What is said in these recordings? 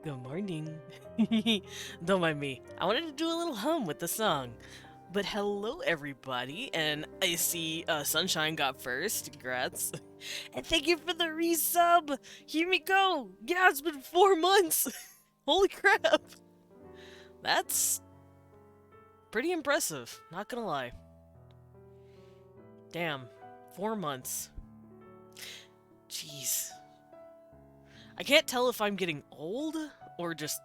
Good morning. Don't mind me. I wanted to do a little hum with the song. But hello, everybody, and I see Sunshine got first. Congrats. And thank you for the resub. Here we go. Yeah, it's been 4 months. Holy crap. That's pretty impressive. Not gonna lie. Damn. 4 months. Jeez. I can't tell if I'm getting old or just...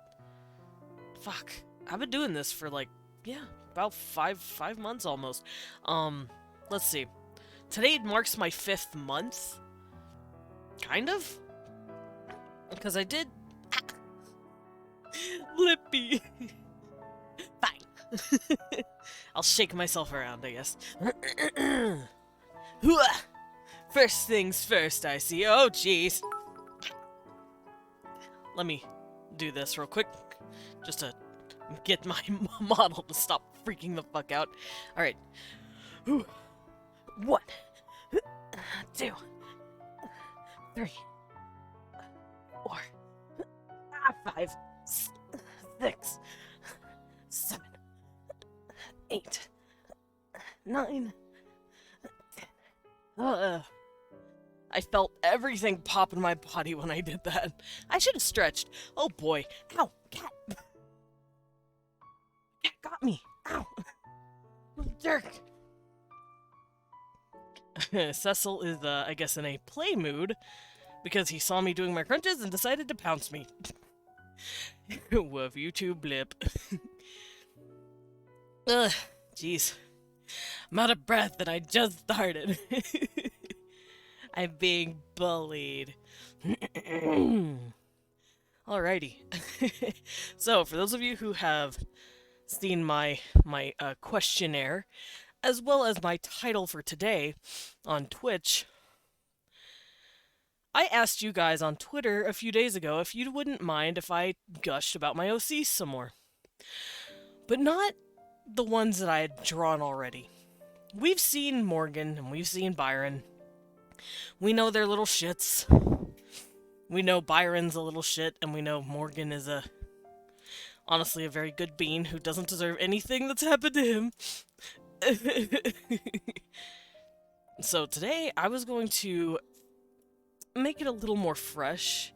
Fuck. I've been doing this for like, yeah, about five months almost. Let's see. Today marks my 5th month. Kind of? Because I did... Lippy. Fine. I'll shake myself around, I guess. First things first, I see. Oh, jeez. Let me do this real quick, just to get my model to stop freaking the fuck out. Alright. 1, 2, 3, 4, 5, 6, 7, 8, 9, 10. I felt everything pop in my body when I did that. I should have stretched. Oh boy. Ow! Cat! Cat got me! Ow! Jerk! Cecil is, I guess, in a play mood because he saw me doing my crunches and decided to pounce me. Woof, you too, blip. Ugh, jeez. I'm out of breath and I just started. I'm being bullied. Alrighty. So, for those of you who have seen my questionnaire, as well as my title for today on Twitch, I asked you guys on Twitter a few days ago if you wouldn't mind if I gushed about my OCs some more. But not the ones that I had drawn already. We've seen Morgan and we've seen Byron. We know they're little shits. We know Byron's a little shit, and we know Morgan is a Honestly, a very good bean who doesn't deserve anything that's happened to him. So today, I was going to make it a little more fresh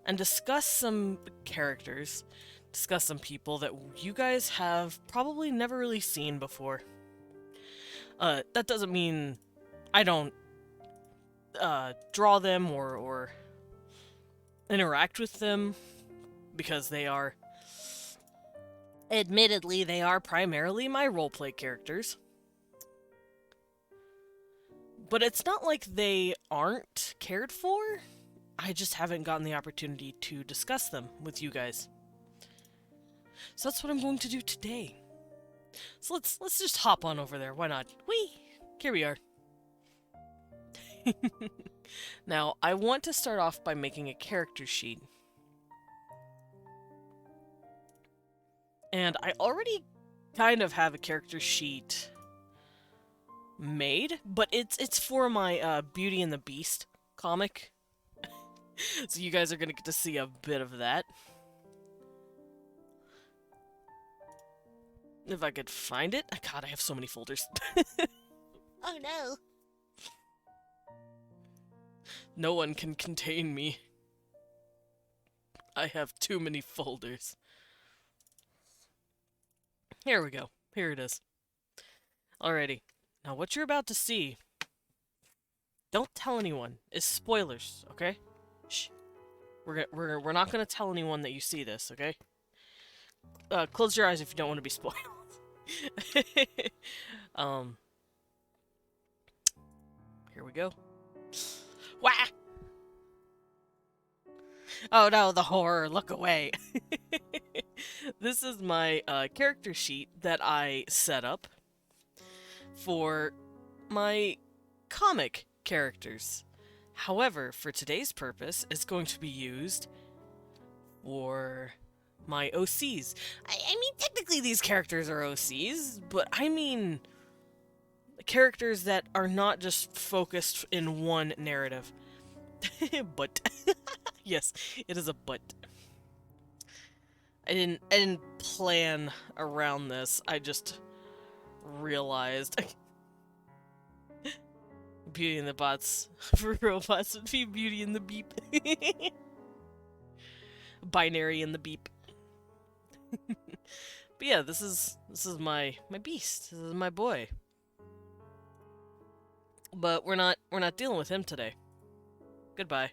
and discuss some characters, discuss some people that you guys have probably never really seen before. That doesn't mean I don't draw them or interact with them, because they are, admittedly, they are primarily my roleplay characters. But it's not like they aren't cared for. I just haven't gotten the opportunity to discuss them with you guys. So that's what I'm going to do today. So let's just hop on over there. Why not? Whee! Here we are. Now, I want to start off by making a character sheet. And I already kind of have a character sheet made, but it's for my Beauty and the Beast comic. So you guys are going to get to see a bit of that. If I could find it. God, I have so many folders. Oh no. No one can contain me. I have too many folders. Here we go. Here it is. Alrighty. Now what you're about to see, don't tell anyone, is spoilers, okay? Shh. We're not gonna tell anyone that you see this, okay? Close your eyes if you don't want to be spoiled. um, Here we go. Wah! Oh no, the horror, look away. This is my character sheet that I set up for my comic characters. However, for today's purpose, it's going to be used for my OCs. I mean, technically these characters are OCs, but I mean characters that are not just focused in one narrative. But yes, it is a but. I didn't plan around this. I just realized Beauty and the Bots for robots would be Beauty and the Beep. Binary and the Beep. But yeah, this is my beast. This is my boy. But we're not dealing with him today. Goodbye.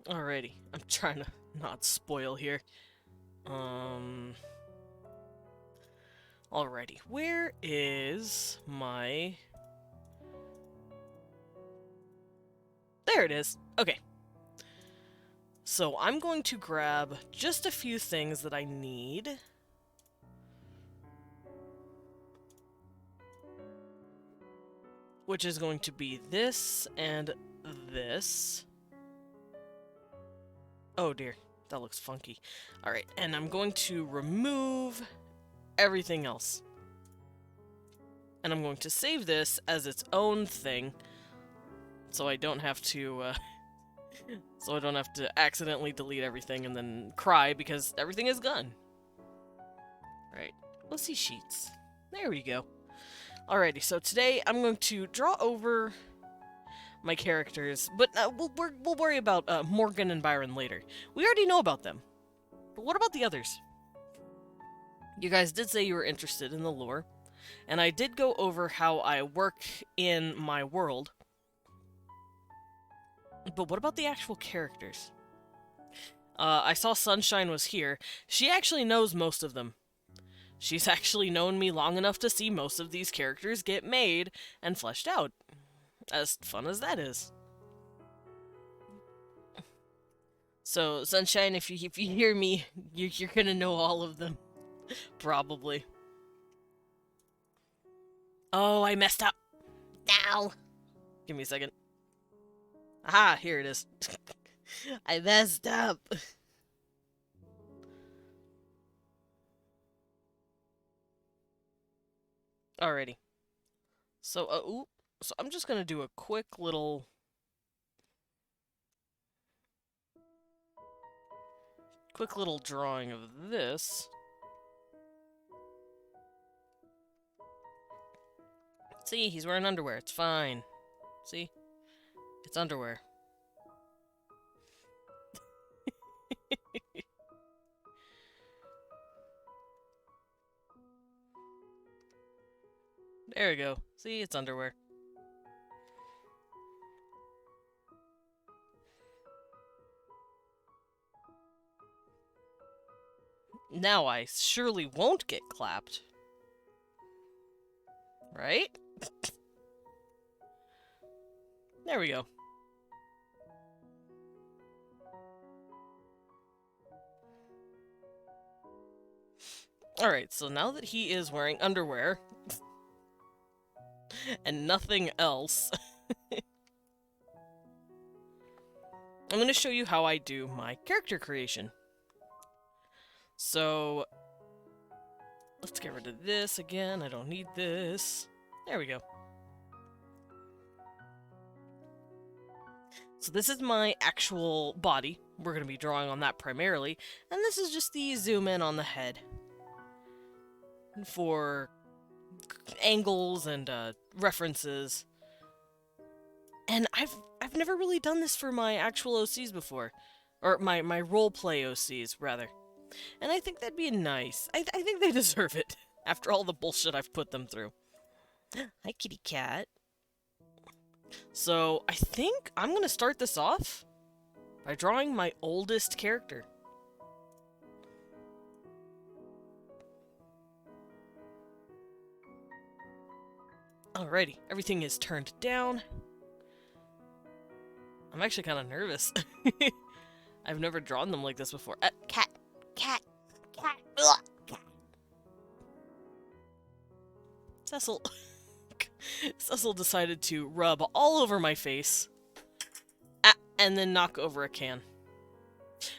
Alrighty, I'm trying to not spoil here. Alrighty, where is my... There it is. Okay. So I'm going to grab just a few things that I need. Which is going to be this and this. Oh dear, that looks funky. Alright, and I'm going to remove everything else. And I'm going to save this as its own thing, so I don't have to, accidentally delete everything and then cry because everything is gone. Right, let's see sheets. There we go. Alrighty, so today I'm going to draw over my characters, but we'll worry about Morgan and Byron later. We already know about them, but what about the others? You guys did say you were interested in the lore, and I did go over how I work in my world, but what about the actual characters? I saw Sunshine was here. She actually knows most of them. She's actually known me long enough to see most of these characters get made and fleshed out. As fun as that is. So, Sunshine, if you hear me, you're gonna know all of them. Probably. Oh, I messed up. Now. Give me a second. Aha, here it is. I messed up. Alrighty. So, so I'm just gonna do a quick little... quick little drawing of this. See, he's wearing underwear. It's fine. See? It's underwear. There we go. See, it's underwear. Now I surely won't get clapped. Right? There we go. Alright, so now that he is wearing underwear, and nothing else, I'm going to show you how I do my character creation. So, let's get rid of this again. I don't need this. There we go. So this is my actual body. We're going to be drawing on that primarily. And this is just the zoom in on the head for angles and references. And I've never really done this for my actual OCs before. Or my roleplay OCs, rather. And I think that'd be nice. I think they deserve it. After all the bullshit I've put them through. Hi, kitty cat. So, I think I'm gonna start this off by drawing my oldest character. Alrighty, everything is turned down. I'm actually kind of nervous. I've never drawn them like this before. Cat. Ugh. Cecil. Cecil decided to rub all over my face. And then knock over a can.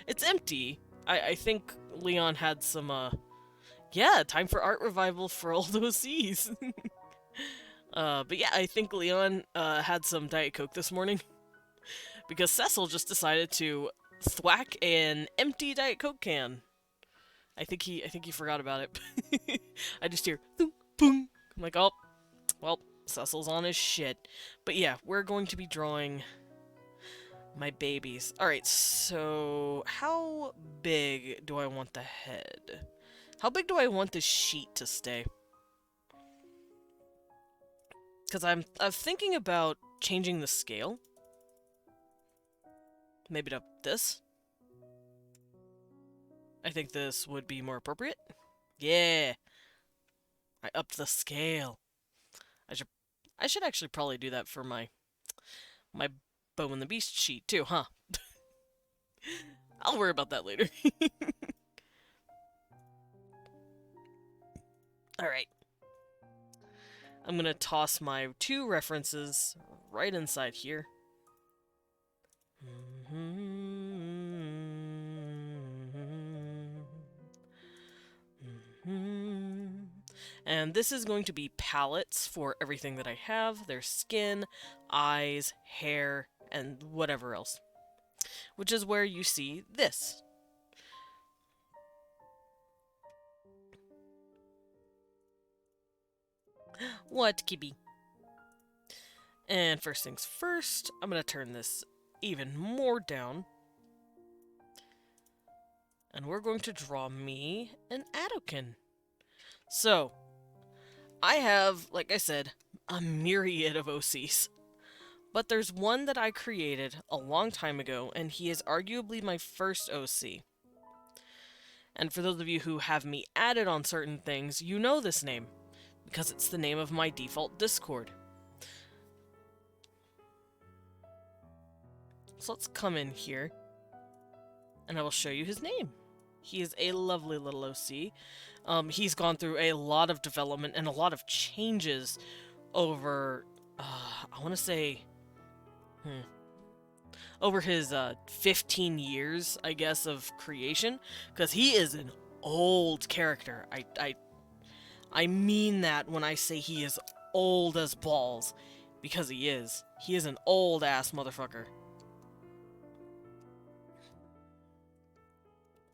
It's empty. I think Leon had some, yeah, time for art revival for old OCs. But yeah, I think Leon, had some Diet Coke this morning. Because Cecil just decided to thwack an empty Diet Coke can. I think he forgot about it. I just hear, boom, boom. I'm like, oh, well, Cecil's on his shit. But yeah, we're going to be drawing my babies. Alright, so how big do I want the head? How big do I want this sheet to stay? Because I'm thinking about changing the scale. Maybe to this. I think this would be more appropriate. Yeah. I upped the scale. I should actually probably do that for my Beau and the Beast sheet too, huh? I'll worry about that later. Alright. I'm gonna toss my 2 references right inside here. And this is going to be palettes for everything that I have. Their skin, eyes, hair, and whatever else. Which is where you see this. What, Kibby? And first things first, I'm going to turn this even more down. And we're going to draw me an Adokin. So, I have, like I said, a myriad of OCs. But there's one that I created a long time ago, and he is arguably my first OC. And for those of you who have me added on certain things, you know this name, because it's the name of my default Discord. So let's come in here, and I will show you his name. He is a lovely little OC. He's gone through a lot of development and a lot of changes over, I want to say, over his 15 years, I guess, of creation, because he is an old character. I mean that when I say he is old as balls, because he is. He is an old-ass motherfucker.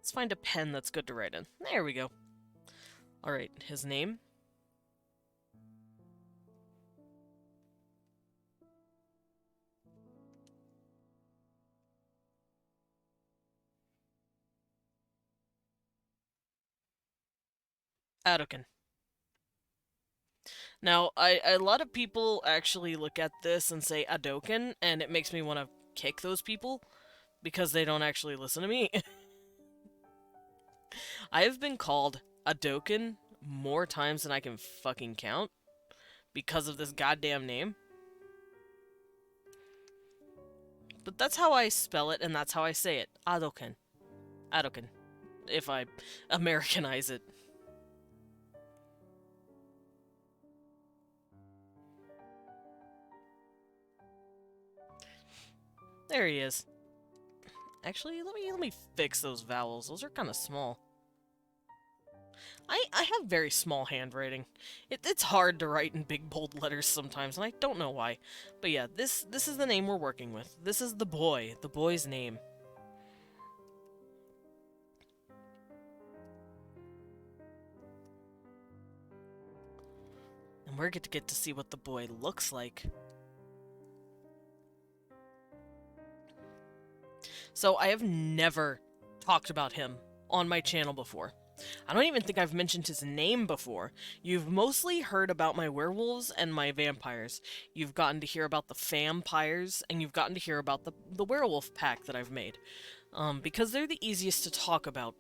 Let's find a pen that's good to write in. There we go. Alright, his name. Adokin. Now, a lot of people actually look at this and say Adokin, and it makes me want to kick those people because they don't actually listen to me. I have been called Adokin more times than I can fucking count because of this goddamn name. But that's how I spell it, and that's how I say it. Adokin. Adokin. If I Americanize it. There he is. Actually, let me fix those vowels. Those are kind of small. I have very small handwriting. It's hard to write in big bold letters sometimes, and I don't know why. But yeah, this is the name we're working with. This is the boy's name. And we're going to get to see what the boy looks like. So I have never talked about him on my channel before. I don't even think I've mentioned his name before. You've mostly heard about my werewolves and my vampires. You've gotten to hear about the vampires, and you've gotten to hear about the werewolf pack that I've made. Because they're the easiest to talk about.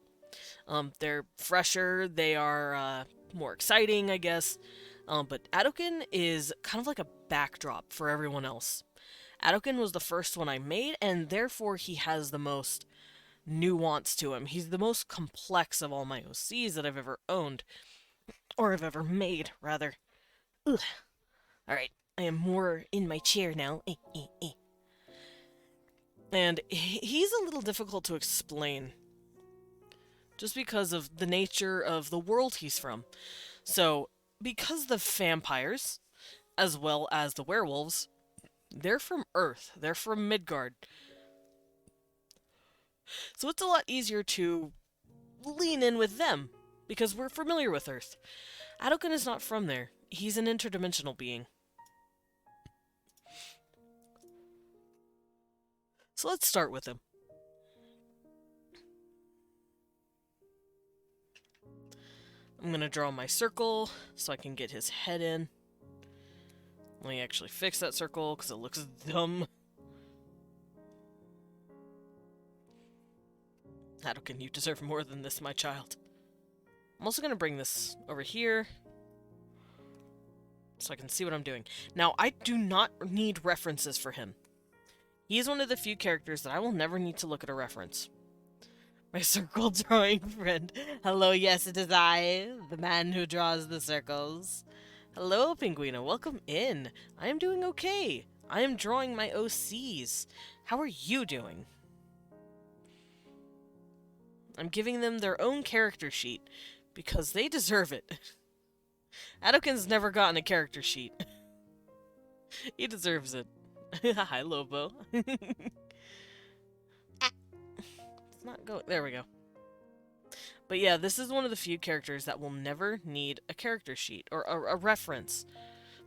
They're fresher, they are more exciting, I guess. But Adokin is kind of like a backdrop for everyone else. Adokin was the first one I made, and therefore he has the most nuance to him. He's the most complex of all my OCs that I've ever owned. Or have ever made, rather. Ugh. Alright, I am more in my chair now. And he's a little difficult to explain. Just because of the nature of the world he's from. So, because the vampires, as well as the werewolves, they're from Earth. They're from Midgard. So it's a lot easier to lean in with them, because we're familiar with Earth. Adokin is not from there. He's an interdimensional being. So let's start with him. I'm gonna draw my circle so I can get his head in. Let me actually fix that circle because it looks dumb. Adokin, you deserve more than this, my child. I'm also gonna bring this over here so I can see what I'm doing. Now, I do not need references for him. He is one of the few characters that I will never need to look at a reference. My circle drawing friend. Hello, yes, it is I, the man who draws the circles. Hello, Pinguino, welcome in. I am doing okay. I am drawing my OCs. How are you doing? I'm giving them their own character sheet, because they deserve it. Adokin's never gotten a character sheet. He deserves it. Hi, Lobo. It's not going. There we go. But yeah, this is one of the few characters that will never need a character sheet or a reference.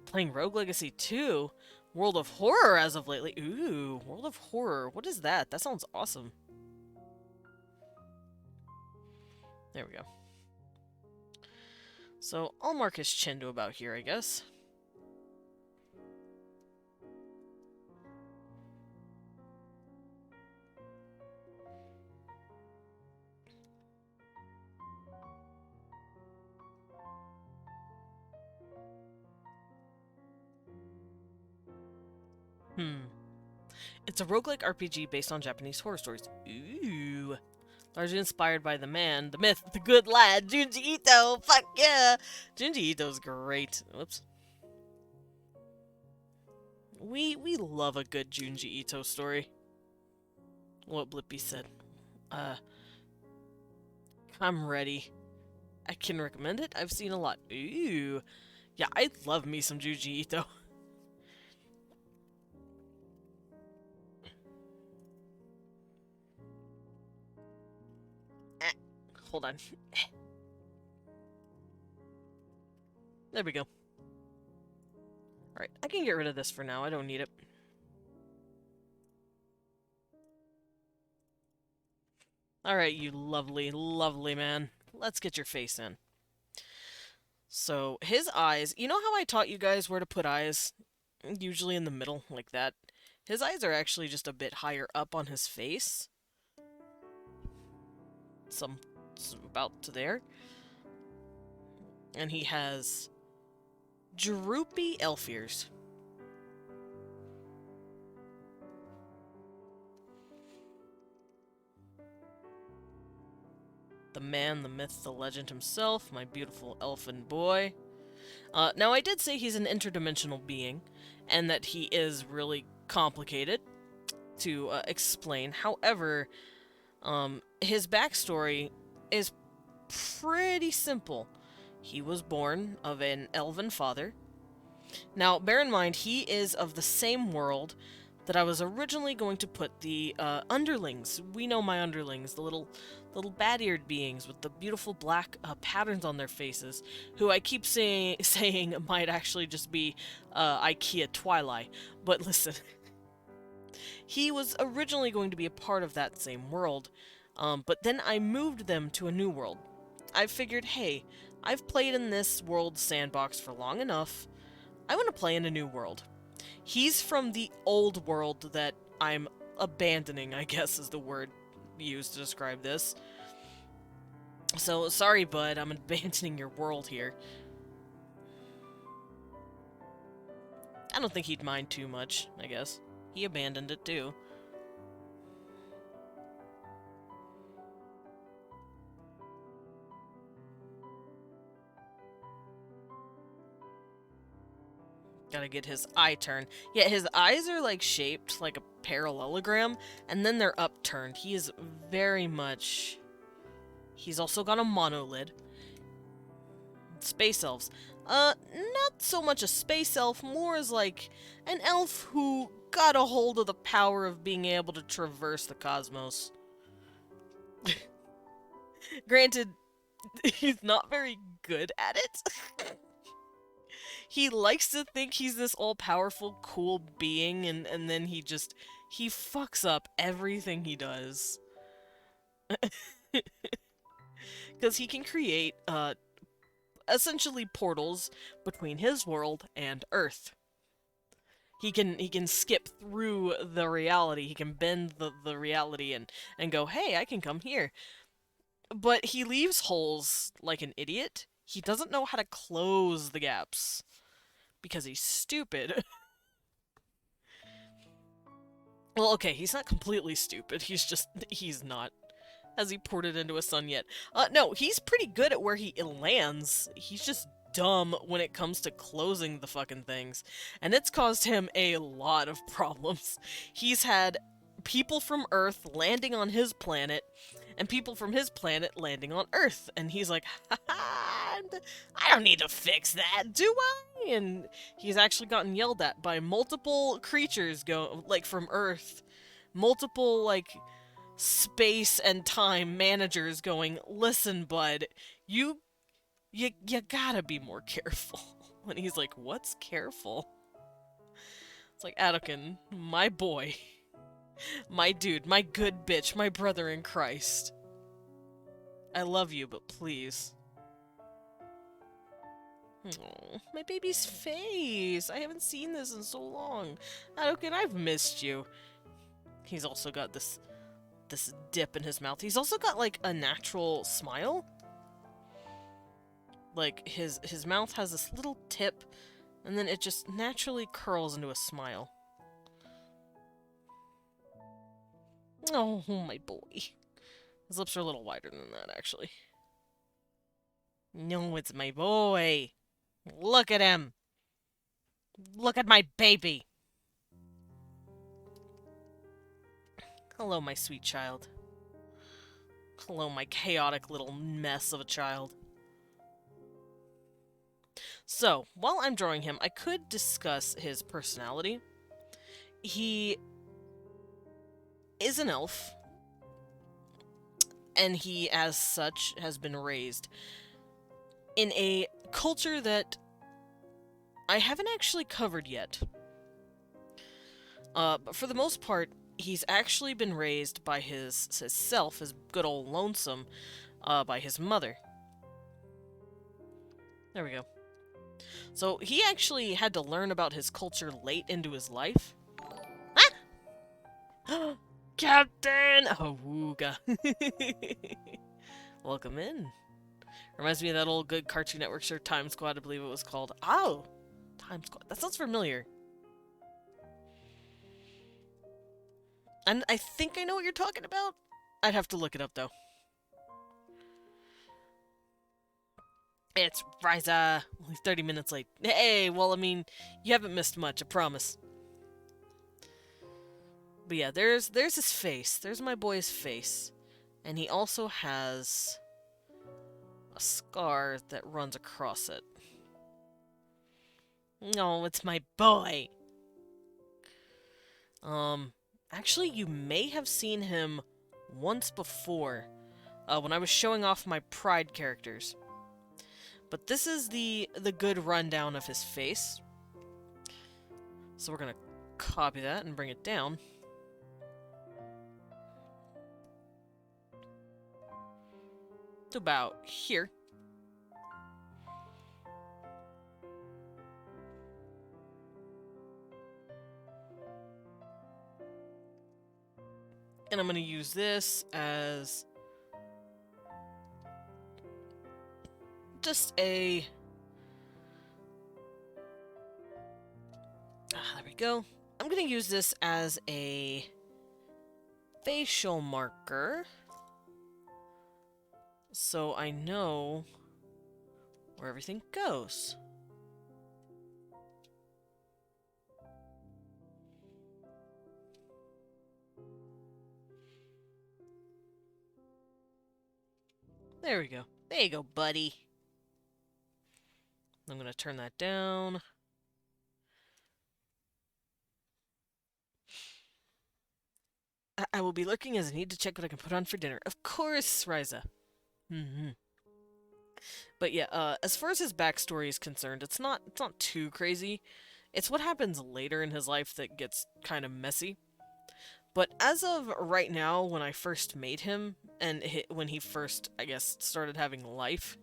Playing Rogue Legacy 2? World of Horror as of lately. Ooh, World of Horror. What is that? That sounds awesome. There we go. So, I'll mark his chin to about here, I guess. It's a roguelike RPG based on Japanese horror stories. Ooh. Largely inspired by the man, the myth, the good lad, Junji Ito! Fuck yeah! Junji Ito's great. Whoops. We love a good Junji Ito story. What Blippi said. I'm ready. I can recommend it. I've seen a lot. Ooh. Yeah, I love me some Junji Ito. hold on. There we go. Alright, I can get rid of this for now. I don't need it. Alright, you lovely, lovely man. Let's get your face in. So, his eyes... You know how I taught you guys where to put eyes? Usually in the middle, like that. His eyes are actually just a bit higher up on his face. Some about to there. And he has droopy elf ears. The man, the myth, the legend himself, my beautiful elfin boy. Now, I did say he's an interdimensional being, and that he is really complicated to explain. However, his backstory is pretty simple. He was born of an elven father. Now, bear in mind, he is of the same world that I was originally going to put the underlings. We know my underlings, the little bat-eared beings with the beautiful black patterns on their faces, who I keep saying might actually just be IKEA Twilight. But listen, he was originally going to be a part of that same world, but then I moved them to a new world. I figured, hey, I've played in this world sandbox for long enough. I want to play in a new world. He's from the old world that I'm abandoning, I guess is the word used to describe this. So, sorry, bud, I'm abandoning your world here. I don't think he'd mind too much, I guess. He abandoned it, too. Gotta get his eye turn. Yeah, his eyes are, like, shaped like a parallelogram, and then they're upturned. He is very much... He's also got a monolid. Space elves. Not so much a space elf, more as, like, an elf who got a hold of the power of being able to traverse the cosmos. Granted, he's not very good at it. He likes to think he's this all-powerful, cool being, and then he fucks up everything he does. Because he can create, essentially portals between his world and Earth. He can skip through the reality, he can bend the reality and go, hey, I can come here. But he leaves holes like an idiot. He doesn't know how to close the gaps. Because he's stupid. Well, okay, he's not completely stupid. He's not. Has he ported into a sun yet? No, he's pretty good at where he lands. He's just dumb when it comes to closing the fucking things. And it's caused him a lot of problems. He's had people from Earth landing on his planet, and people from his planet landing on Earth. And he's like, ha, I don't need to fix that, do I? And he's actually gotten yelled at by multiple creatures from Earth. Multiple, like, space and time managers going, listen, bud, you gotta be more careful. And he's like, what's careful? It's like, Anakin, my boy. My dude, my good bitch, my brother in Christ. I love you, but please. Oh, my baby's face. I haven't seen this in so long. Anakin, I've missed you. He's also got this dip in his mouth. He's also got, like, a natural smile. Like, his mouth has this little tip, and then it just naturally curls into a smile. Oh, my boy. His lips are a little wider than that, actually. No, it's my boy. Look at him. Look at my baby. Hello, my sweet child. Hello, my chaotic little mess of a child. So, while I'm drawing him, I could discuss his personality. He is an elf. and he, as such, has been raised in a culture that I haven't actually covered yet. But for the most part, he's actually been raised by his self, his good old lonesome, by his mother. There we go. So he actually had to learn about his culture late into his life. Ah! Captain Awooga. Welcome in. Reminds me of that old good Cartoon Network show, Time Squad, I believe it was called. Oh! Time Squad. That sounds familiar. And I think I know what you're talking about. I'd have to look it up, though. It's Riza. Only 30 minutes late. Hey, well, I mean, you haven't missed much, I promise. But yeah, there's his face. There's my boy's face. And he also has a scar that runs across it. No, it's my boy. Actually, you may have seen him once before, when I was showing off my Pride characters. But this is the good rundown of his face. So we're gonna copy that and bring it down. To about here. And I'm gonna use this as just a... there we go. I'm gonna use this as a facial marker, so I know where everything goes. There we go. There you go, buddy. I'm gonna turn that down. I will be lurking as I need to check what I can put on for dinner. Of course, Riza. But yeah, as far as his backstory is concerned, it's not too crazy. It's what happens later in his life that gets kind of messy. But as of right now, when I first made him, and when he first, I guess, started having life...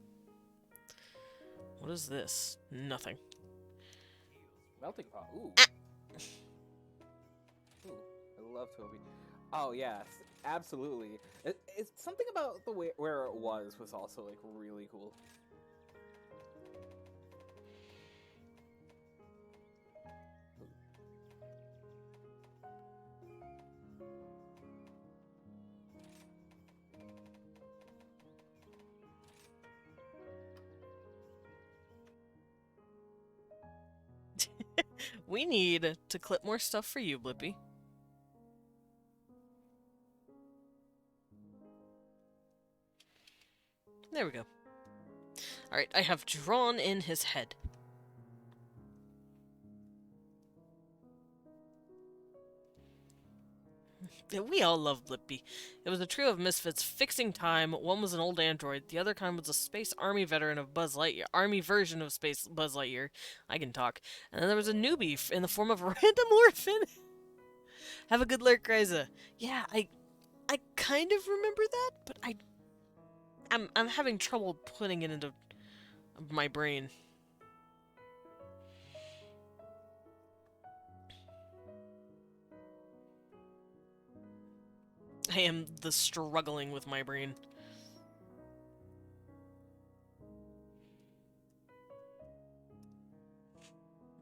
What is this? Nothing. Melting pot. Ooh. Ooh. I love Toby. Oh yes, absolutely. It's something about the way where it was also like really cool. We need to clip more stuff for you, Blippi. There we go. Alright, I have drawn in his head. We all love Blippi. It was a trio of misfits fixing time. One was an old android. The other kind was a space army veteran of Buzz Lightyear. Army version of space Buzz Lightyear. I can talk. And then there was a newbie in the form of a random orphan. Have a good lurk, Riza. Yeah, I kind of remember that, but I'm having trouble putting it into my brain. I am struggling with my brain.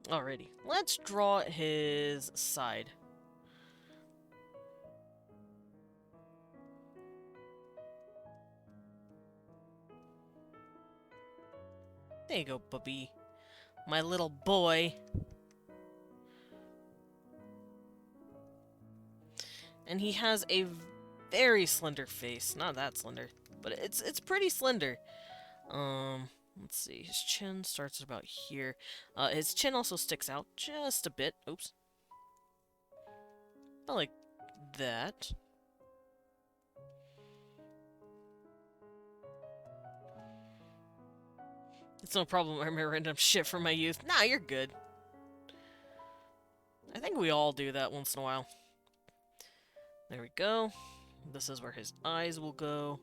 Alrighty, let's draw his side. There you go, Bubby. My little boy. And he has a very slender face. Not that slender, but it's pretty slender. Let's see. His chin starts at about here. His chin also sticks out just a bit. Oops. About like that. It's no problem. I remember random shit from my youth. Nah, you're good. I think we all do that once in a while. There we go. This is where his eyes will go.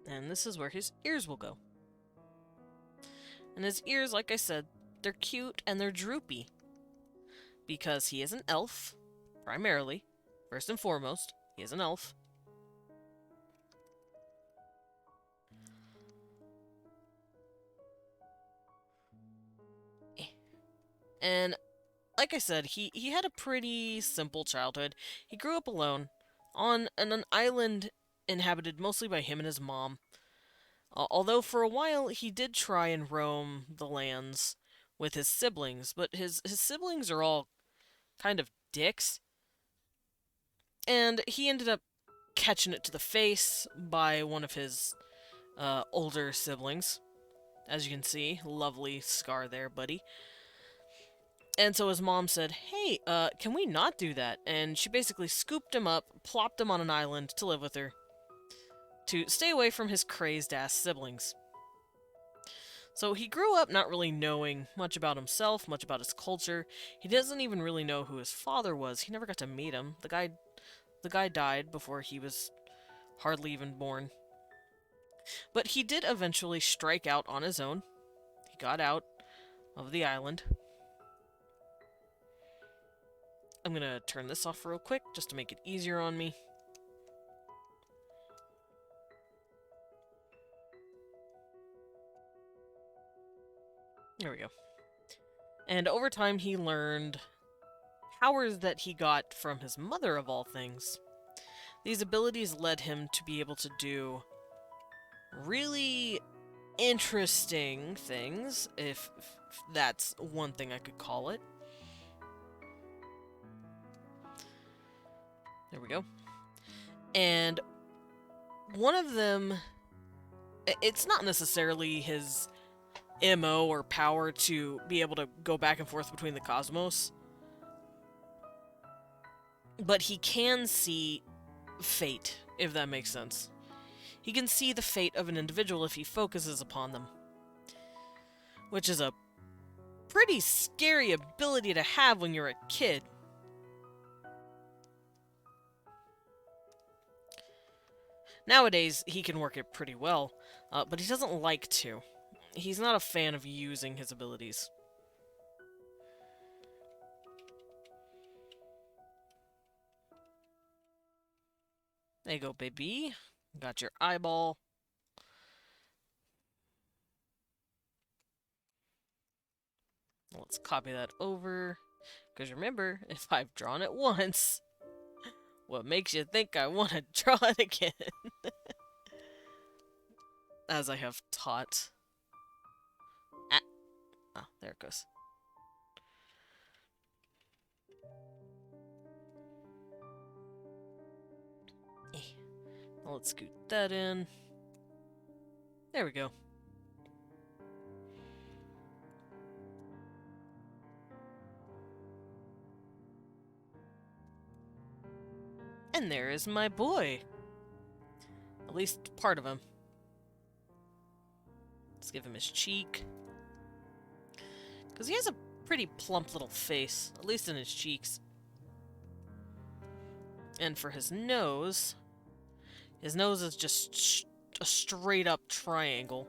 And this is where his ears will go. And his ears, like I said, they're cute and they're droopy. Because he is an elf, primarily. First and foremost, he is an elf. And like I said, he had a pretty simple childhood. He grew up alone on an island inhabited mostly by him and his mom. Although for a while he did try and roam the lands with his siblings, but his siblings are all kind of dicks. And he ended up catching it to the face by one of his older siblings. As you can see, lovely scar there, buddy. And so his mom said, hey, can we not do that? And she basically scooped him up, plopped him on an island to live with her, to stay away from his crazed-ass siblings. So he grew up not really knowing much about himself, much about his culture. He doesn't even really know who his father was. He never got to meet him. The guy died before he was hardly even born. But he did eventually strike out on his own. He got out of the island. I'm gonna turn this off real quick, just to make it easier on me. There we go. And over time he learned powers that he got from his mother, of all things. These abilities led him to be able to do really interesting things, if that's one thing I could call it. There we go. And one of them, it's not necessarily his MO or power to be able to go back and forth between the cosmos, but he can see fate, if that makes sense. He can see the fate of an individual if he focuses upon them, which is a pretty scary ability to have when you're a kid. Nowadays, he can work it pretty well, but he doesn't like to. He's not a fan of using his abilities. There you go, baby. Got your eyeball. Let's copy that over. Because remember, if I've drawn it once, what makes you think I want to draw it again? As I have taught. Ah, there it goes. Well, let's scoot that in. There we go. And there is my boy. At least part of him. Let's give him his cheek. Because he has a pretty plump little face, at least in his cheeks. And for his nose is just a straight up triangle.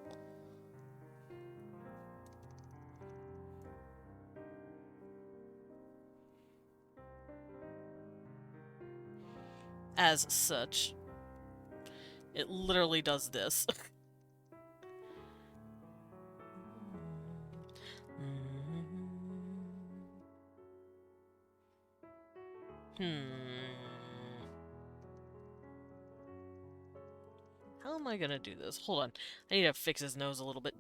As such, it literally does this. How am I gonna do this? Hold on. I need to fix his nose a little bit.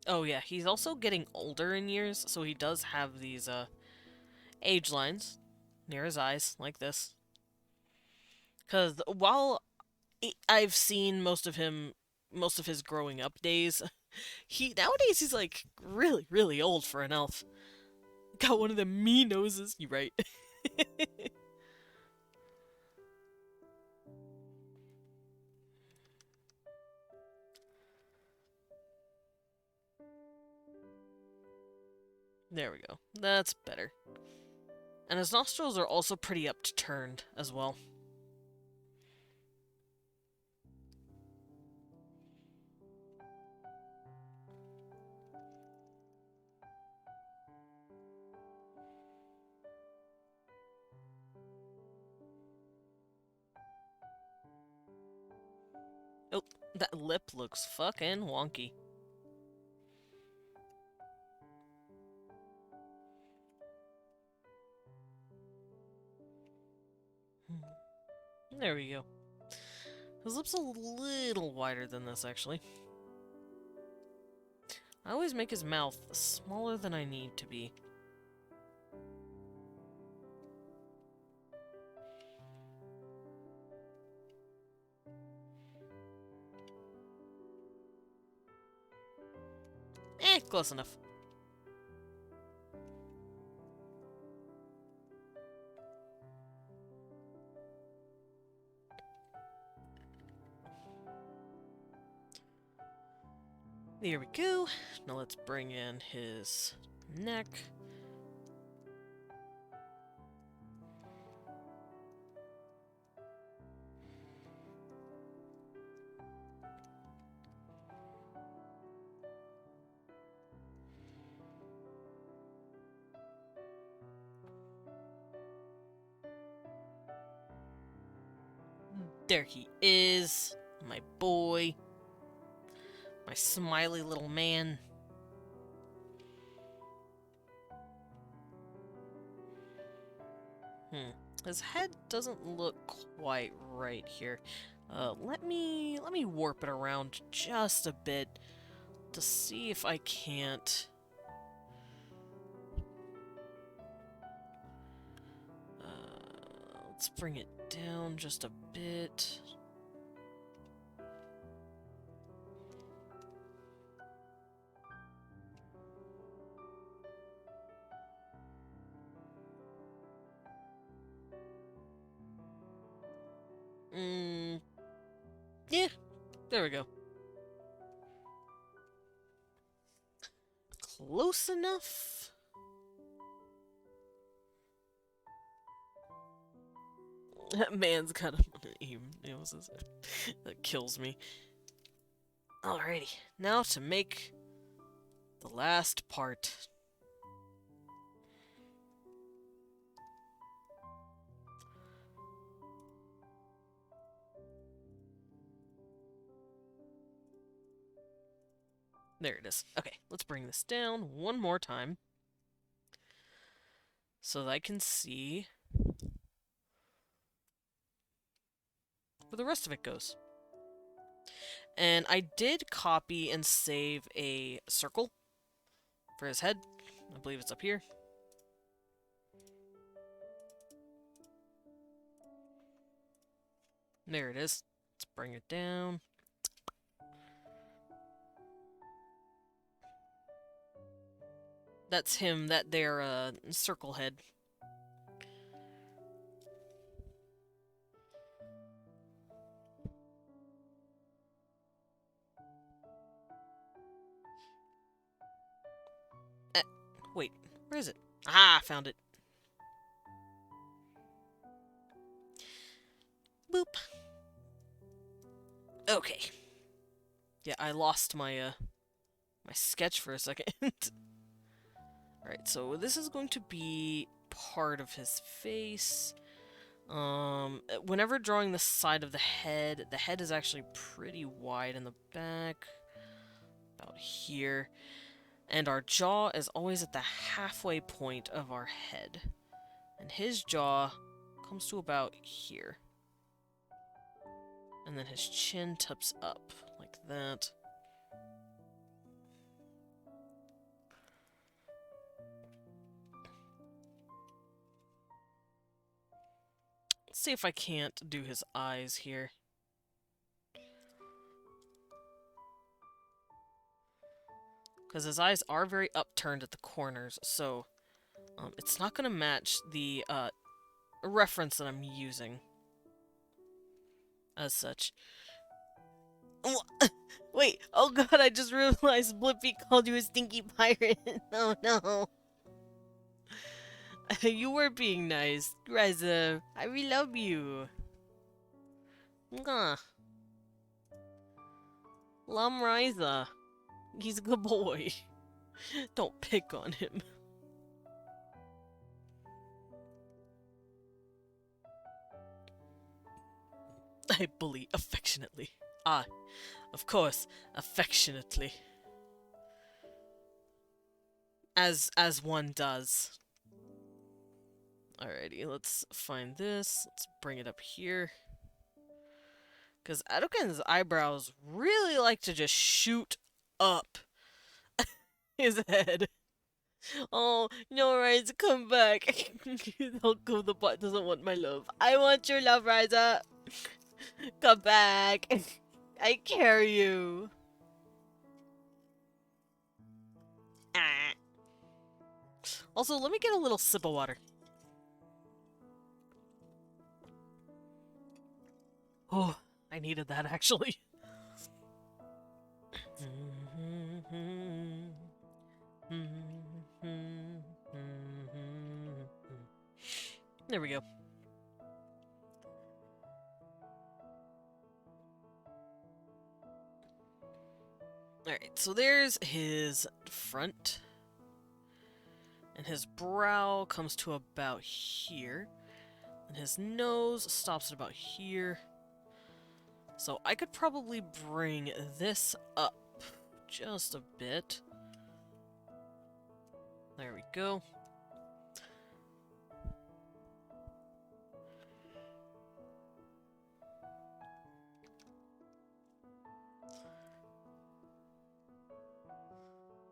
Oh yeah, he's also getting older in years, so he does have these, age lines near his eyes, like this. Because while I've seen most of him most of his growing up days. Nowadays he's like really, really old for an elf. Got one of them mean noses. You right? There we go. That's better. And his nostrils are also pretty upturned as well. Oh, that lip looks fucking wonky. There we go. His lip's a little wider than this, actually. I always make his mouth smaller than I need to be. Close enough. There we go. Now let's bring in his neck. There he is, my boy. My smiley little man. His head doesn't look quite right here. Let me warp it around just a bit to see if I can't. Let's bring it down just a bit. Yeah, there we go. Close enough. That man's got a aim. That kills me. Alrighty, now to make the last part. There it is. Okay, let's bring this down one more time so that I can see where the rest of it goes. And I did copy and save a circle for his head. I believe it's up here. There it is. Let's bring it down. That's him, their circle head. Wait, where is it? Ah, found it. Boop. Okay. Yeah, I lost my my sketch for a second. Alright, so this is going to be part of his face. Whenever drawing the side of the head is actually pretty wide in the back. About here. And our jaw is always at the halfway point of our head. And his jaw comes to about here. And then his chin tips up, like that. See if I can't do his eyes here. Because his eyes are very upturned at the corners, so it's not going to match the reference that I'm using as such. Wait, oh god, I just realized Blippi called you a stinky pirate. Oh no. You were being nice, Reza. I really love you. Mwah. Lum Riza. He's a good boy. Don't pick on him. I bully affectionately. Ah, of course, affectionately. As one does. Alrighty, let's find this. Let's bring it up here. Because Adoken's eyebrows really like to just shoot up his head. Oh, no, Riza, come back. Don't go, the bot doesn't want my love. I want your love, Riza. Come back. I carry you. Ah. Also, let me get a little sip of water. Oh, I needed that actually. There we go. Alright, so there's his front. And his brow comes to about here. And his nose stops at about here. So I could probably bring this up just a bit. There we go.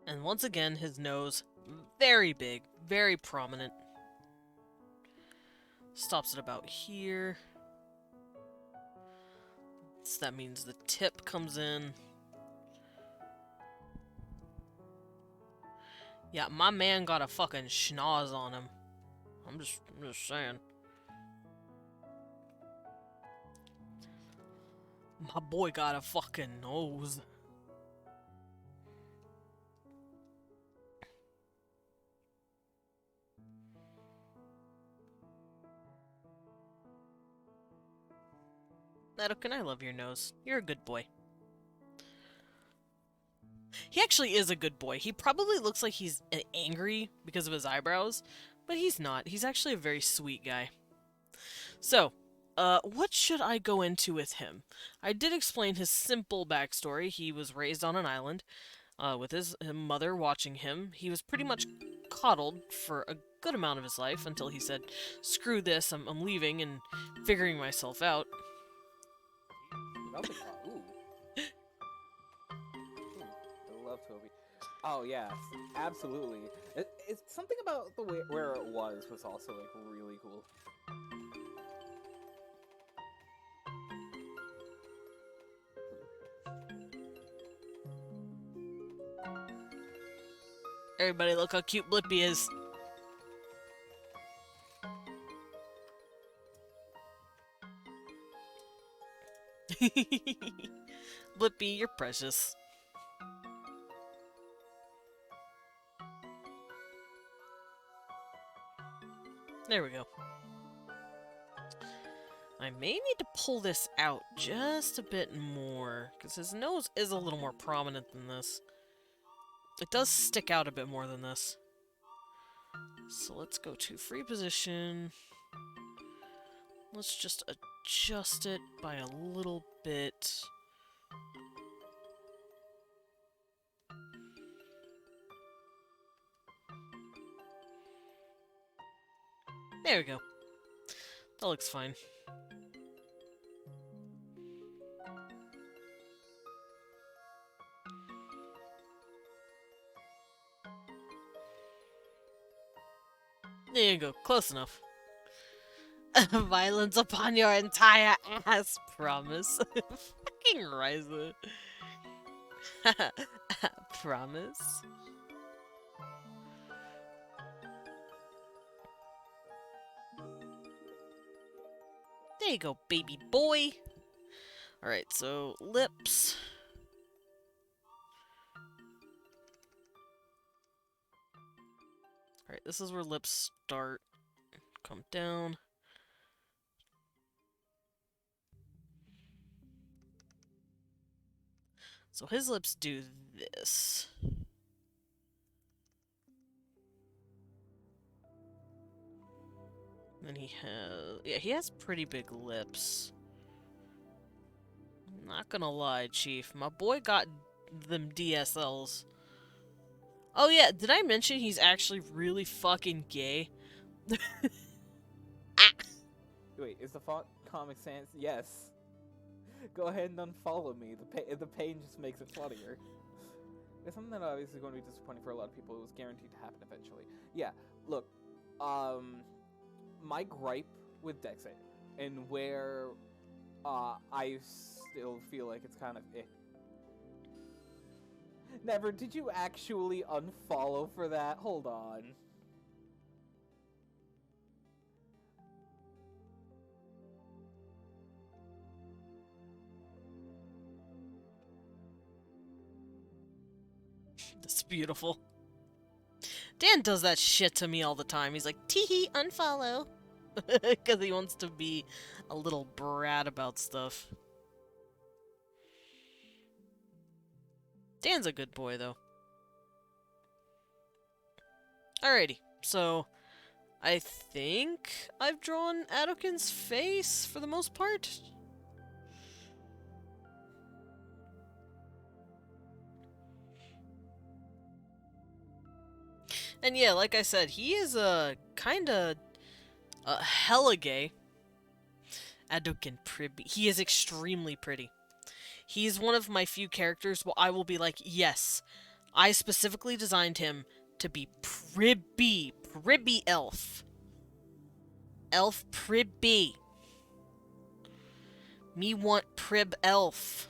And once again, his nose, very big, very prominent. Stops at about here. So that means the tip comes in. Yeah, my man got a fucking schnoz on him. I'm just saying. My boy got a fucking nose. Can I love your nose? You're a good boy. He actually is a good boy. He probably looks like he's angry because of his eyebrows, but he's not. He's actually a very sweet guy. So, what should I go into with him? I did explain his simple backstory. He was raised on an island, with his mother watching him. He was pretty much coddled for a good amount of his life until he said, "Screw this, I'm leaving and figuring myself out." Ooh. I love Toby. Oh yes, absolutely. It's something about the way where it was also like really cool. Everybody look how cute Blippi is. Blippi, you're precious. There we go. I may need to pull this out just a bit more, because his nose is a little more prominent than this. It does stick out a bit more than this. So let's go to free position. Let's just adjust it by a little bit. There we go. That looks fine. There you go. Close enough. Violence upon your entire ass, promise. Fucking Ryza. Promise? There you go, baby boy. Alright, so lips. Alright, this is where lips start. Come down. So his lips do this. Then he has pretty big lips. Not gonna lie, Chief. My boy got them DSLs. Oh yeah, did I mention he's actually really fucking gay? Wait, is the font Comic Sans? Yes. Go ahead and unfollow me. The pain just makes it funnier. It's something that obviously is going to be disappointing for a lot of people. It was guaranteed to happen eventually. Yeah, look, my gripe with Dexit, and where I still feel like it's kind of eh. Never, did you actually unfollow for that? Hold on. That's beautiful. Dan does that shit to me all the time. He's like, teehee, unfollow. Because he wants to be a little brat about stuff. Dan's a good boy, though. Alrighty, so I think I've drawn Adokin's face for the most part. And yeah, like I said, he is kinda hella gay. Adokin Pribby. He is extremely pretty. He's one of my few characters where I will be like, yes, I specifically designed him to be Pribby. Pribby elf. Elf Pribby. Me want Prib elf.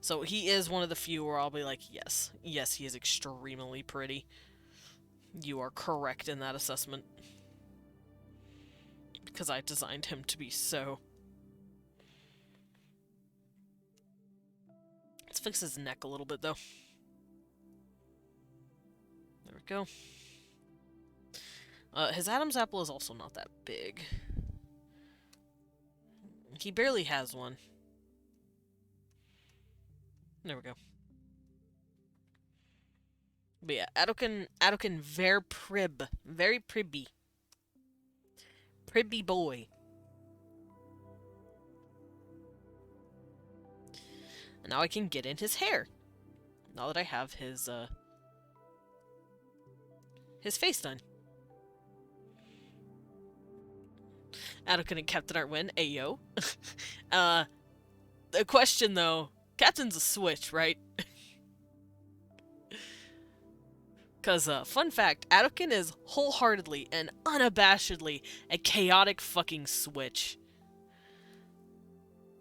So he is one of the few where I'll be like, yes, yes, he is extremely pretty. You are correct in that assessment. Because I designed him to be so. Let's fix his neck a little bit, though. There we go. His Adam's apple is also not that big. He barely has one. There we go. But yeah, Adokin ver prib. Very pribby. Pribby boy. And now I can get in his hair. Now that I have his face done. Adokin and Captain Art win. Ayo. The question though, Captain's a switch, right? Because, fun fact, Adokin is wholeheartedly and unabashedly a chaotic fucking switch.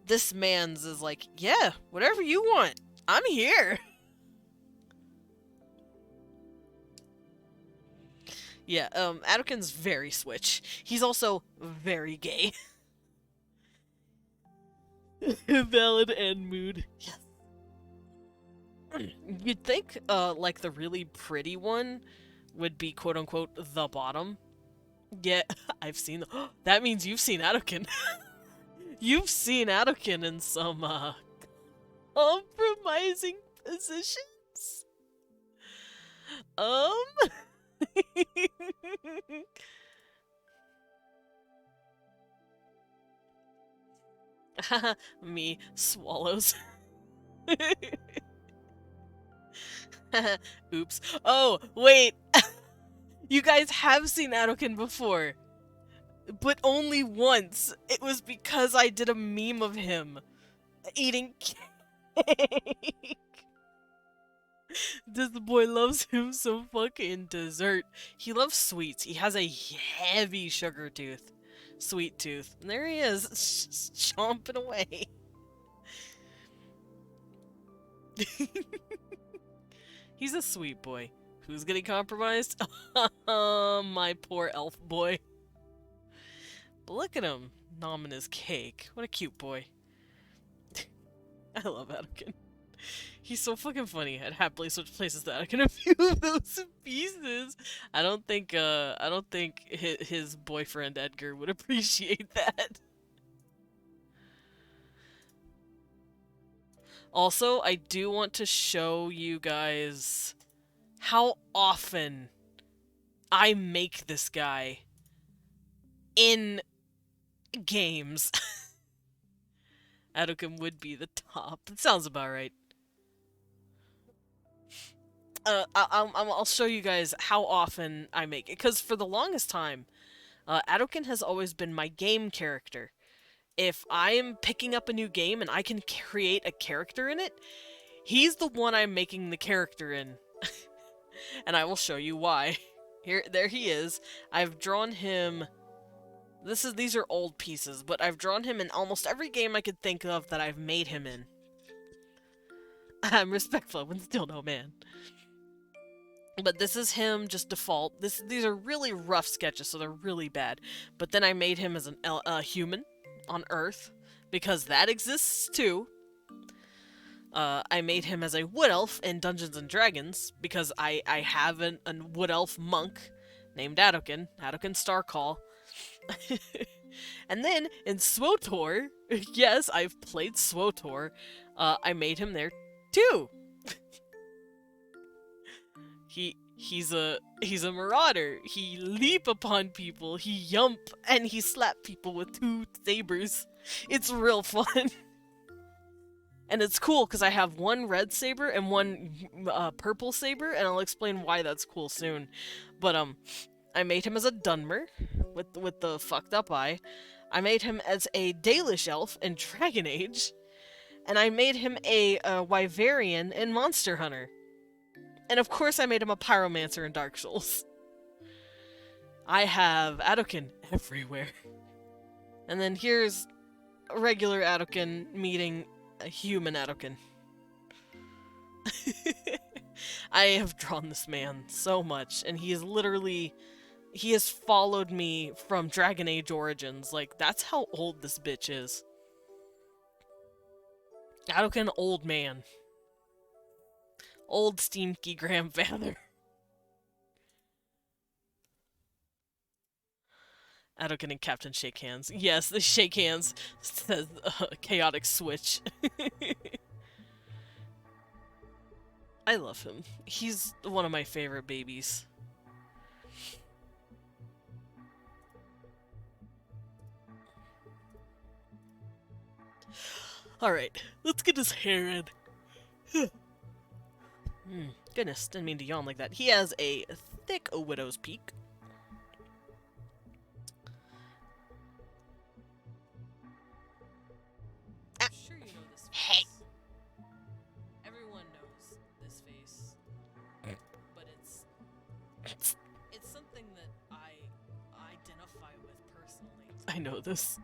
This man's is like, yeah, whatever you want, I'm here. Yeah, Adokin's very switch. He's also very gay. Valid and mood. Yes. You'd think, like, the really pretty one would be, quote-unquote, the bottom. Yeah, I've seen... That means you've seen Adokin. You've seen Adokin in some, compromising positions. Me, swallows. Oops. Oh, wait. You guys have seen Adokin before. But only once. It was because I did a meme of him eating cake. This boy loves him some fucking dessert. He loves sweets. He has a heavy sugar tooth. Sweet Tooth. And there he is, just chomping away. He's a sweet boy. Who's getting compromised? My poor elf boy. But look at him, nomming his cake. What a cute boy. I love Anakin. He's so fucking funny. I'd happily switch places to Anakin a few of those pieces. I don't think his boyfriend Edgar would appreciate that. Also, I do want to show you guys how often I make this guy in games. Anakin would be the top. That sounds about right. I'll show you guys how often I make it, because for the longest time, Adokin has always been my game character. If I'm picking up a new game and I can create a character in it, he's the one I'm making the character in. And I will show you why. There he is. I've drawn him... These are old pieces, but I've drawn him in almost every game I could think of that I've made him in. I'm respectful, but still no man. But this is him just default. These are really rough sketches, so they're really bad. But then I made him as a human on Earth, because that exists too. I made him as a wood elf in Dungeons and Dragons, because I have a wood elf monk named Adokin Starcall. And then in SWOTOR, yes, I've played SWOTOR, I made him there too. He's a marauder. He leap upon people, he yump, and he slap people with 2 sabers. It's real fun. And it's cool because I have 1 red saber and 1 purple saber, and I'll explain why that's cool soon. But I made him as a Dunmer with the fucked up eye. I made him as a Dalish elf in Dragon Age, and I made him a Wyverian in Monster Hunter. And of course I made him a Pyromancer in Dark Souls. I have Adokin everywhere. And then here's a regular Adokin meeting a human Adokin. I have drawn this man so much, and he has followed me from Dragon Age Origins. Like, that's how old this bitch is. Adokin, old man. Old stinky grandfather. Adokin and Captain shake hands. Yes, they shake hands. Says chaotic switch. I love him. He's one of my favorite babies. Alright, let's get his hair in. Goodness, didn't mean to yawn like that. He has a thick widow's peak. I'm sure you know this face. Hey. Everyone knows this face. But it's something that I identify with personally. I know this.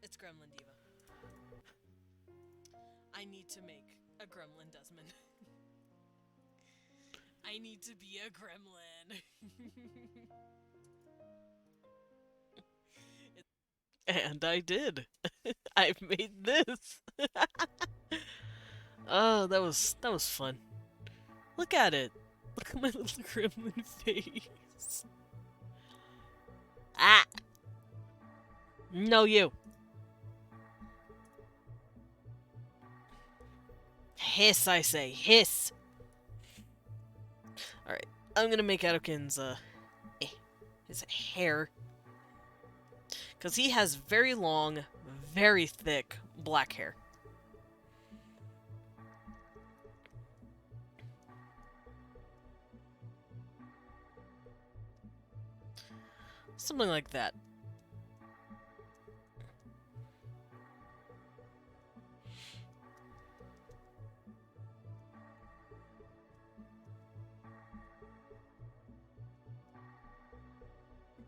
It's Gremlin Diva. I need to make a Gremlin Desmond. I need to be a Gremlin. And I did. I've made this. Oh, that was fun. Look at it. Look at my little gremlin face. Ah. No, you. Hiss, I say. Hiss. Alright. I'm gonna make Adokin's, his hair. Because he has very long, very thick black hair. Something like that.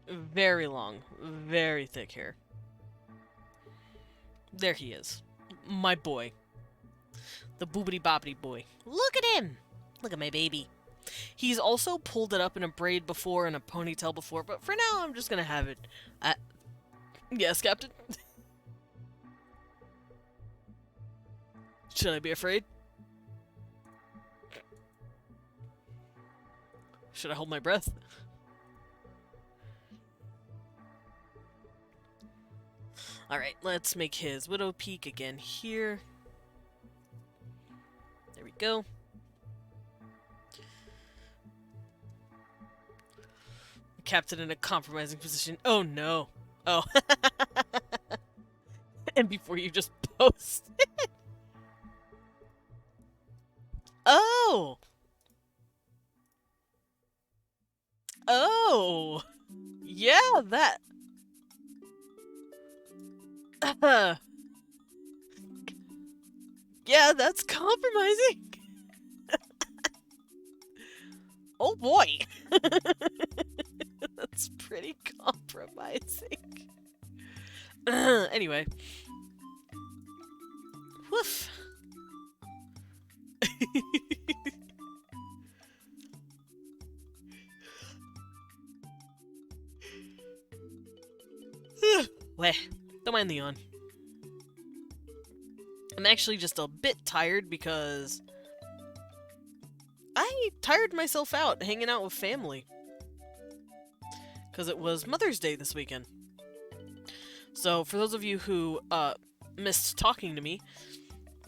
Very long, very thick hair. There he is. My boy. The boobity bobbity boy. Look at him! Look at my baby. He's also pulled it up in a braid before and a ponytail before, but for now I'm just gonna have it. Yes, Captain? Should I be afraid? Should I hold my breath? Alright, let's make his widow peak again here. There we go. Captain in a compromising position. Oh no. Oh. And before you just post it. Oh! Oh! Yeah, that... yeah, that's compromising. Oh boy! That's pretty compromising. Anyway. Woof. Weh, don't mind the yawn. I'm actually just a bit tired because I tired myself out hanging out with family. Because it was Mother's Day this weekend. So, for those of you who missed talking to me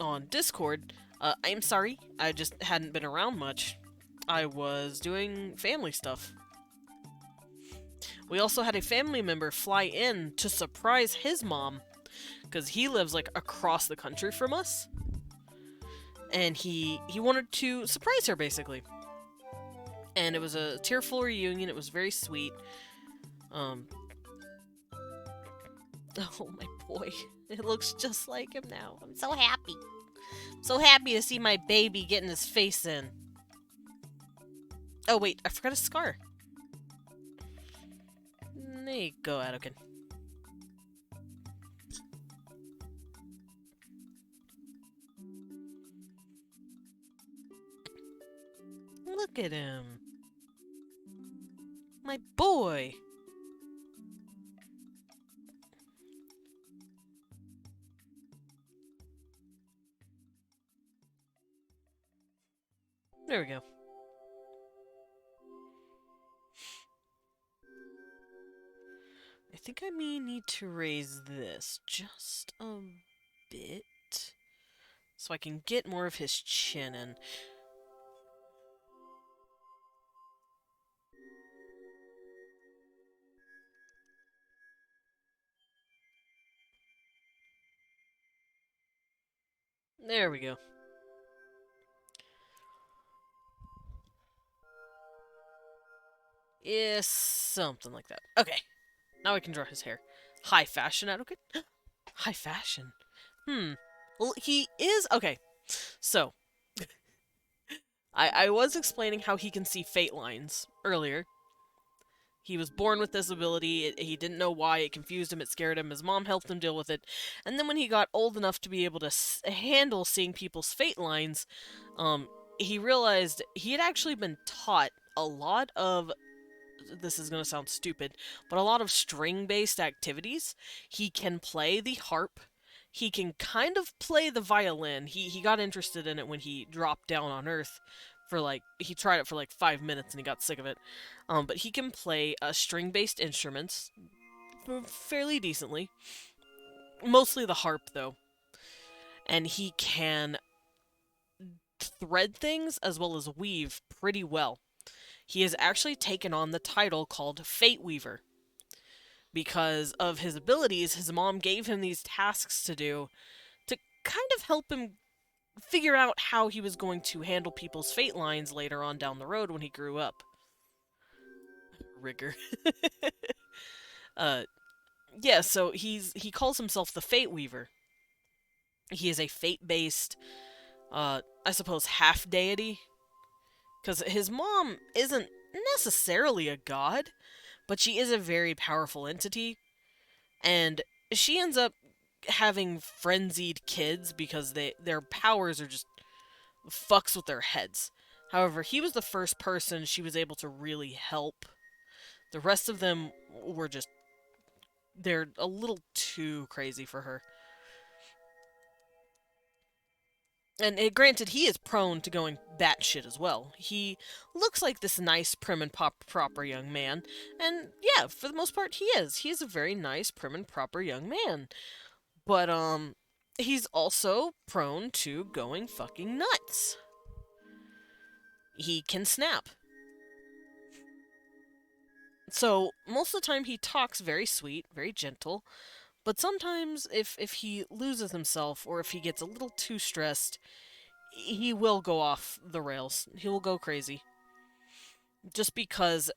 on Discord, I'm sorry. I just hadn't been around much. I was doing family stuff. We also had a family member fly in to surprise his mom, because he lives, like, across the country from us. And he wanted to surprise her, basically. And it was a tearful reunion. It was very sweet. Oh, my boy. It looks just like him now. I'm so happy. So happy to see my baby getting his face in. Oh, wait. I forgot a scar. There you go, Adokin. Look at him. My boy. There we go. I think I may need to raise this just a bit so I can get more of his chin in. There we go. Yes, something like that. Okay. Now I can draw his hair. High fashion advocate? High fashion. Well, he is... Okay. So. I was explaining how he can see fate lines earlier. He was born with this ability. He didn't know why. It confused him. It scared him. His mom helped him deal with it. And then when he got old enough to be able to handle seeing people's fate lines, he realized he had actually been taught a lot of... This is going to sound stupid, but a lot of string-based activities. He can play the harp. He can kind of play the violin. He got interested in it when he dropped down on Earth for like... He tried it for like 5 minutes and he got sick of it. But he can play string-based instruments fairly decently. Mostly the harp, though. And he can thread things as well as weave pretty well. He has actually taken on the title called Fate Weaver. Because of his abilities, his mom gave him these tasks to do to kind of help him figure out how he was going to handle people's fate lines later on down the road when he grew up. Rigger. Yeah, so he calls himself the Fate Weaver. He is a fate-based, I suppose, half-deity. Because his mom isn't necessarily a god, but she is a very powerful entity, and she ends up having frenzied kids because their powers are just fucks with their heads. However, he was the first person she was able to really help. The rest of them were just they're a little too crazy for her. And granted, he is prone to going batshit as well. He looks like this nice, prim and proper young man, and yeah, for the most part, he is. He is a very nice, prim and proper young man. But he's also prone to going fucking nuts. He can snap. So most of the time, he talks very sweet, very gentle. But sometimes, if he loses himself or if he gets a little too stressed, he will go off the rails. He will go crazy. Just because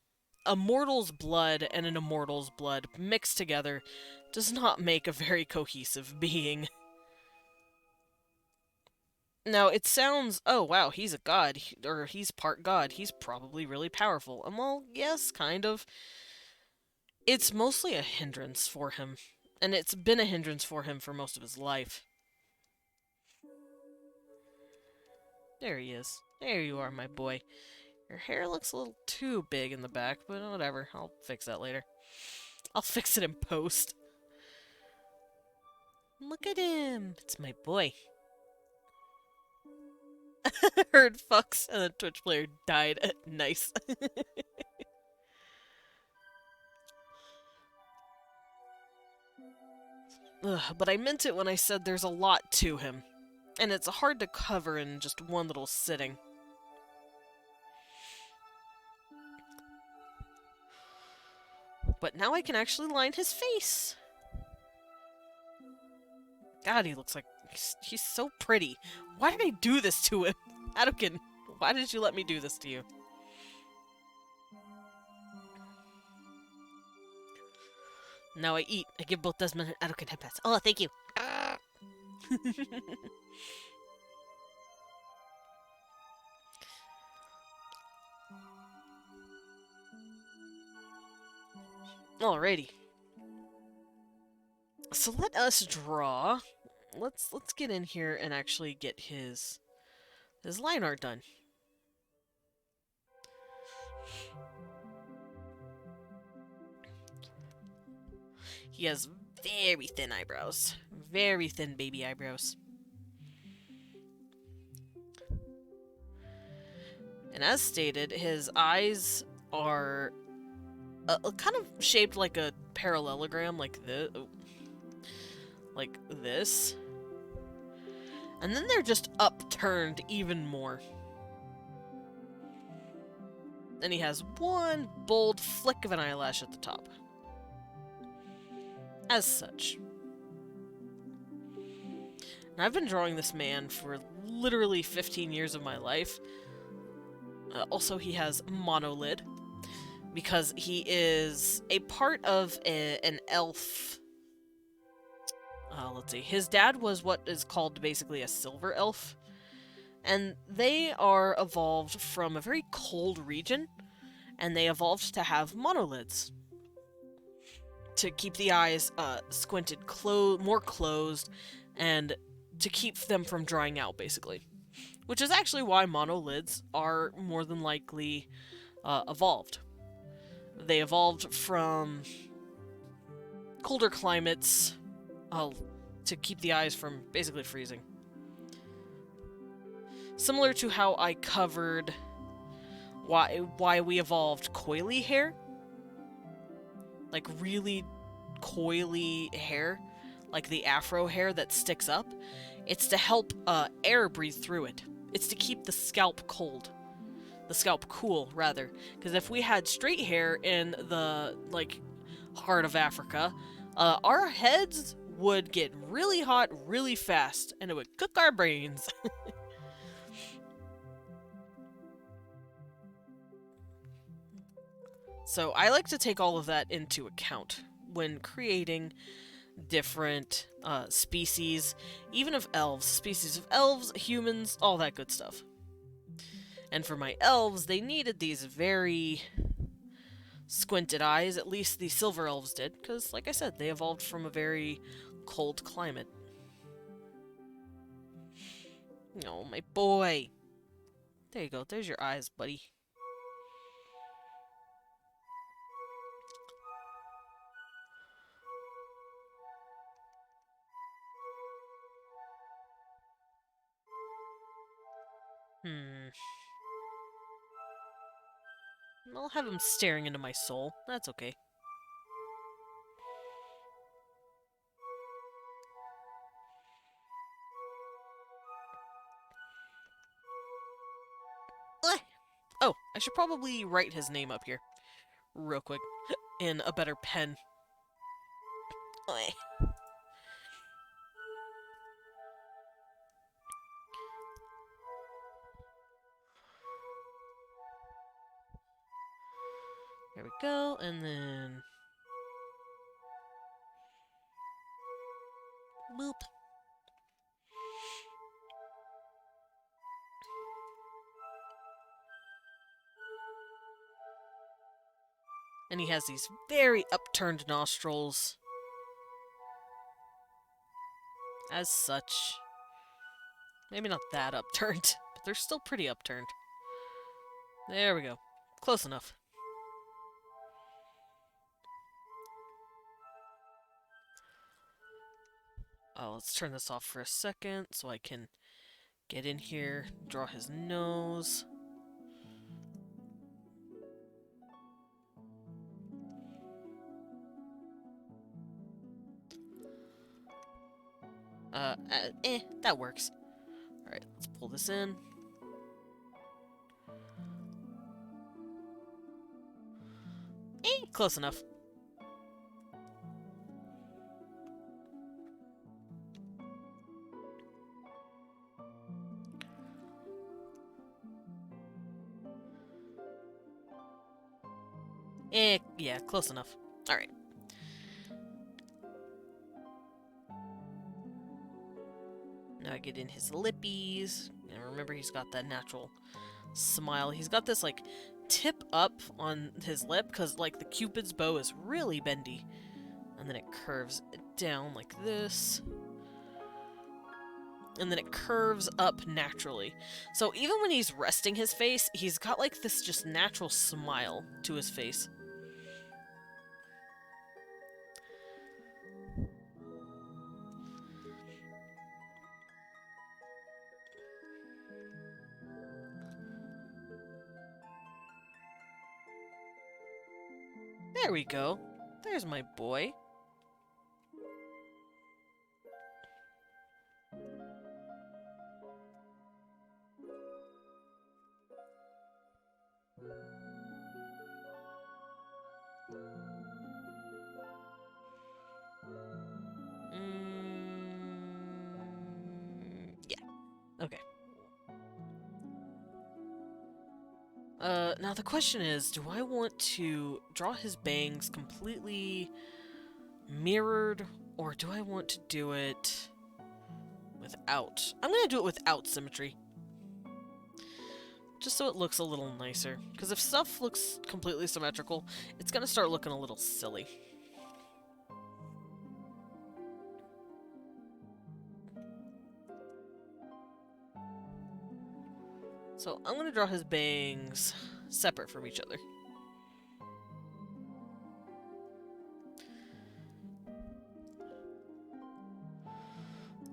a mortal's blood and an immortal's blood mixed together does not make a very cohesive being. Now, it sounds, oh wow, he's a god, or he's part god, he's probably really powerful. And well, yes, kind of. It's mostly a hindrance for him. And it's been a hindrance for him for most of his life. There he is. There you are, my boy. Your hair looks a little too big in the back, but whatever. I'll fix that later. I'll fix it in post. Look at him. It's my boy. Heard fucks and the Twitch player died. Nice. Ugh, but I meant it when I said there's a lot to him. And it's hard to cover in just one little sitting. But now I can actually line his face. God, he looks like... He's so pretty. Why did I do this to him? Adokin, why did you let me do this to you? Now I eat. I give both Desmond and Adokin head pats. Oh, thank you. Alrighty. So let us draw. Let's get in here and actually get his line art done. He has very thin eyebrows. Very thin baby eyebrows. And as stated, his eyes are kind of shaped like a parallelogram, like this. And then they're just upturned even more. And he has one bold flick of an eyelash at the top. As such. Now, I've been drawing this man for literally 15 years of my life. Also, he has monolid, because he is a part of an elf. Let's see. His dad was what is called basically a silver elf, and they are evolved from a very cold region, and they evolved to have monolids to keep the eyes squinted more closed, and to keep them from drying out, basically. Which is actually why monolids are more than likely evolved. They evolved from colder climates to keep the eyes from basically freezing. Similar to how I covered why we evolved coily hair. Like really coily hair, like the afro hair that sticks up. It's to help air breathe through it. It's to keep the scalp cold. The scalp cool, rather. Because if we had straight hair in the, heart of Africa, our heads would get really hot really fast, and it would cook our brains. So I like to take all of that into account when creating different species, even of elves, species of elves, humans, all that good stuff. And for my elves, they needed these very squinted eyes. At least the silver elves did, because, like I said, they evolved from a very cold climate. Oh, my boy. There you go. There's your eyes, buddy. I'll have him staring into my soul. That's okay. Oh, I should probably write his name up here. Real quick. In a better pen. There we go, and then... Boop. And he has these very upturned nostrils. As such. Maybe not that upturned, but they're still pretty upturned. There we go. Close enough. Oh, let's turn this off for a second so I can get in here, draw his nose. That works. Alright, let's pull this in. Close enough. Yeah, close enough. Alright. Now I get in his lippies. And remember, he's got that natural smile. He's got this, like, tip up on his lip, because, like, the Cupid's bow is really bendy. And then it curves down like this. And then it curves up naturally. So even when he's resting his face, he's got, like, this just natural smile to his face. There we go. There's my boy. Yeah. Okay. Now the question is, do I want to draw his bangs completely mirrored, or do I want to do it without? I'm gonna do it without symmetry. Just so it looks a little nicer. Because if stuff looks completely symmetrical, it's gonna start looking a little silly. So I'm gonna draw his bangs separate from each other.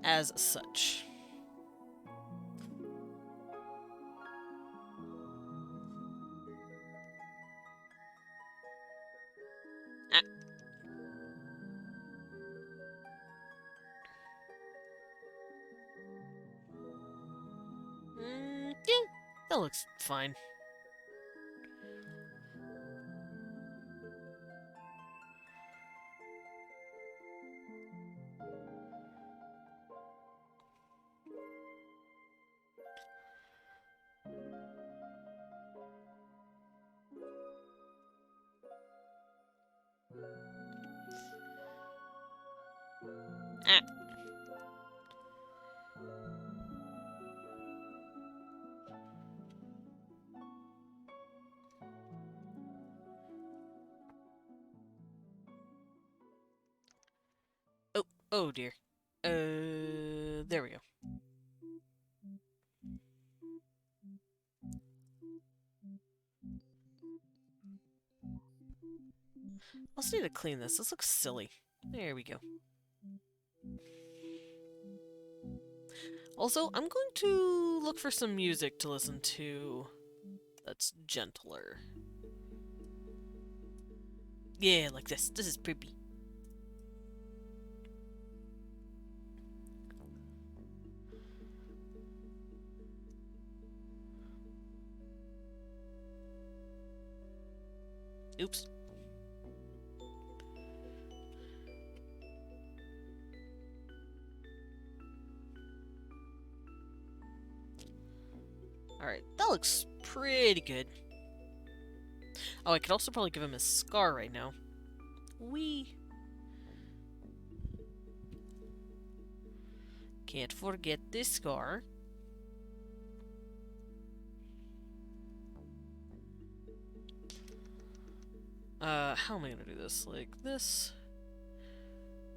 As such. Yeah, that looks fine. Ah. Oh dear. There we go. I also need to clean this. This looks silly. There we go. Also, I'm going to look for some music to listen to that's gentler. Yeah, like this. This is pretty. Oops. Alright, that looks pretty good. Oh, I could also probably give him a scar right now. Wee. Can't forget this scar. How am I gonna do this? Like this.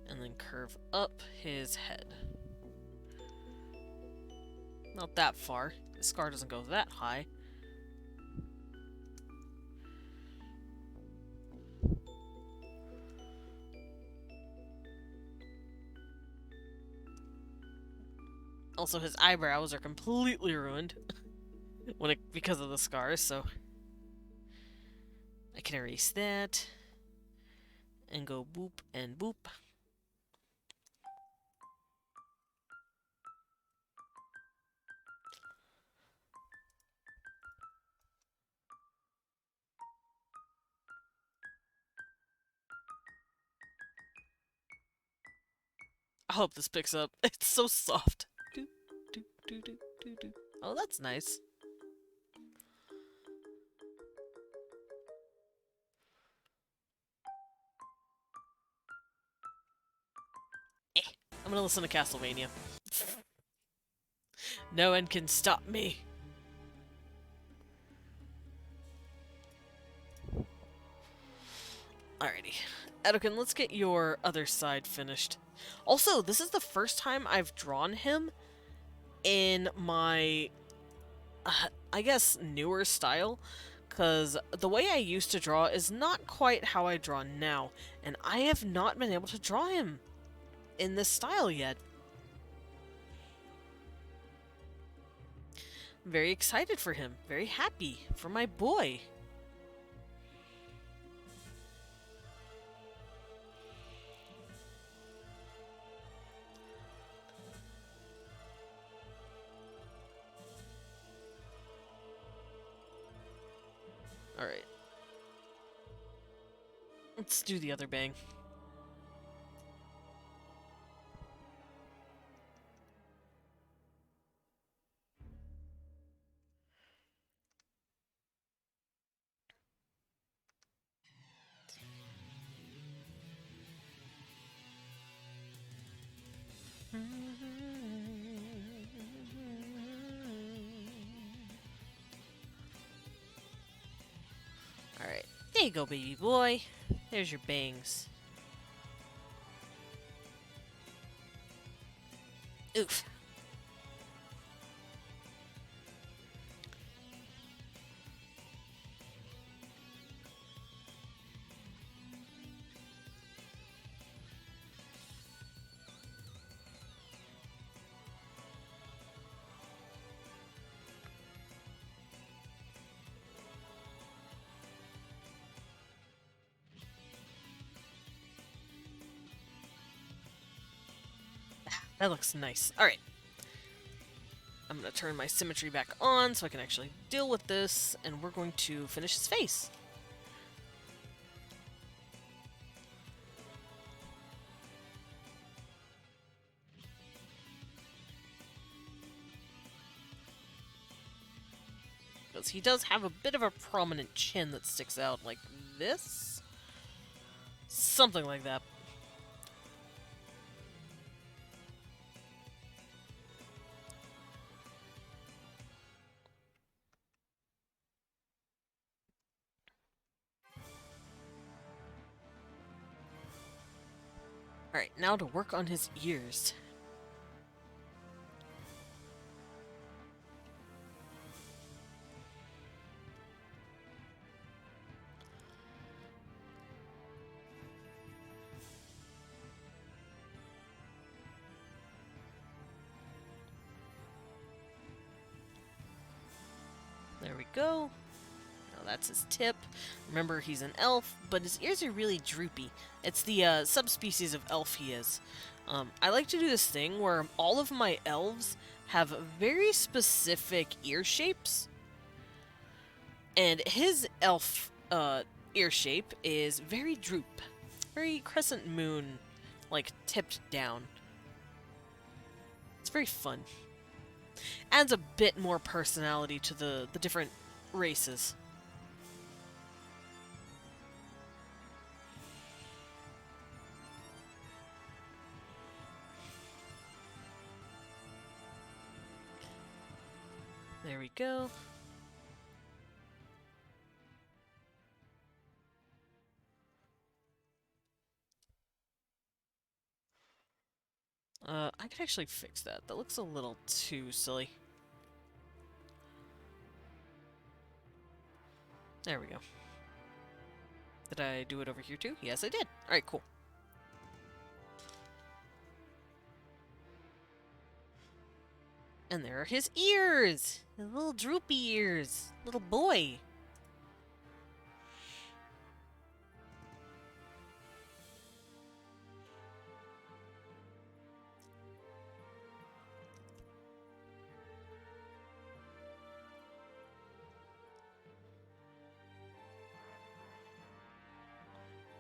And then curve up his head. Not that far. The scar doesn't go that high. Also, his eyebrows are completely ruined because of the scars, so I can erase that and go boop and boop. I hope this picks up. It's so soft. Doop, doop, doop, doop, doop, doop. Oh, that's nice. I'm gonna listen to Castlevania. No one can stop me. Alrighty. Edokin, let's get your other side finished. Also, this is the first time I've drawn him in my, I guess, newer style. Because the way I used to draw is not quite how I draw now. And I have not been able to draw him in this style yet. I'm very excited for him. Very happy for my boy. Alright. Let's do the other bang. Alright. There you go, baby boy. There's your bangs. Oof. That looks nice. Alright. I'm going to turn my symmetry back on so I can actually deal with this, and we're going to finish his face. Because he does have a bit of a prominent chin that sticks out like this. Something like that. Alright, now to work on his ears. There we go. Now that's his tip. Remember, he's an elf, but his ears are really droopy. It's the subspecies of elf he is. I like to do this thing where all of my elves have very specific ear shapes. And his elf ear shape is very droop. Very crescent moon, like tipped down. It's very fun. Adds a bit more personality to the different races. There we go. I could actually fix that. That looks a little too silly. There we go. Did I do it over here too? Yes, I did. Alright, cool. And there are his ears! His little droopy ears. Little boy.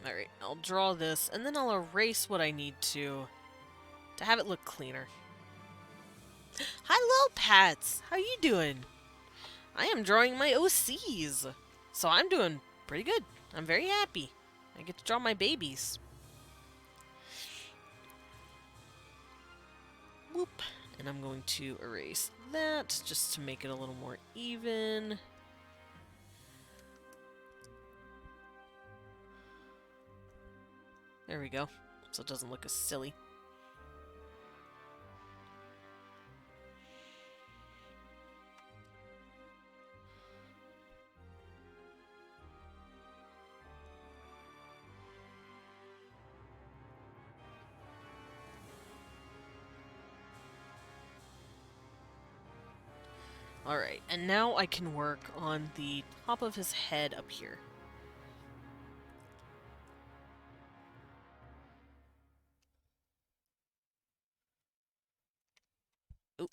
Alright, I'll draw this, and then I'll erase what I need to have it look cleaner. Hello, Pats! How you doing? I am drawing my OCs, so I'm doing pretty good. I'm very happy. I get to draw my babies. Whoop. And I'm going to erase that, just to make it a little more even. There we go. So it doesn't look as silly. Alright, and now I can work on the top of his head up here. Oop.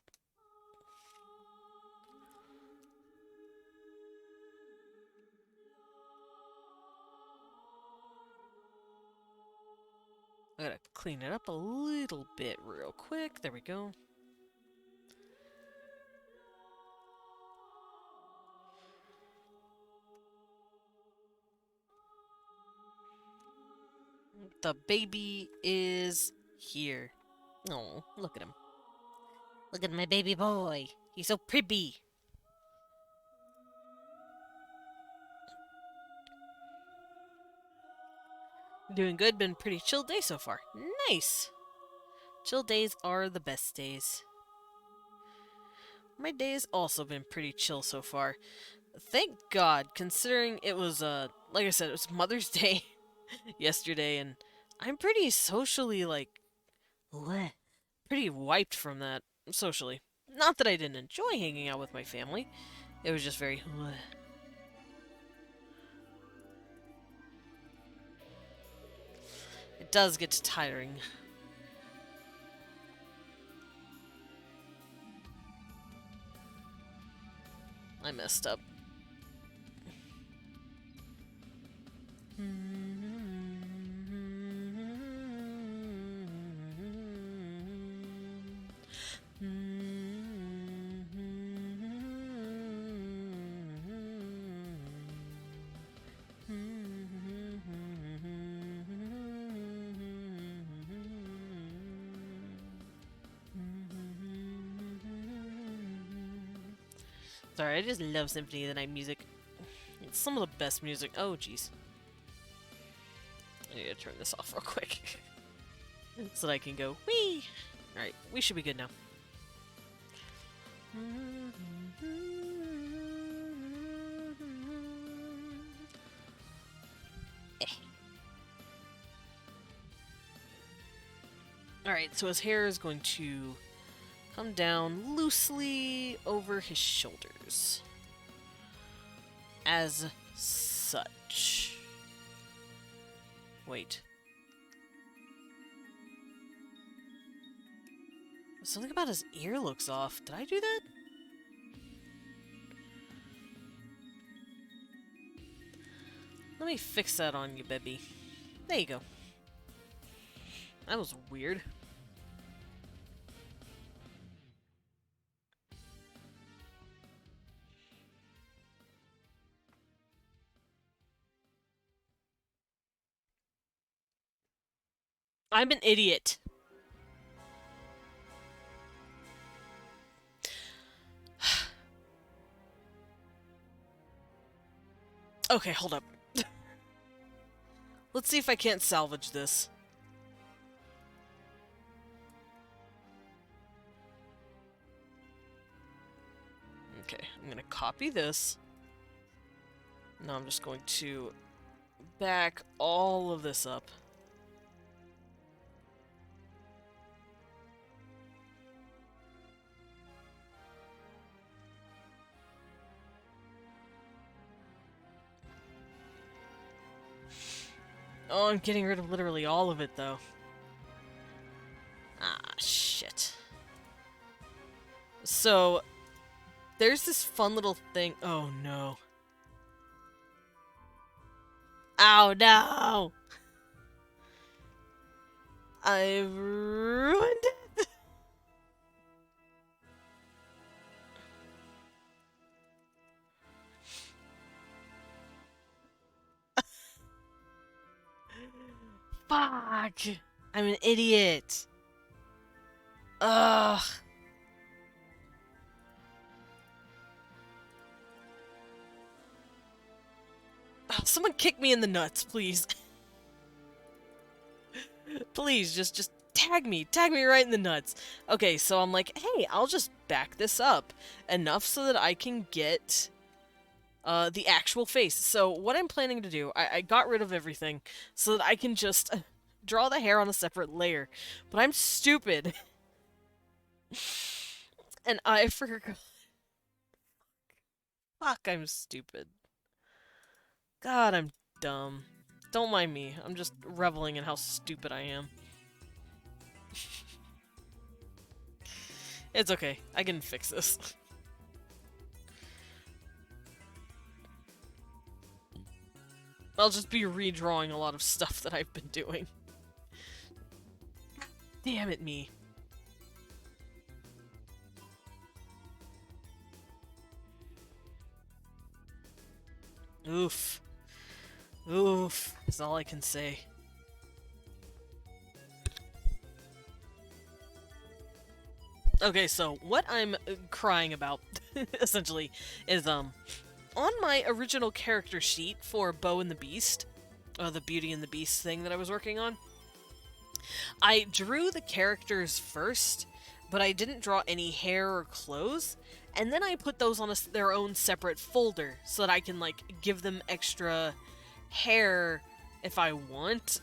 I gotta clean it up a little bit real quick. There we go. The baby is here. Oh, look at him. Look at my baby boy. He's so pretty. Doing good. Been pretty chill day so far. Nice. Chill days are the best days. My day has also been pretty chill so far. Thank God, considering it was, like I said, it was Mother's Day yesterday, and I'm pretty socially, like, bleh, pretty wiped from that, socially. Not that I didn't enjoy hanging out with my family, it was just very bleh. It does get tiring. I messed up. Sorry, I just love Symphony of the Night music. It's some of the best music. Oh, jeez. I need to turn this off real quick. so that I can go, whee! Alright, we should be good now. Alright, so his hair is going to come down loosely over his shoulders. As such. Wait. Something about his ear looks off. Did I do that? Let me fix that on you, baby. There you go. That was weird. I'm an idiot. Okay, hold up. Let's see if I can't salvage this. Okay, I'm gonna copy this. Now I'm just going to back all of this up. Oh, I'm getting rid of literally all of it, though. Ah, shit. So, there's this fun little thing. Oh, no. Oh, no! I've ruined it! Fuck! I'm an idiot. Ugh. Oh, someone kick me in the nuts, please. Please, just tag me right in the nuts. Okay, so I'm like, hey, I'll just back this up enough so that I can get the actual face. So what I'm planning to do, I got rid of everything so that I can just draw the hair on a separate layer. But I'm stupid. And I forgot. Fuck, I'm stupid. God, I'm dumb. Don't mind me. I'm just reveling in how stupid I am. It's okay. I can fix this. I'll just be redrawing a lot of stuff that I've been doing. Damn it, me. Oof. Oof. That's all I can say. Okay, so what I'm crying about, essentially, is, on my original character sheet for Beau and the Beast, the Beauty and the Beast thing that I was working on, I drew the characters first, but I didn't draw any hair or clothes, and then I put those on their own separate folder so that I can, like, give them extra hair if I want.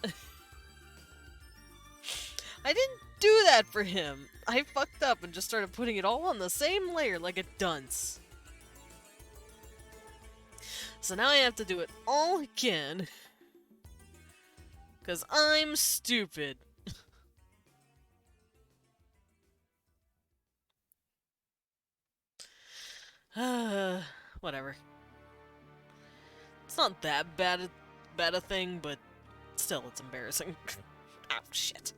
I didn't do that for him. I fucked up and just started putting it all on the same layer like a dunce. So now I have to do it all again. Because I'm stupid. Whatever. It's not that bad a thing, but still, it's embarrassing. Oh, shit.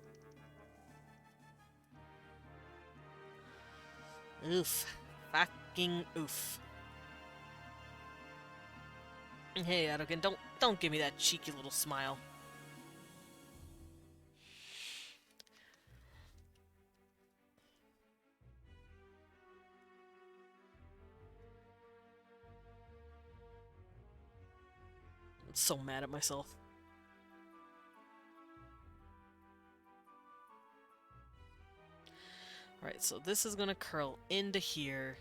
Oof. Fucking oof. Hey, Adokin, don't give me that cheeky little smile. I'm so mad at myself. Alright, so this is gonna curl into here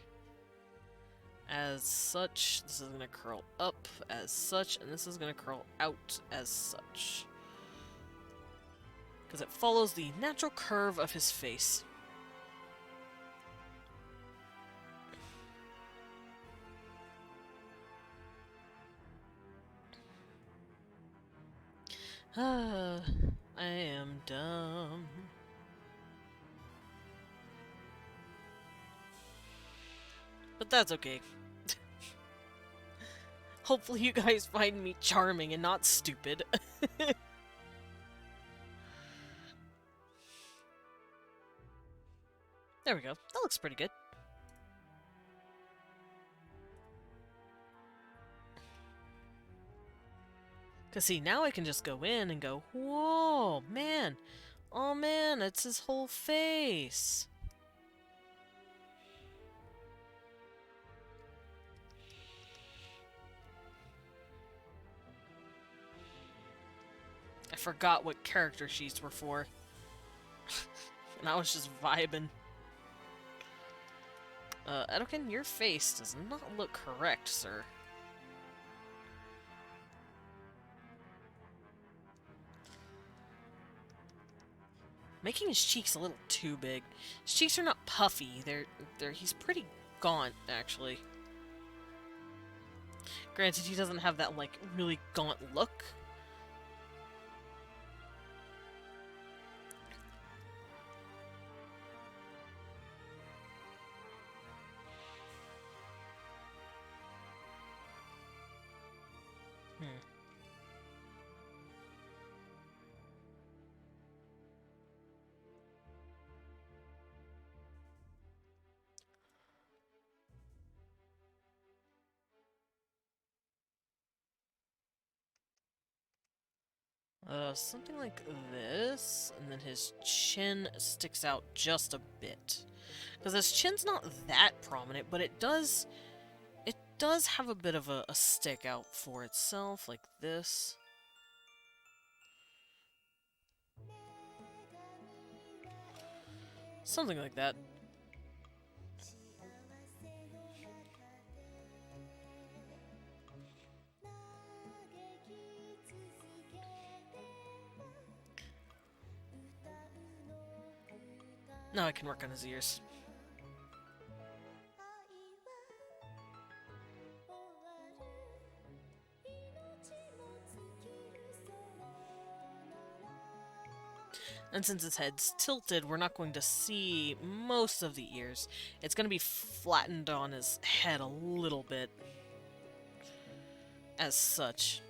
as such. This is gonna curl up as such, and this is gonna curl out as such. Because it follows the natural curve of his face. Ah, I am dumb. But that's okay. Hopefully you guys find me charming and not stupid. There we go. That looks pretty good. Cause see, now I can just go in and go, whoa, man. Oh man, it's his whole face. I forgot what character sheets were for. And I was just vibing. Edokin, your face does not look correct, sir. Making his cheeks a little too big. His cheeks are not puffy. He's pretty gaunt, actually. Granted, he doesn't have that, like, really gaunt look. Something like this, and then his chin sticks out just a bit. Because his chin's not that prominent, but it does have a bit of a stick out for itself, like this. Something like that. Now I can work on his ears. And since his head's tilted, we're not going to see most of the ears. It's going to be flattened on his head a little bit. As such.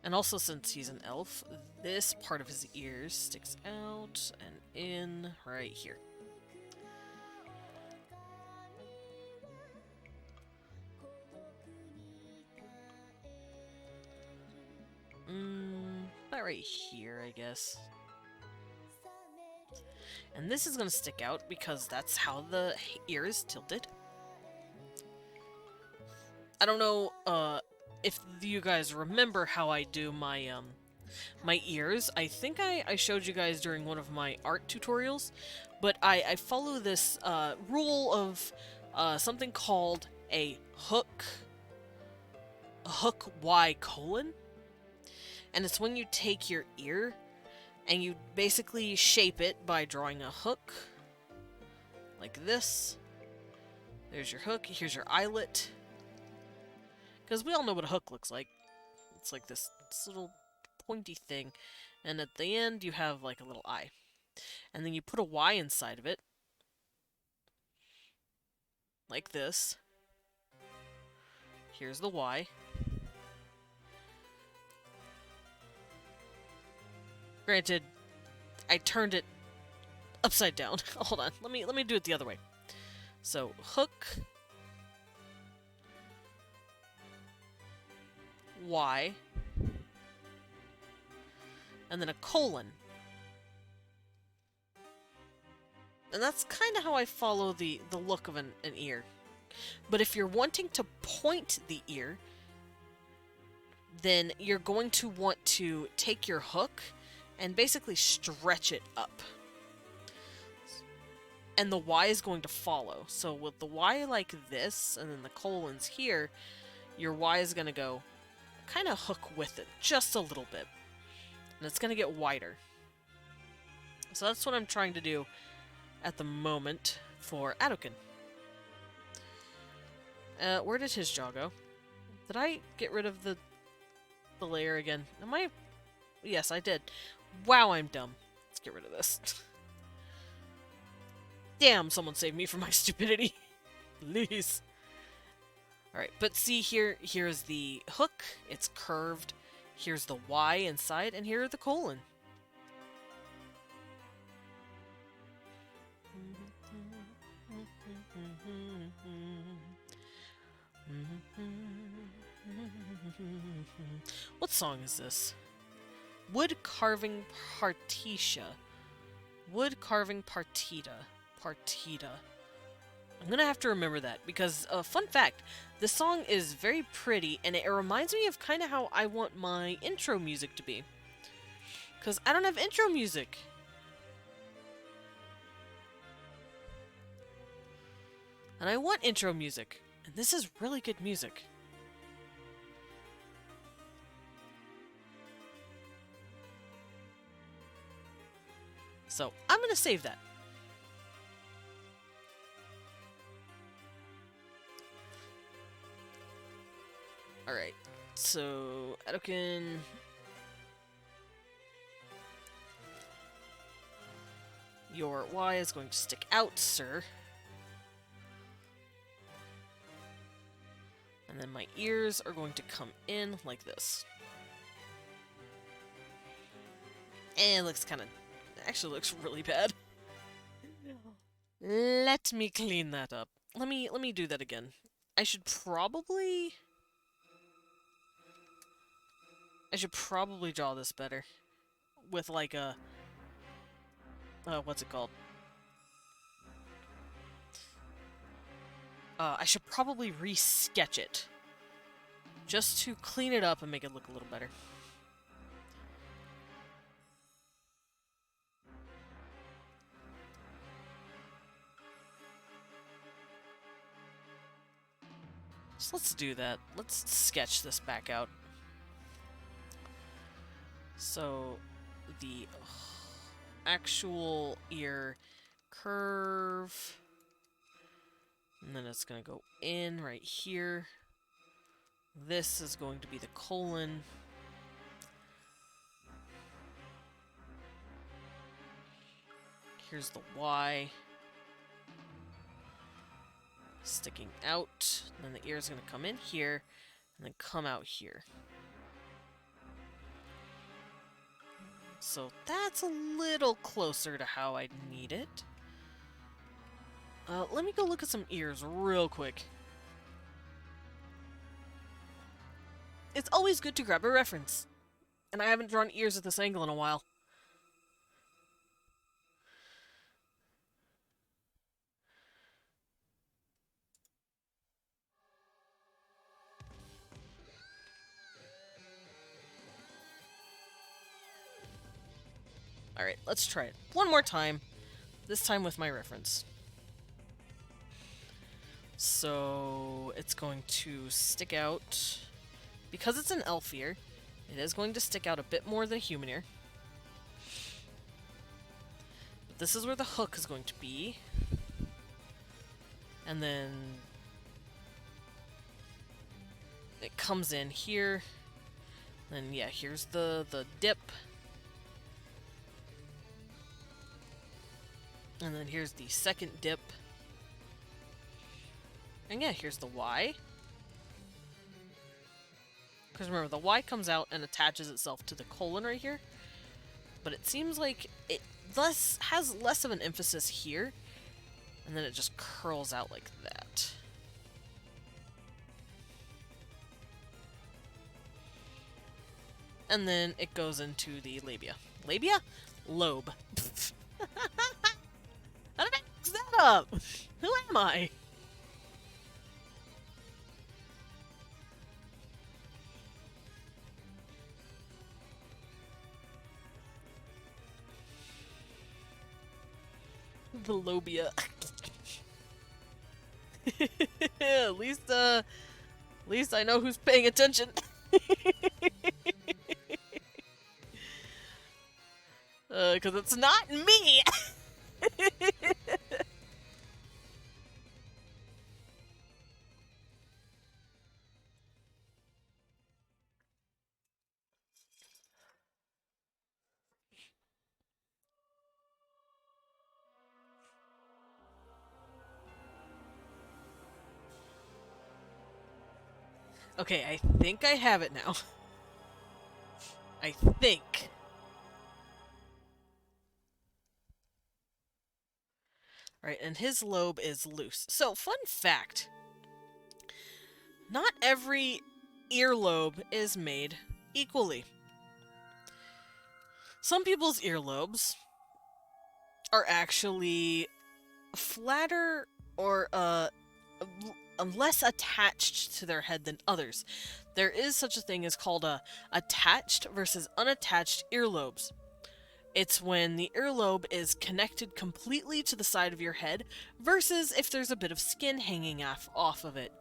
And also, since he's an elf, this part of his ears sticks out and in right here. About right here, I guess. And this is gonna stick out because that's how the ear is tilted. I don't know, if you guys remember how I do my, my ears. I think I showed you guys during one of my art tutorials, but I follow this, rule of, something called a hook Y colon. And it's when you take your ear and you basically shape it by drawing a hook. Like this. There's your hook, here's your eyelet. Because we all know what a hook looks like. It's like this little pointy thing. And at the end, you have like a little eye. And then you put a Y inside of it. Like this. Here's the Y. Granted, I turned it upside down. Hold on, let me do it the other way. So, hook, Y, and then a colon. And that's kind of how I follow the look of an ear. But if you're wanting to point the ear, then you're going to want to take your hook and basically stretch it up. And the Y is going to follow. So with the Y like this, and then the colons here, your Y is going to go kind of hook with it, just a little bit. And it's going to get wider. So that's what I'm trying to do at the moment for Adokin. Where did his jaw go? Did I get rid of the layer again? Am I? Yes, I did. Wow, I'm dumb. Let's get rid of this. Damn, someone save me from my stupidity. Please. Alright, but see here, here's the hook. It's curved. Here's the Y inside, and here are the colon. What song is this? Wood Carving Partitia. Wood Carving Partita. Partita. I'm gonna have to remember that because, fun fact, this song is very pretty and it reminds me of kind of how I want my intro music to be. Because I don't have intro music. And I want intro music. And this is really good music. So, I'm gonna save that. Alright, so Adokin. Your Y is going to stick out, sir. And then my ears are going to come in like this. And it looks kind of... actually looks really bad. Let me clean that up. Let me do that again. I should probably draw this better. With like a... what's it called? I should probably re-sketch it. Just to clean it up and make it look a little better. So let's do that. Let's sketch this back out. So, the actual ear curve, and then it's going to go in right here. This is going to be the colon. Here's the Y. Sticking out, and then the ear is going to come in here, and then come out here. So that's a little closer to how I need it. Let me go look at some ears real quick. It's always good to grab a reference. And I haven't drawn ears at this angle in a while. Alright, let's try it. One more time. This time with my reference. So, it's going to stick out. Because it's an elf ear, it is going to stick out a bit more than a human ear. But this is where the hook is going to be. And then it comes in here. And yeah, here's the dip. And then here's the second dip. And yeah, here's the Y. Because remember, the Y comes out and attaches itself to the colon right here. But it seems like it has less of an emphasis here. And then it just curls out like that. And then it goes into the labia. Labia? Lobe. I don't know. up! Who am I? The lobia. At least I know who's paying attention. Cause it's not me! Okay, I think I have it now. I think. Right, and his lobe is loose. So, fun fact. Not every earlobe is made equally. Some people's earlobes are actually flatter or less attached to their head than others. There is such a thing as called a attached versus unattached earlobes. It's when the earlobe is connected completely to the side of your head versus if there's a bit of skin hanging off of it.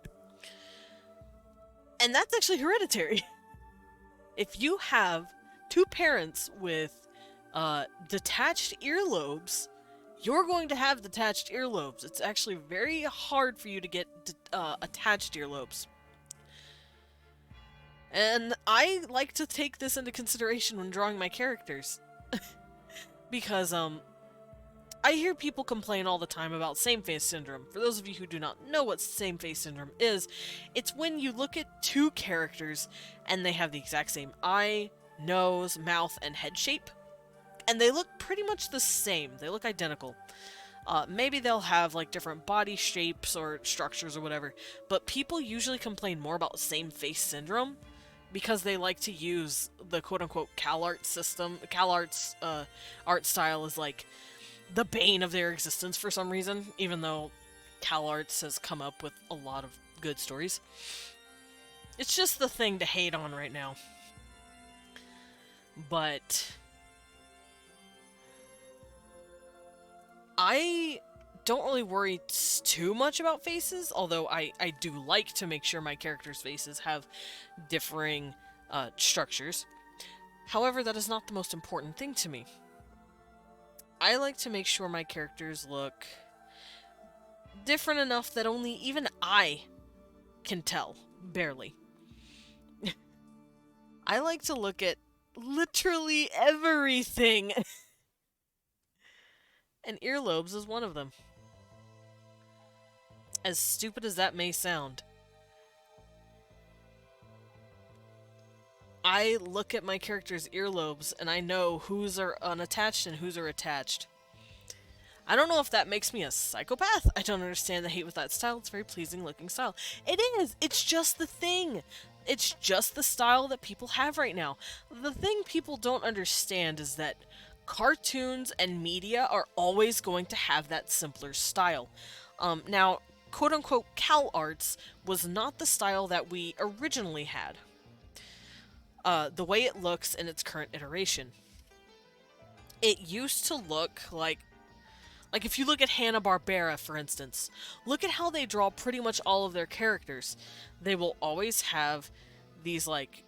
And that's actually hereditary. If you have two parents with detached earlobes, you're going to have detached earlobes. It's actually very hard for you to get attached earlobes. And I like to take this into consideration when drawing my characters. Because, I hear people complain all the time about same-face syndrome. For those of you who do not know what same-face syndrome is, it's when you look at two characters and they have the exact same eye, nose, mouth, and head shape. And they look pretty much the same. They look identical. Maybe they'll have like different body shapes or structures or whatever, but people usually complain more about same-face syndrome because they like to use the quote-unquote CalArt system. CalArt's art style is like the bane of their existence for some reason, even though CalArts has come up with a lot of good stories. It's just the thing to hate on right now. But I don't really worry too much about faces, although I do like to make sure my characters' faces have differing structures. However, that is not the most important thing to me. I like to make sure my characters look different enough that only even I can tell, barely. I like to look at literally everything. And earlobes is one of them. As stupid as that may sound. I look at my character's earlobes and I know whose are unattached and whose are attached. I don't know if that makes me a psychopath. I don't understand the hate with that style. It's a very pleasing looking style. It is. It's just the thing. It's just the style that people have right now. The thing people don't understand is that cartoons and media are always going to have that simpler style. Now, quote-unquote CalArts was not the style that we originally had. The way it looks in its current iteration. It used to look like if you look at Hanna-Barbera, for instance, look at how they draw pretty much all of their characters. They will always have these, like,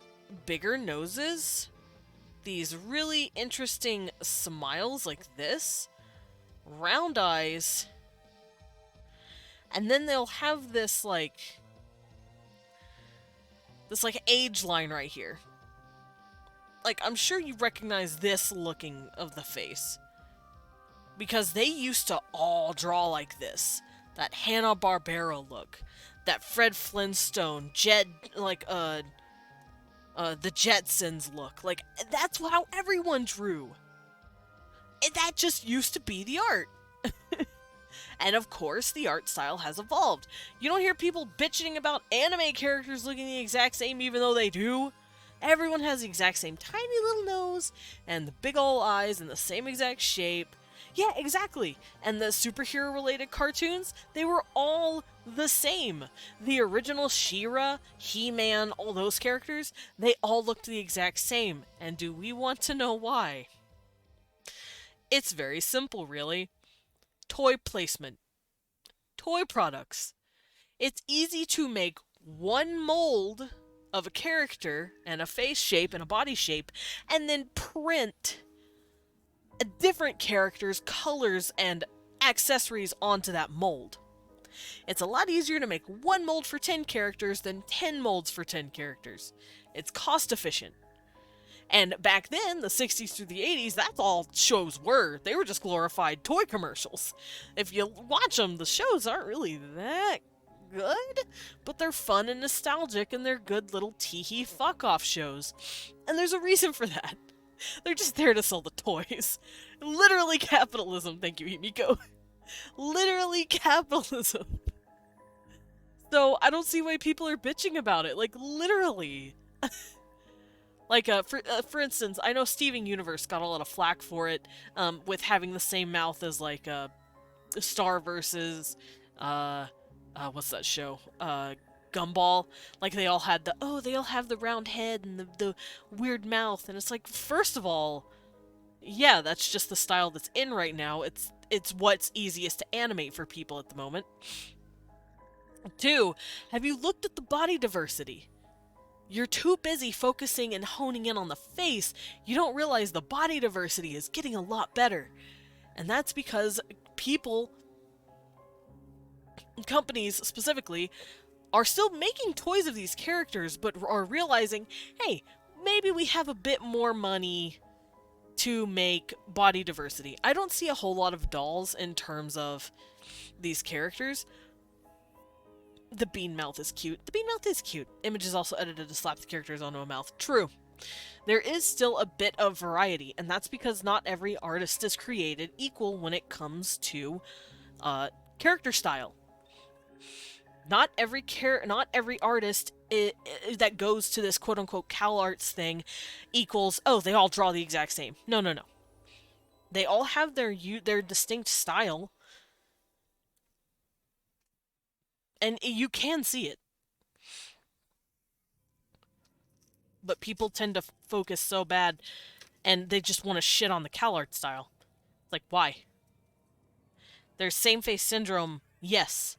bigger noses, these really interesting smiles like this, round eyes, and then they'll have this age line right here. Like, I'm sure you recognize this looking of the face. Because they used to all draw like this. That Hanna-Barbera look. That Fred Flintstone, the Jetsons look. Like, that's how everyone drew. And that just used to be the art. And of course, the art style has evolved. You don't hear people bitching about anime characters looking the exact same even though they do. Everyone has the exact same tiny little nose and the big ol' eyes and the same exact shape. Yeah, exactly. And the superhero related cartoons, they were all the same. The original She-Ra, He-Man, all those characters, they all looked the exact same. And do we want to know why? It's very simple, really. Toy placement. Toy products. It's easy to make one mold of a character and a face shape and a body shape and then print different characters, colors, and accessories onto that mold. It's a lot easier to make one mold for 10 characters than 10 molds for 10 characters. It's cost efficient. And back then, the 60s through the 80s, that's all shows were. They were just glorified toy commercials. If you watch them, the shows aren't really that good, but they're fun and nostalgic, and they're good little tee-hee fuck-off shows. And there's a reason for that. They're just there to sell the toys. Literally capitalism, thank you, Himiko. Literally capitalism. So I don't see why people are bitching about it. Like, literally. Like, for instance, I know Steven Universe got a lot of flack for it, with having the same mouth as, like, Star versus, what's that show? Gumball. Like, they all had they all have the round head and the weird mouth, and it's like, first of all, yeah, that's just the style that's in right now. It's what's easiest to animate for people at the moment. 2, have you looked at the body diversity? You're too busy focusing and honing in on the face, you don't realize the body diversity is getting a lot better. And that's because people, companies specifically, are still making toys of these characters, but are realizing, hey, maybe we have a bit more money to make body diversity. I don't see a whole lot of dolls in terms of these characters. The bean mouth is cute. The bean mouth is cute. Image is also edited to slap the characters onto a mouth. True. There is still a bit of variety, and that's because not every artist is created equal when it comes to character style. Not every artist that goes to this quote-unquote Cal Arts thing equals, oh, they all draw the exact same. No, no, no. They all have their distinct style, and you can see it. But people tend to focus so bad, and they just want to shit on the Cal Art style. It's like, why? There's same-face syndrome, yes,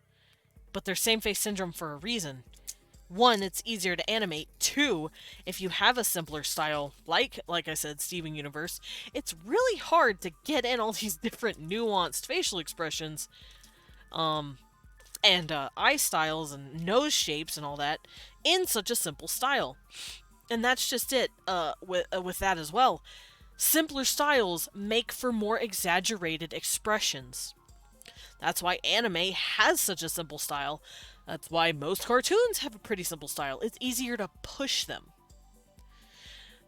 but there's same-face syndrome for a reason. 1, it's easier to animate. 2, if you have a simpler style, like I said, Steven Universe, it's really hard to get in all these different nuanced facial expressions, and eye styles and nose shapes and all that in such a simple style. And that's just it, with that as well. Simpler styles make for more exaggerated expressions. That's why anime has such a simple style. That's why most cartoons have a pretty simple style. It's easier to push them.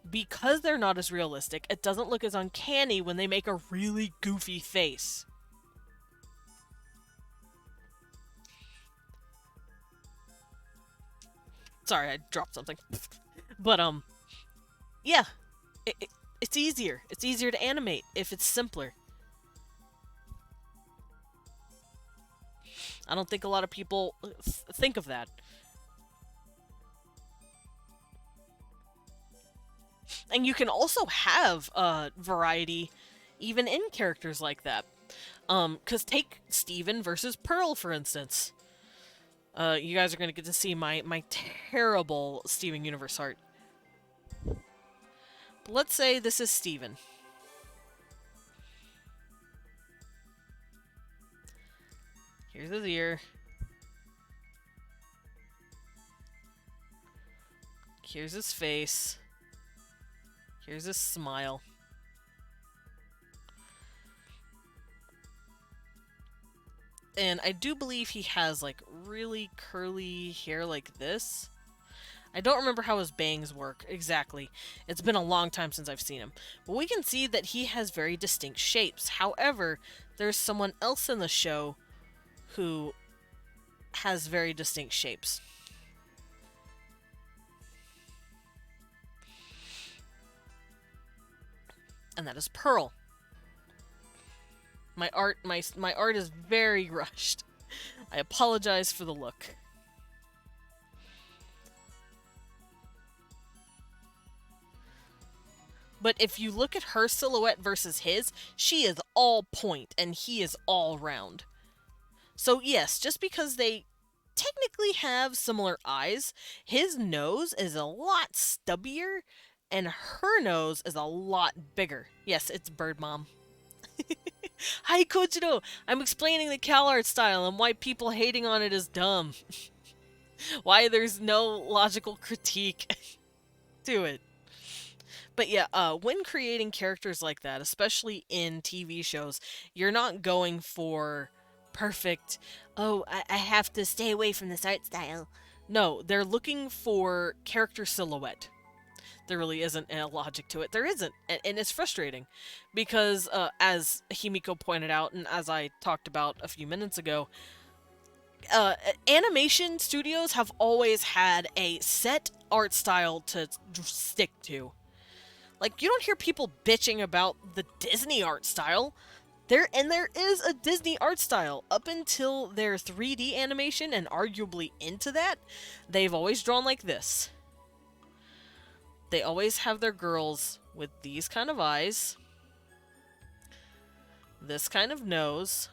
Because they're not as realistic, it doesn't look as uncanny when they make a really goofy face. Sorry, I dropped something. But, yeah. It's easier. It's easier to animate if it's simpler. I don't think a lot of people think of that. And you can also have variety even in characters like that. Because take Steven versus Pearl, for instance. You guys are going to get to see my terrible Steven Universe art. But let's say this is Steven. Here's his ear. Here's his face. Here's his smile. And I do believe he has, like, really curly hair like this. I don't remember how his bangs work exactly. It's been a long time since I've seen him. But we can see that he has very distinct shapes. However, there's someone else in the show who has very distinct shapes. And that is Pearl. My art is very rushed. I apologize for the look. But if you look at her silhouette versus his, she is all point and he is all round. So yes, just because they technically have similar eyes, his nose is a lot stubbier and her nose is a lot bigger. Yes, it's Bird Mom. Hi Kojiro! I'm explaining the Cal art style and why people hating on it is dumb. Why there's no logical critique to it. But yeah, when creating characters like that, especially in TV shows, you're not going for perfect, oh, I have to stay away from this art style. No, they're looking for character silhouette. There really isn't a logic to it. There isn't, and it's frustrating. Because, as Himiko pointed out, and as I talked about a few minutes ago, animation studios have always had a set art style to stick to. Like, you don't hear people bitching about the Disney art style. There is a Disney art style. Up until their 3D animation, and arguably into that, they've always drawn like this. They always have their girls with these kind of eyes, this kind of nose,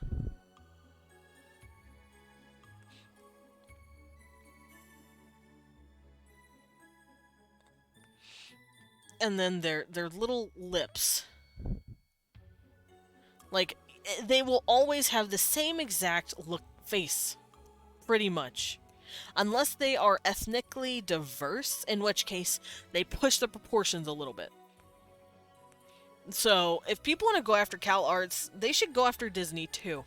and then their little lips. Like, they will always have the same exact look face, pretty much. Unless they are ethnically diverse, in which case they push the proportions a little bit. So, if people want to go after Cal Arts, they should go after Disney too.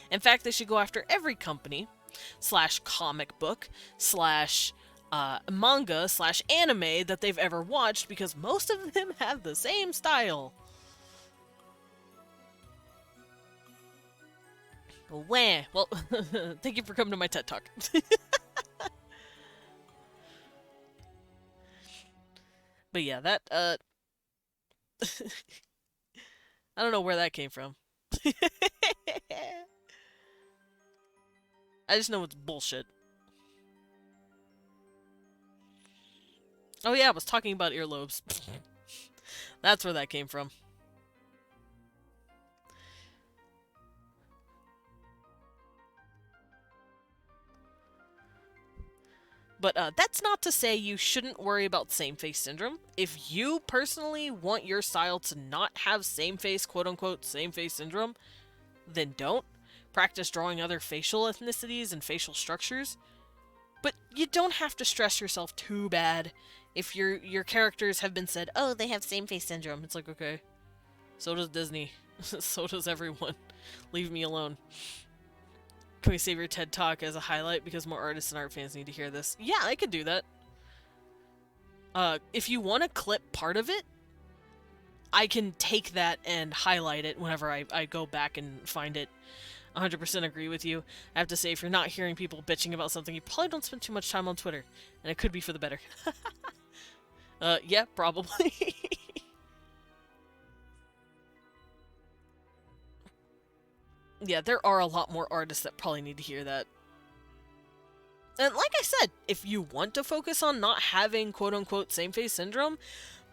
In fact, they should go after every company, slash comic book, slash manga, slash anime that they've ever watched, because most of them have the same style. Wah. Well, thank you for coming to my TED Talk. But yeah, that, I don't know where that came from. I just know it's bullshit. Oh yeah, I was talking about earlobes. That's where that came from. But that's not to say you shouldn't worry about same-face syndrome. If you personally want your style to not have same-face, quote-unquote, same-face syndrome, then don't. Practice drawing other facial ethnicities and facial structures. But you don't have to stress yourself too bad if your characters have been said, oh, they have same-face syndrome. It's like, okay, so does Disney. So does everyone. Leave me alone. Can we save your TED Talk as a highlight because more artists and art fans need to hear this? Yeah, I could do that. If you want to clip part of it, I can take that and highlight it whenever I go back and find it. 100% agree with you. I have to say, if you're not hearing people bitching about something, you probably don't spend too much time on Twitter. And it could be for the better. Yeah, probably. Yeah, there are a lot more artists that probably need to hear that. And like I said, if you want to focus on not having quote-unquote same-face syndrome,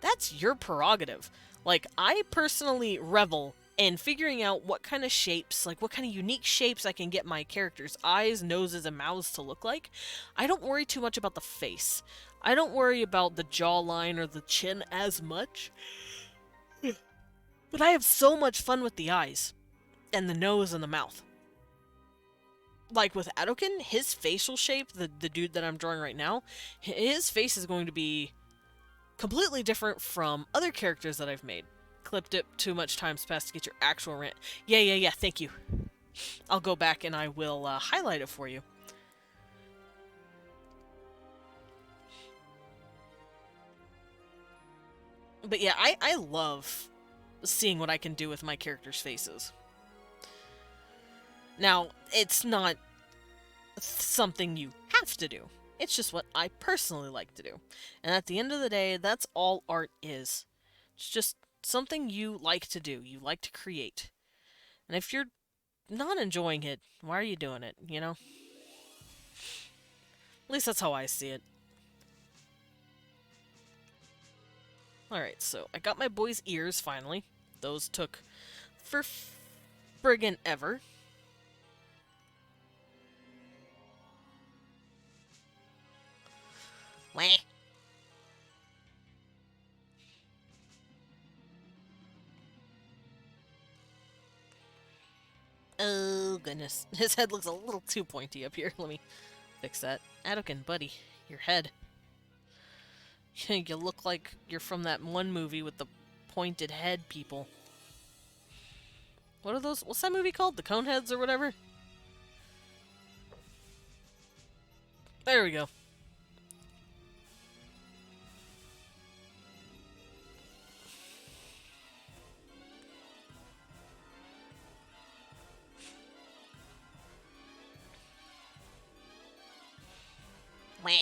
that's your prerogative. Like, I personally revel in figuring out what kind of shapes, like what kind of unique shapes I can get my characters' eyes, noses, and mouths to look like. I don't worry too much about the face. I don't worry about the jawline or the chin as much. But I have so much fun with the eyes, and the nose and the mouth. Like with Adoken, his facial shape, the dude that I'm drawing right now, his face is going to be completely different from other characters that I've made. Clipped it too much times past to get your actual rant. Yeah, thank you. I'll go back and I will highlight it for you. But yeah, I love seeing what I can do with my characters' faces. Now, it's not something you have to do. It's just what I personally like to do. And at the end of the day, that's all art is. It's just something you like to do. You like to create. And if you're not enjoying it, why are you doing it, you know? At least that's how I see it. Alright, so I got my boy's ears finally. Those took for friggin' ever. Wah. Oh, goodness. His head looks a little too pointy up here. Let me fix that. Adokin, buddy, your head. You look like you're from that one movie with the pointed head people. What are those? What's that movie called? The Coneheads or whatever? There we go. Wah.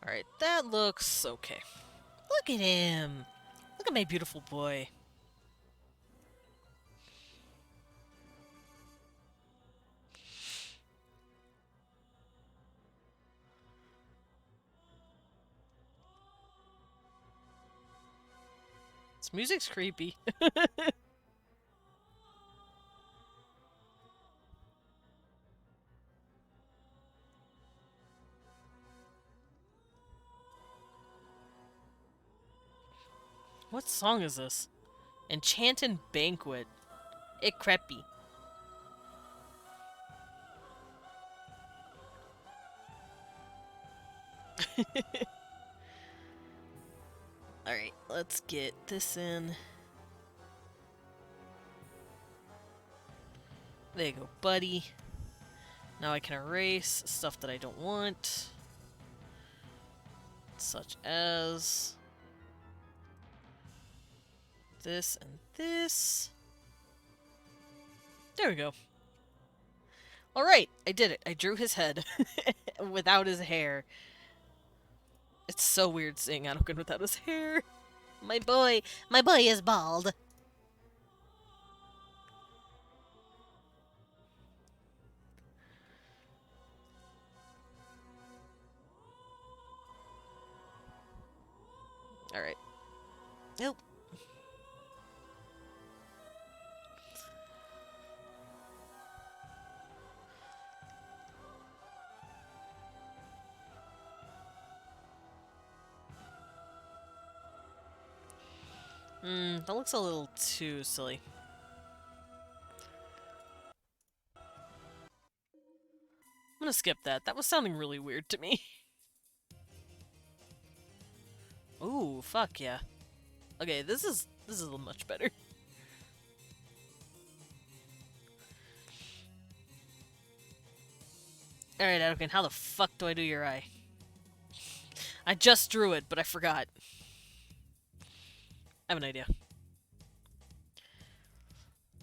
Alright, that looks okay. Look at him! Look at my beautiful boy. This music's creepy. What song is this? Enchanted Banquet. It creepy. Alright, let's get this in. There you go, buddy. Now I can erase stuff that I don't want. Such as this and this. There we go. Alright, I did it. I drew his head without his hair. It's so weird seeing Anakin without his hair. My boy is bald. Alright. Nope. That looks a little too silly. I'm gonna skip that. That was sounding really weird to me. Ooh, fuck yeah. Okay, this is much better. Alright, Anakin, how the fuck do I do your eye? I just drew it, but I forgot. I have an idea.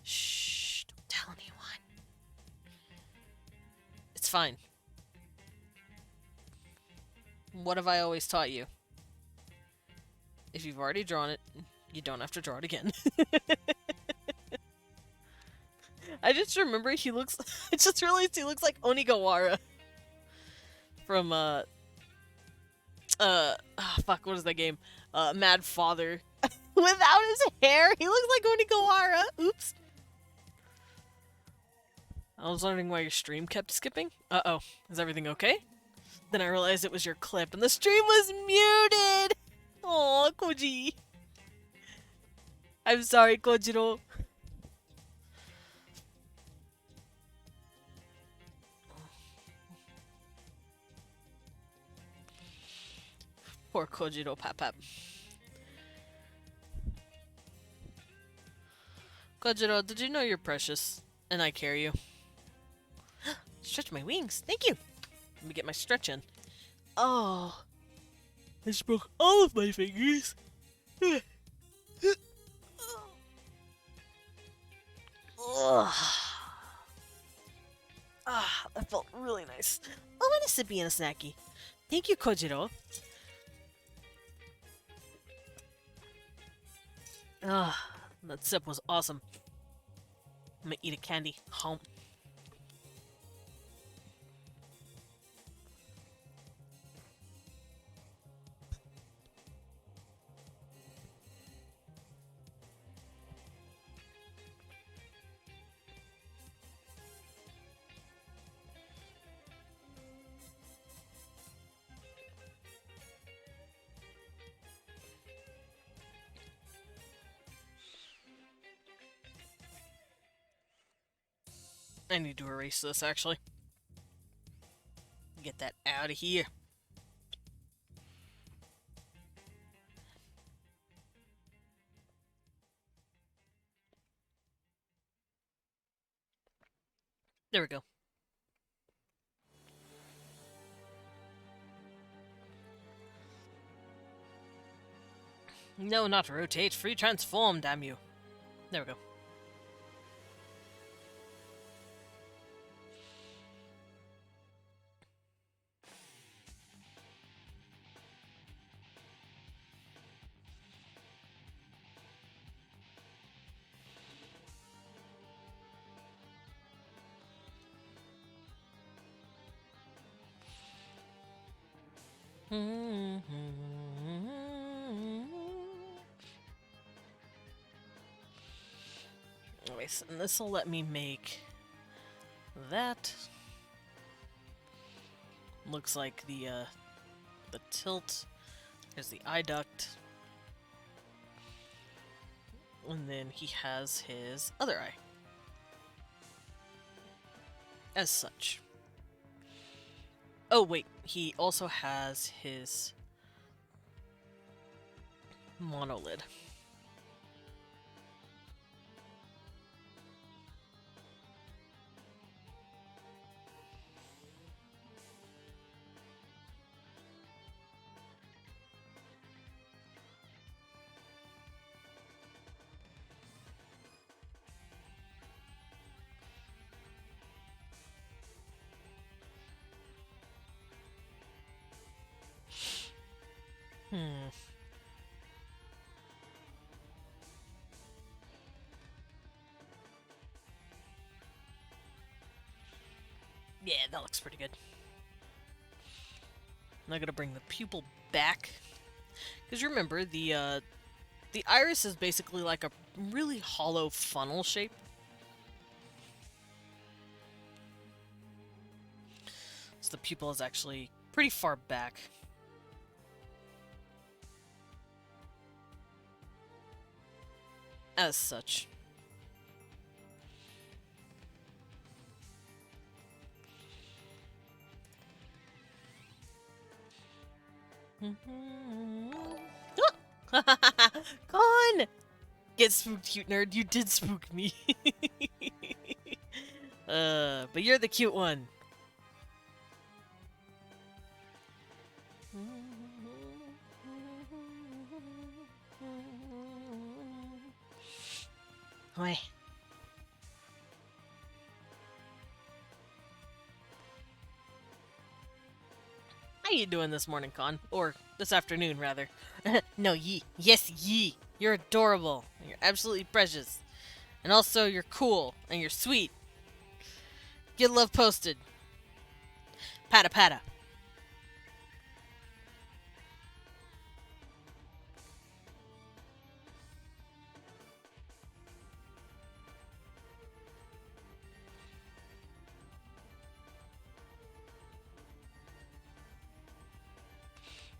Shh, don't tell anyone. It's fine. What have I always taught you? If you've already drawn it, you don't have to draw it again. I just remember he looks... I just realized he looks like Onigawara. From, fuck, what is that game? Mad Father. Without his hair, he looks like Onigawara. Oops. I was wondering why your stream kept skipping. Uh-oh. Is everything okay? Then I realized it was your clip, and the stream was muted! Aw, Koji. I'm sorry, Kojiro. Poor Kojiro Pap. Kojiro, did you know you're precious? And I carry you. Stretch my wings. Thank you. Let me get my stretch in. Oh. I just broke all of my fingers. Ugh. Ah, that felt really nice. Oh, and a sippy and a snacky. Thank you, Kojiro. Ah, that sip was awesome. I'm gonna eat a candy. Home. I need to erase this, actually. Get that out of here. There we go. No, not rotate. Free transform, damn you. There we go. Anyways, and this will let me make that. Looks like the tilt. There's the eye duct. And then he has his other eye. As such. Oh, wait. He also has his monolid. Hmm. Yeah, that looks pretty good. I'm gonna bring the pupil back. Because remember, the iris is basically like a really hollow funnel shape. So the pupil is actually pretty far back. As such. Con! Get spooked, cute nerd. You did spook me. But you're the cute one. Oi. How you doing this morning, Con? Or this afternoon, rather. No, ye. Yes, ye. You're adorable. And you're absolutely precious. And also, you're cool. And you're sweet. Get love posted. Pata pata.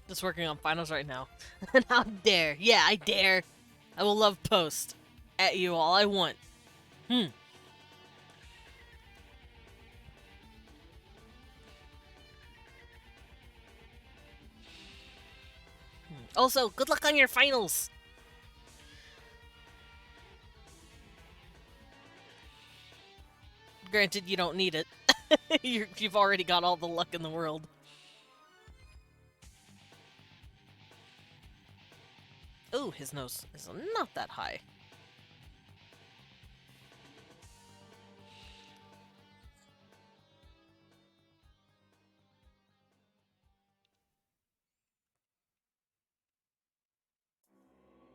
Just working on finals right now. And how dare. Yeah, I dare. I will love post. At you all I want. Also, good luck on your finals. Granted, you don't need it. You've already got all the luck in the world. Ooh, his nose is not that high.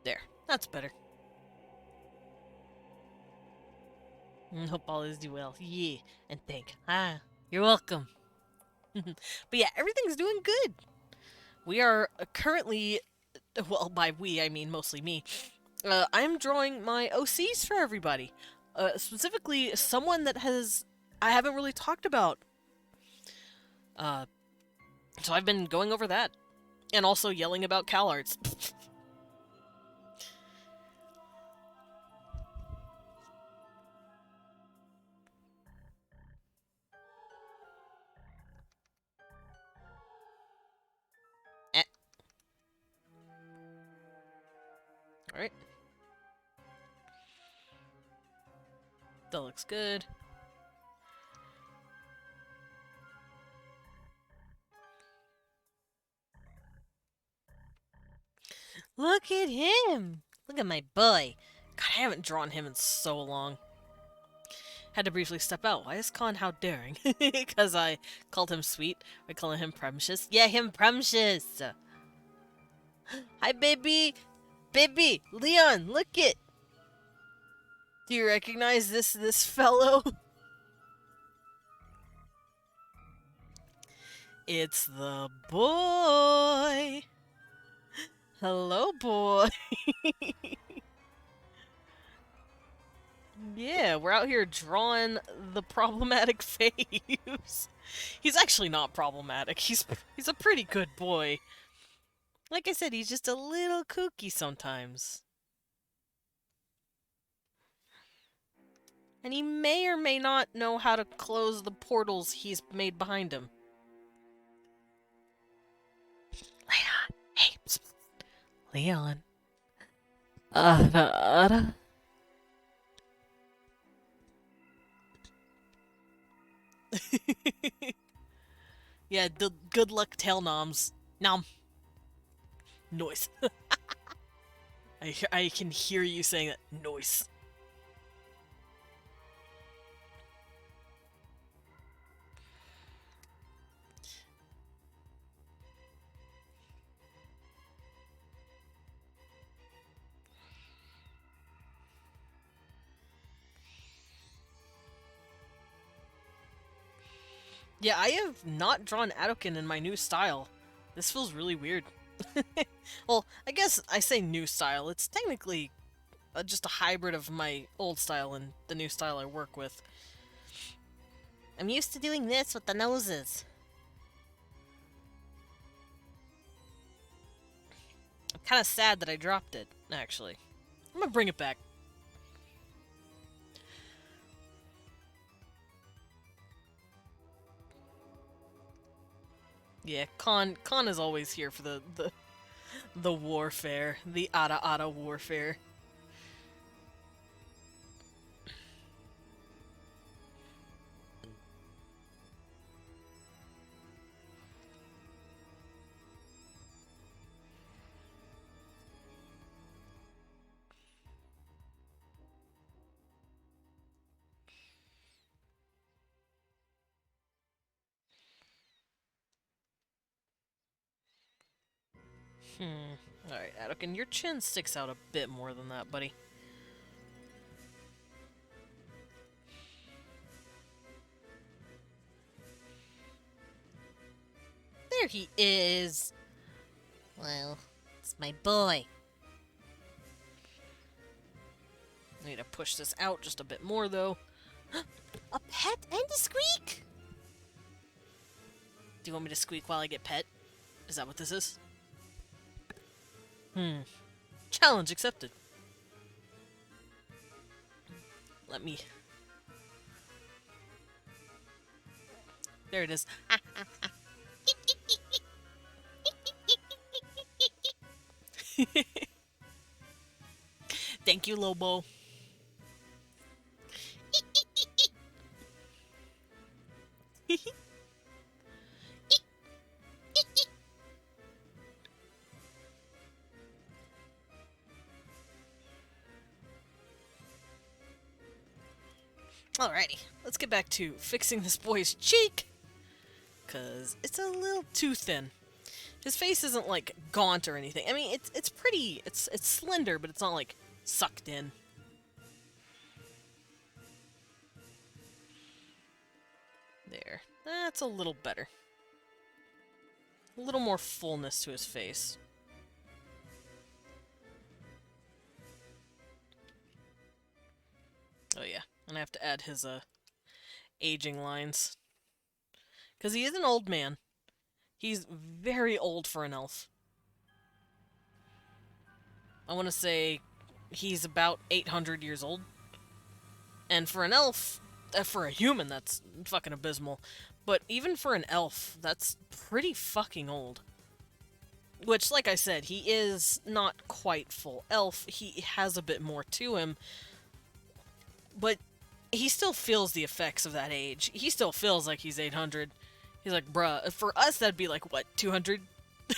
There. That's better. Hope all is well. Yeah. And thank. You're welcome. But yeah, everything's doing good. We are currently, well, by we, I mean mostly me. I'm drawing my OCs for everybody. Specifically, someone that I haven't really talked about. Uh, so I've been going over that. And also yelling about CalArts. Eh. Alright. That looks good. Look at him. Look at my boy. God, I haven't drawn him in so long. Had to briefly step out. Why is Con how daring? Because I called him sweet. I call him precious. Yeah, him precious. Hi, baby. Baby, Leon, look it. Do you recognize this fellow? It's the boy. Hello, boy. Yeah, we're out here drawing the problematic faves. He's actually not problematic. He's a pretty good boy. Like I said, he's just a little kooky sometimes. And he may or may not know how to close the portals he's made behind him. Leon, hey, psst, Leon. Ada. Yeah, good luck, tail noms. Nom. Noise. I can hear you saying that. Noise. Yeah, I have not drawn Adokin in my new style. This feels really weird. Well, I guess I say new style. It's technically just a hybrid of my old style and the new style I work with. I'm used to doing this with the noses. I'm kind of sad that I dropped it, actually. I'm gonna bring it back. Yeah, Khan is always here for the warfare, the Ada warfare. Alright, Adokin, your chin sticks out a bit more than that, buddy. There he is. Well, it's my boy. I need to push this out just a bit more, though. A pet and a squeak. Do you want me to squeak while I get pet? Is that what this is? Challenge accepted. Let me... There it is. Thank you, Lobo. Alrighty, let's get back to fixing this boy's cheek. Because it's a little too thin. His face isn't like gaunt or anything. I mean, it's pretty. It's slender, but it's not like sucked in. There. That's a little better. A little more fullness to his face. Oh yeah, and I have to add his aging lines. Because he is an old man. He's very old for an elf. I want to say he's about 800 years old. And for an elf, for a human, that's fucking abysmal. But even for an elf, that's pretty fucking old. Which, like I said, he is not quite full elf. He has a bit more to him. But he still feels the effects of that age. He still feels like he's 800. He's like, bruh, for us that'd be like, what, 200? It's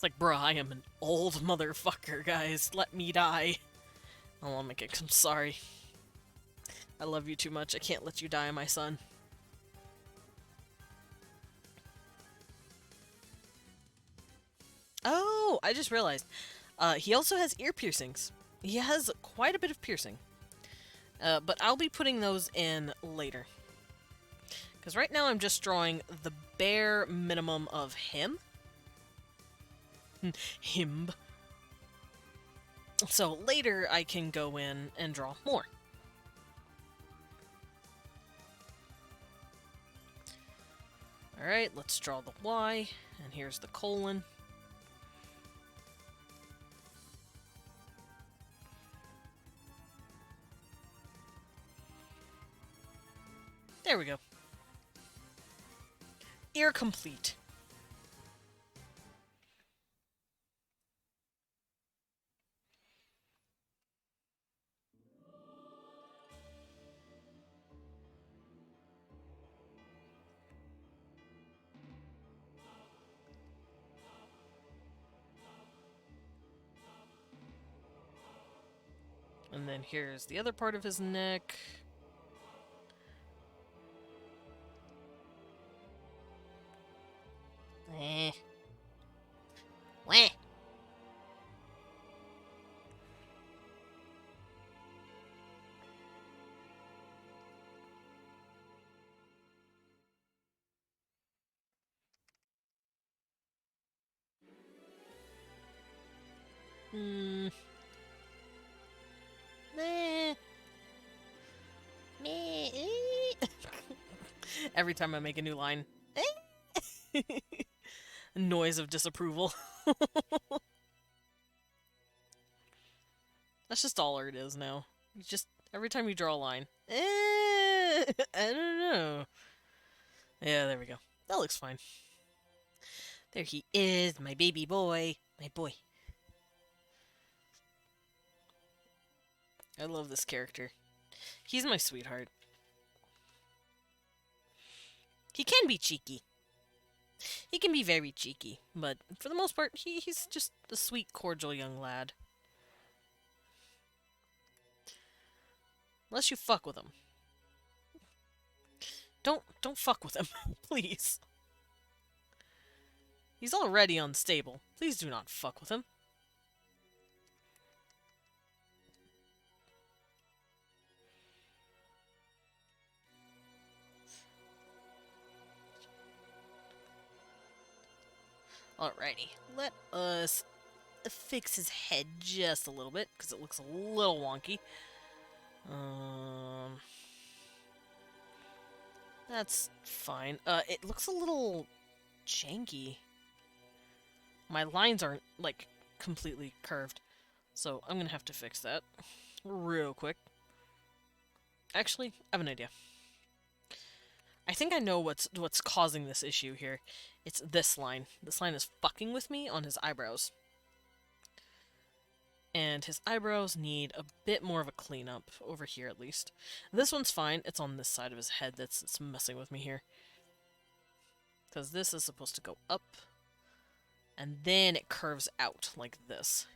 like, bruh, I am an old motherfucker, guys. Let me die. Oh, I'll make it. I'm sorry. I love you too much. I can't let you die, my son. Oh, I just realized. He also has ear piercings. He has quite a bit of piercing. But I'll be putting those in later. Because right now I'm just drawing the bare minimum of him. Him. So later I can go in and draw more. Alright, let's draw the Y, and here's the colon. There we go. Ear complete. And then here's the other part of his neck. Eh. Wah. Meh. Meh. Every time I make a new line. Noise of disapproval. That's just all it is now. You just, every time you draw a line. I don't know. Yeah, there we go. That looks fine. There he is, my baby boy. My boy. I love this character. He's my sweetheart. He can be cheeky. He can be very cheeky, but for the most part, he's just a sweet, cordial young lad. Unless you fuck with him. Don't fuck with him, please. He's already unstable. Please do not fuck with him. Alrighty, let us fix his head just a little bit, because it looks a little wonky. That's fine. It looks a little janky. My lines aren't, like, completely curved, so I'm gonna have to fix that real quick. Actually, I have an idea. I think I know what's causing this issue here. It's this line. This line is fucking with me on his eyebrows. And his eyebrows need a bit more of a cleanup, over here at least. This one's fine, it's on this side of his head that's messing with me here. Because this is supposed to go up, and then it curves out like this.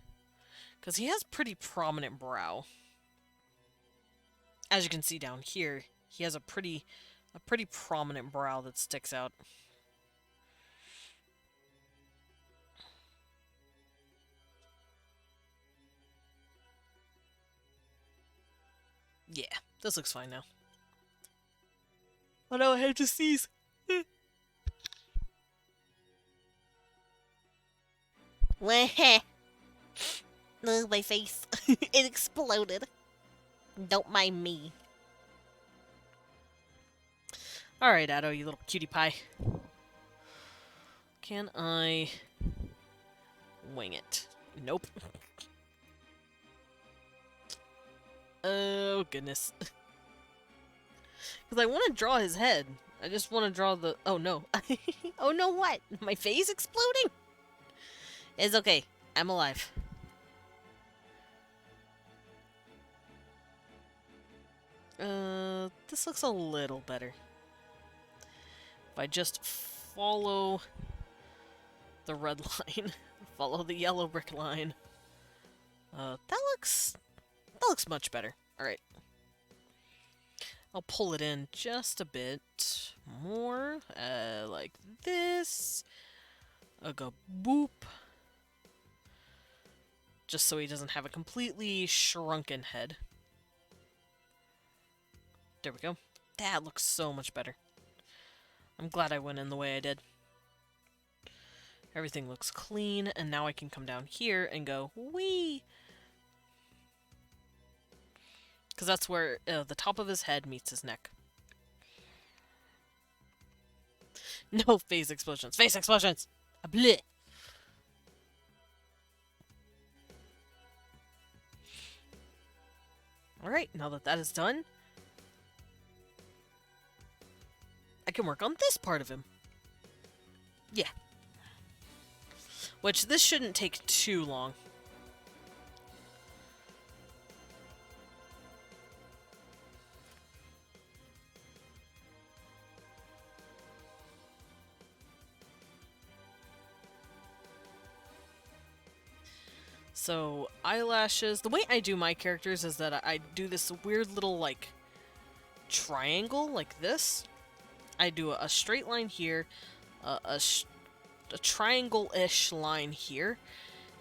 Because he has pretty prominent brow. As you can see down here, he has a pretty prominent brow that sticks out. Yeah, this looks fine now. Oh no, I have to sneeze. Wah. Ugh, my face. It exploded. Don't mind me. Alright, Addo, you little cutie pie. Can I wing it? Nope. Oh, goodness. Because I want to draw his head. I just want to draw the... Oh, no. Oh no, what? My face exploding? It's okay. I'm alive. This looks a little better. If I just follow the red line, follow the yellow brick line. That looks much better. All right. I'll pull it in just a bit more, like this. I'll go boop. Just so he doesn't have a completely shrunken head. There we go. That looks so much better. I'm glad I went in the way I did. Everything looks clean, and now I can come down here and go, wee! Because that's where the top of his head meets his neck. No phase explosions. Face explosions! A bleh! Alright, now that that is done, I can work on this part of him. Yeah. Which, this shouldn't take too long. So, eyelashes. The way I do my characters is that I do this weird little, like, triangle, like this. I do a straight line here, a triangle-ish line here,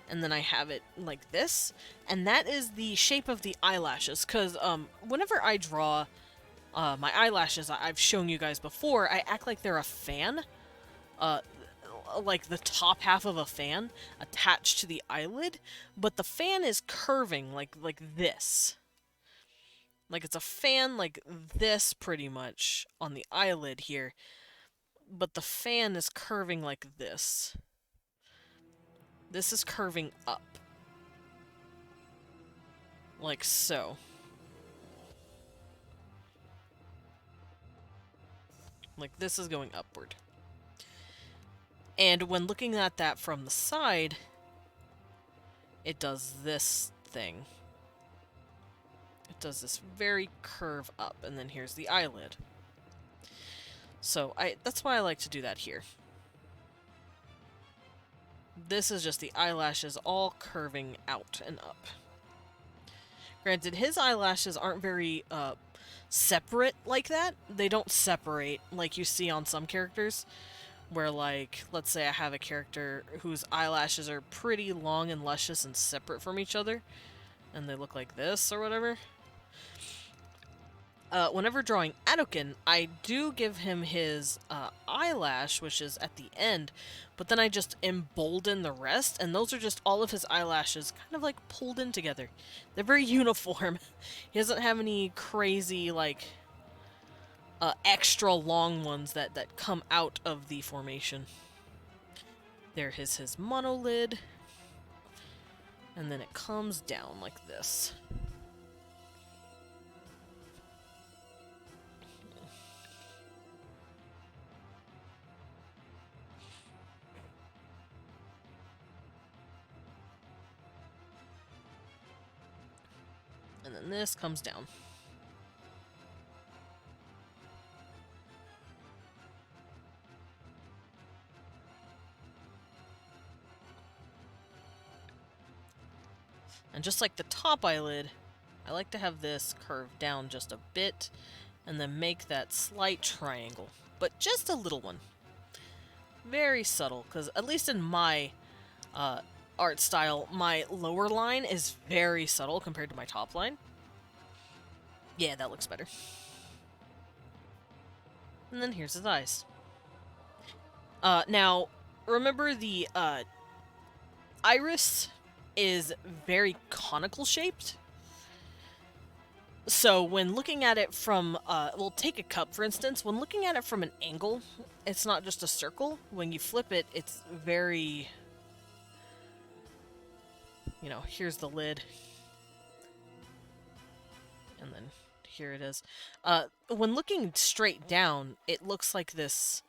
and then I have it like this. And that is the shape of the eyelashes, because whenever I draw my eyelashes, I've shown you guys before, I act like they're a fan. Like the top half of a fan attached to the eyelid, but the fan is curving like this. Like it's a fan like this pretty much on the eyelid here, but the fan is curving like this. This is curving up. Like so. Like this is going upward. And when looking at that from the side, it does this thing. It does this very curve up, and then here's the eyelid. So that's why I like to do that here. This is just the eyelashes all curving out and up. Granted, his eyelashes aren't very separate like that. They don't separate like you see on some characters. Where, like, let's say I have a character whose eyelashes are pretty long and luscious and separate from each other, and they look like this or whatever. Whenever drawing Adokin, I do give him his eyelash, which is at the end, but then I just embolden the rest, and those are just all of his eyelashes kind of like pulled in together. They're very uniform. He doesn't have any crazy, like, extra long ones that come out of the formation. There is his monolid. And then it comes down like this. And then this comes down. And just like the top eyelid, I like to have this curve down just a bit, and then make that slight triangle. But just a little one. Very subtle, because at least in my art style, my lower line is very subtle compared to my top line. Yeah, that looks better. And then here's his eyes. Now, remember the iris is very conical shaped. So when looking at it from, well, take a cup for instance. When looking at it from an angle, it's not just a circle. When you flip it, it's very, you know, here's the lid. And then here it is. When looking straight down, it looks like this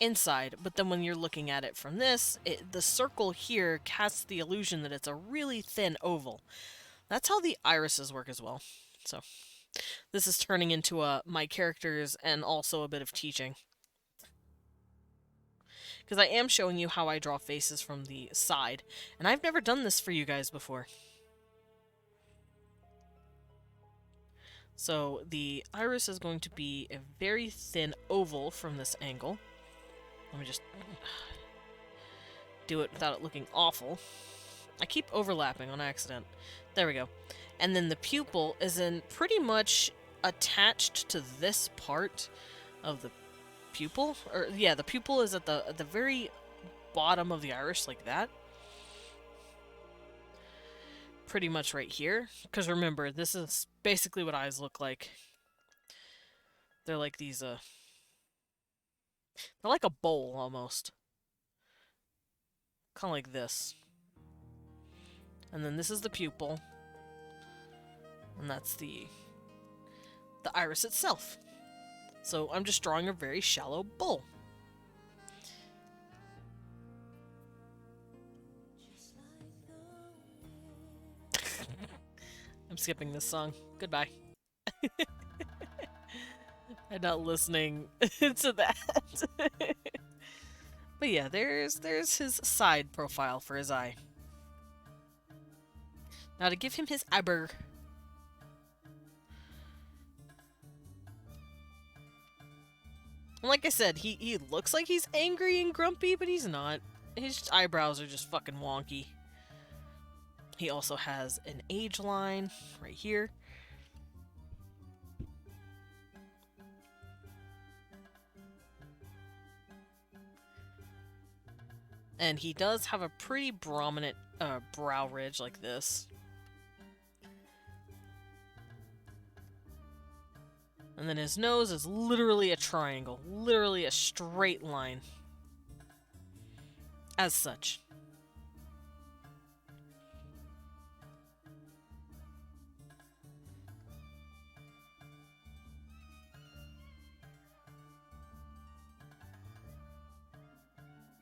inside, but then when you're looking at it from this, the circle here casts the illusion that it's a really thin oval. That's how the irises work as well. So this is turning into my characters and also a bit of teaching. Because I am showing you how I draw faces from the side, and I've never done this for you guys before. So the iris is going to be a very thin oval from this angle. Let me just do it without it looking awful. I keep overlapping on accident. There we go. And then the pupil is in pretty much attached to this part of the pupil. Or yeah, the pupil is at the very bottom of the iris, like that. Pretty much right here. Because remember, this is basically what eyes look like. They're like these, they're like a bowl, almost. Kind of like this. And then this is the pupil. And that's the iris itself. So I'm just drawing a very shallow bowl. I'm skipping this song. Goodbye. I'm not listening to that. But yeah, there's his side profile for his eye. Now to give him his eyebrow. Like I said, he looks like he's angry and grumpy, but he's not. His eyebrows are just fucking wonky. He also has an age line right here. And he does have a pretty prominent brow ridge like this. And then his nose is literally a triangle. Literally a straight line. As such.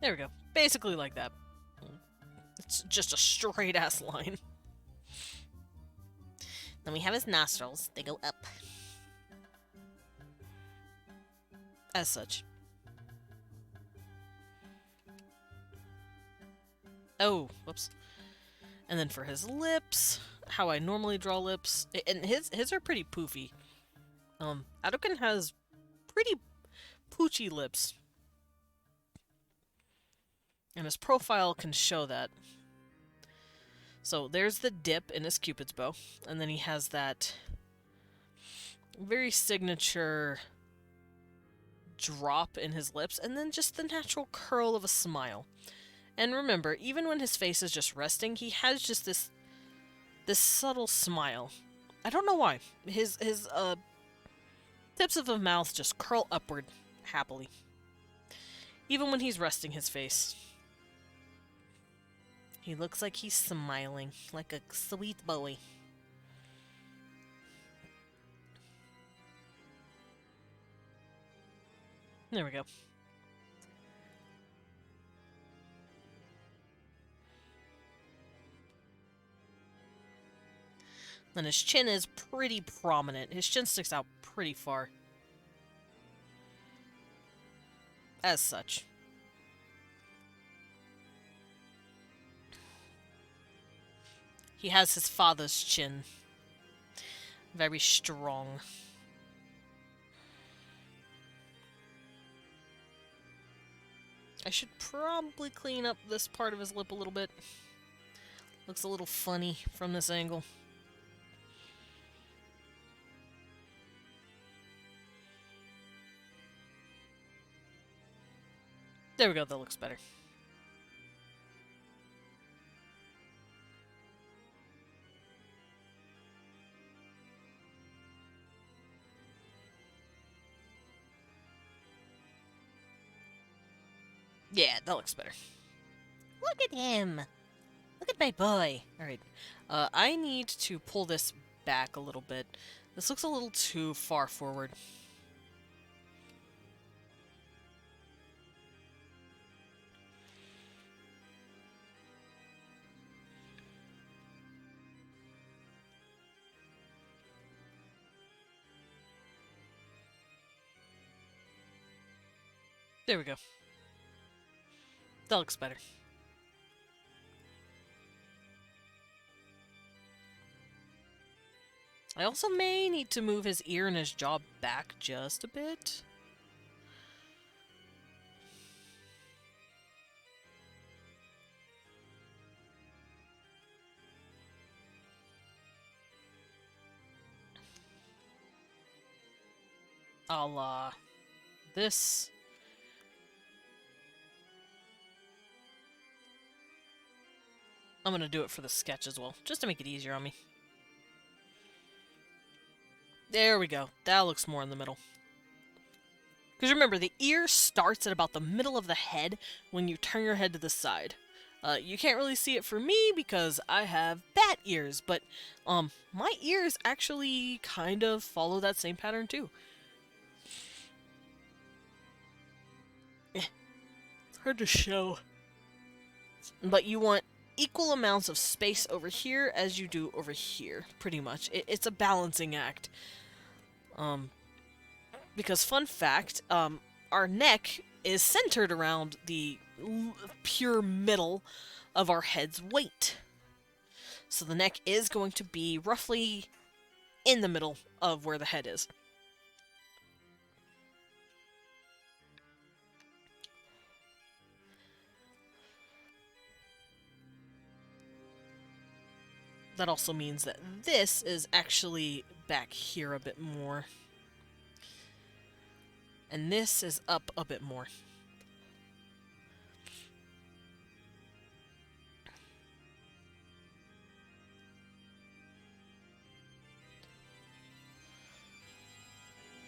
There we go. Basically like that. It's just a straight ass line. Then we have his nostrils. They go up. As such. Oh, whoops. And then for his lips, how I normally draw lips, and his are pretty poofy. Adoken has pretty poochy lips. And his profile can show that. So there's the dip in his Cupid's bow, and then he has that very signature drop in his lips, and then just the natural curl of a smile. And remember, even when his face is just resting, he has just this subtle smile. I don't know why. His tips of the mouth just curl upward happily. Even when he's resting his face. He looks like he's smiling, like a sweet boy. There we go. Then his chin is pretty prominent. His chin sticks out pretty far. As such. He has his father's chin. Very strong. I should probably clean up this part of his lip a little bit. Looks a little funny from this angle. There we go, that looks better. Yeah, that looks better. Look at him. Look at my boy. Alright, I need to pull this back a little bit. This looks a little too far forward. There we go. That looks better. I also may need to move his ear and his jaw back just a bit. I'll, this... I'm gonna do it for the sketch as well, just to make it easier on me. There we go. That looks more in the middle. Because remember, the ear starts at about the middle of the head when you turn your head to the side. You can't really see it for me because I have bat ears, but my ears actually kind of follow that same pattern too. It's hard to show. But you want equal amounts of space over here as you do over here, pretty much. It's a balancing act. Because fun fact, our neck is centered around the pure middle of our head's weight. So the neck is going to be roughly in the middle of where the head is. That also means that this is actually back here a bit more. And this is up a bit more.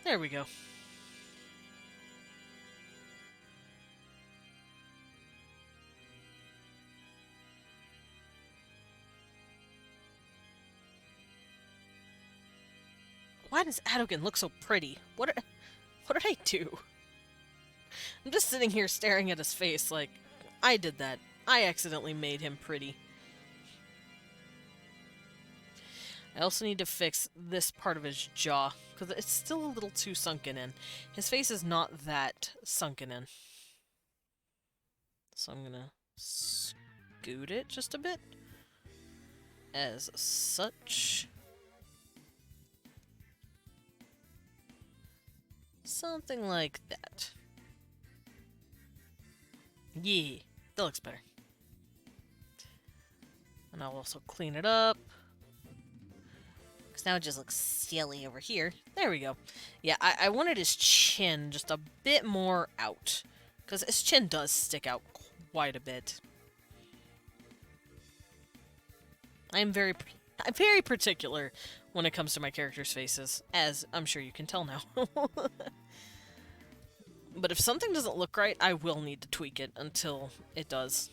There we go. Why does Adogan look so pretty? What did I do? I'm just sitting here staring at his face like, I did that. I accidentally made him pretty. I also need to fix this part of his jaw, because it's still a little too sunken in. His face is not that sunken in. So I'm gonna scoot it just a bit. As such. Something like that. Yeah, that looks better. And I'll also clean it up. Because now it just looks silly over here. There we go. Yeah, I wanted his chin just a bit more out. Because his chin does stick out quite a bit. I'm very particular when it comes to my characters' faces, as I'm sure you can tell now. But if something doesn't look right, I will need to tweak it until it does.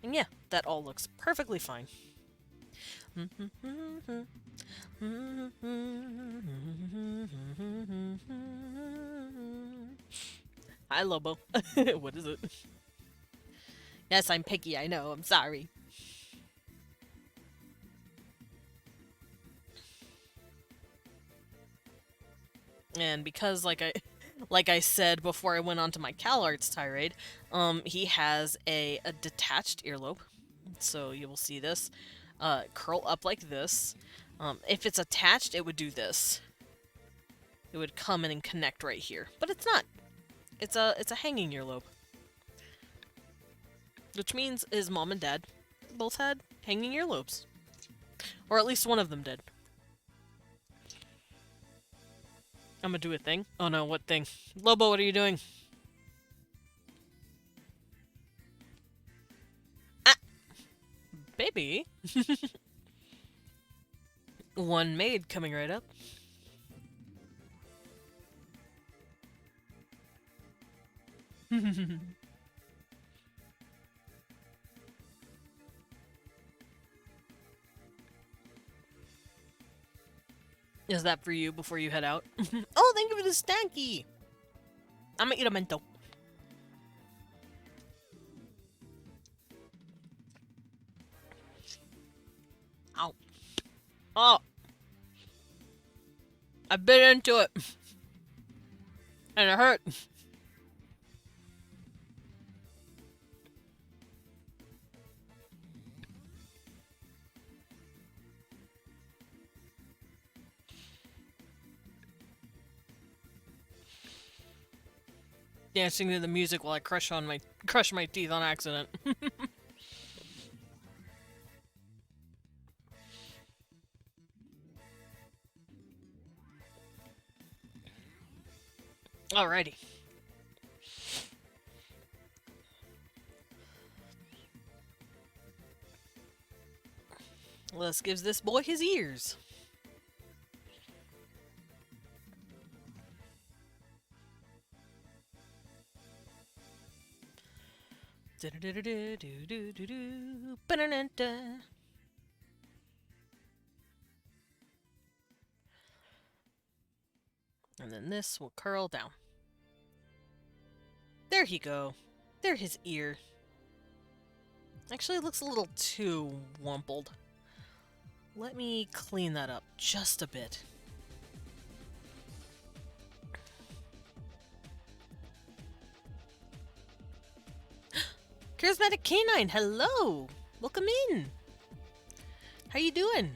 And yeah, that all looks perfectly fine. Hi, Lobo. What is it? Yes, I'm picky, I know, I'm sorry. And because, like I said before I went on to my CalArts tirade, he has a detached earlobe. So you will see this curl up like this. If it's attached, it would do this. It would come in and connect right here. But it's not. It's a hanging earlobe. Which means his mom and dad both had hanging earlobes. Or at least one of them did. I'm gonna do a thing. Oh no, what thing? Lobo, what are you doing? Maybe. One maid coming right up. Is that for you before you head out? Oh, thank you for the stanky! I'm gonna eat a mento. Ow. Oh! I bit into it. And it hurt. Dancing to the music while I crush my teeth on accident. Alrighty. Let's give this boy his ears. And then this will curl down. There he go. There his ear. Actually, it looks a little too wumpled. Let me clean that up just a bit. Charismatic Canine, hello! Welcome in! How you doing?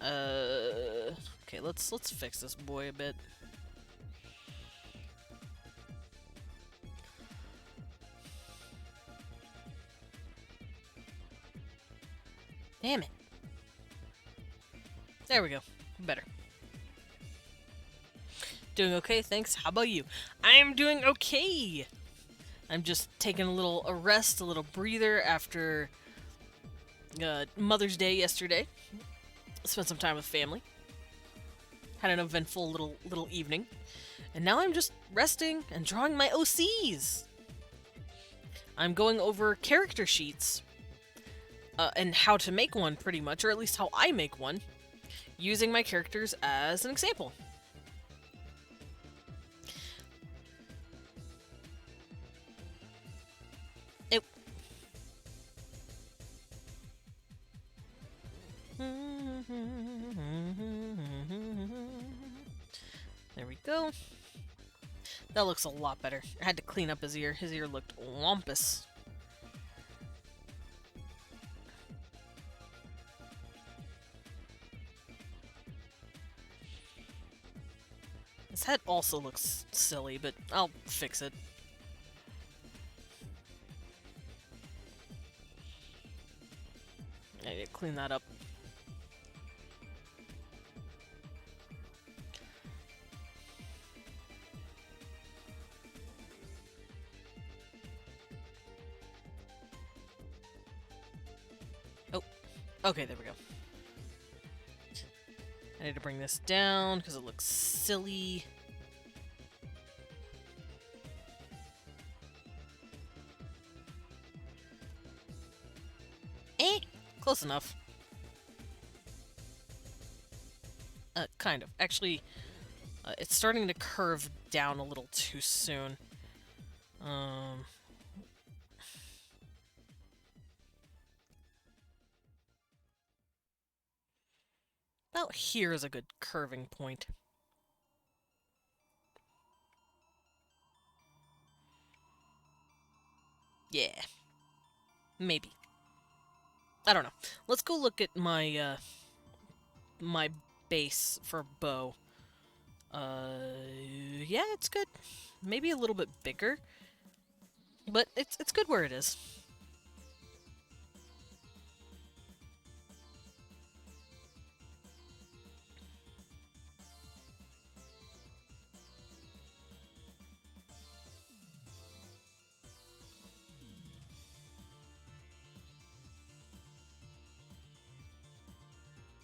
Okay, let's fix this boy a bit. Damn it. There we go. Better. Doing okay, thanks. How about you? I am doing okay! I'm just taking a rest, a little breather after Mother's Day yesterday. Spent some time with family. Had an eventful little evening. And now I'm just resting and drawing my OCs. I'm going over character sheets. And how to make one, pretty much, or at least how I make one, using my characters as an example. There we go. That looks a lot better. I had to clean up his ear. His ear looked wampus. His head also looks silly, but I'll fix it. I need to clean that up. Oh, okay, there we go. I need to bring this down because it looks silly. Close enough. Kind of. Actually, it's starting to curve down a little too soon. About here is a good curving point. Yeah. Maybe. I don't know. Let's go look at my, my base for bow. Yeah, it's good. Maybe a little bit bigger. But it's good where it is.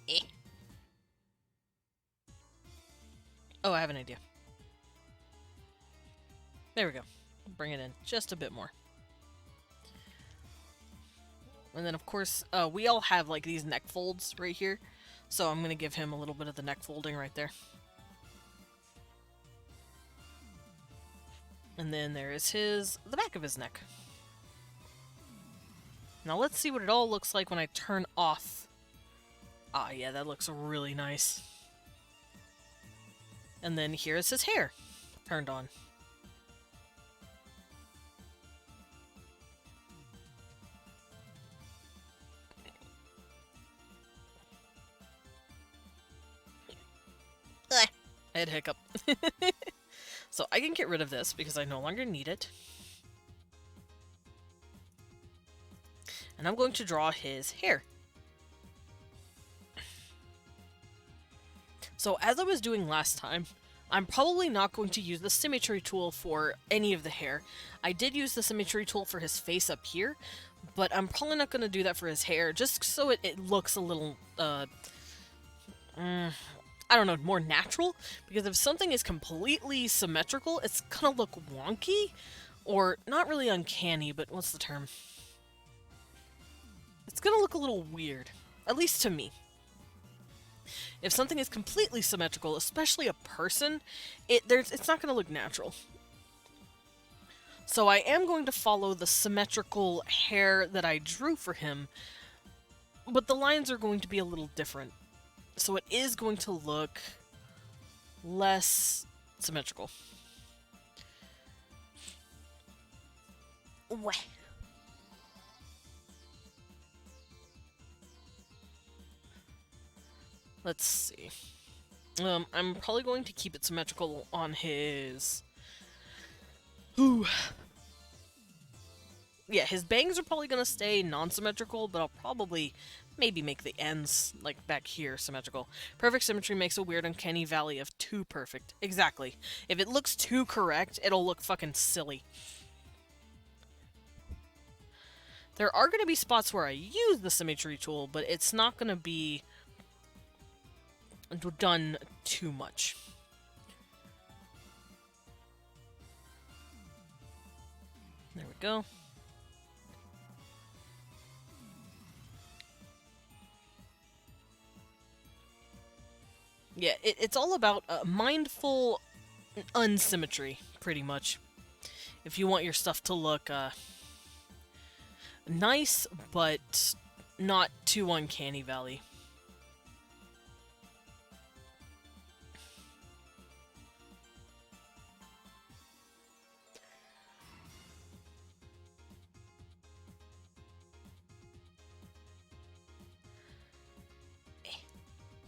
Eh. Oh, I have an idea. There we go. Bring it in just a bit more. And then, of course, we all have, like, these neck folds right here. So I'm going to give him a little bit of the neck folding right there. And then there is the back of his neck. Now let's see what it all looks like when I turn off. Ah, yeah, that looks really nice. And then here's his hair turned on. Ugh. I had a hiccup. So I can get rid of this because I no longer need it. And I'm going to draw his hair. So as I was doing last time, I'm probably not going to use the symmetry tool for any of the hair. I did use the symmetry tool for his face up here, but I'm probably not going to do that for his hair, just so it looks a little, I don't know, more natural. Because if something is completely symmetrical, it's going to look wonky, or not really uncanny, but what's the term? It's going to look a little weird, at least to me. If something is completely symmetrical, especially a person, it's not going to look natural. So I am going to follow the symmetrical hair that I drew for him, but the lines are going to be a little different. So it is going to look less symmetrical. Wah. Let's see. I'm probably going to keep it symmetrical on his... Ooh. Yeah, his bangs are probably going to stay non-symmetrical, but I'll probably maybe make the ends, like back here, symmetrical. Perfect symmetry makes a weird uncanny valley of too perfect. Exactly. If it looks too correct, it'll look fucking silly. There are going to be spots where I use the symmetry tool, but it's not going to be done too much. There we go. Yeah, it's all about mindful unsymmetry, pretty much. If you want your stuff to look nice, but not too uncanny valley.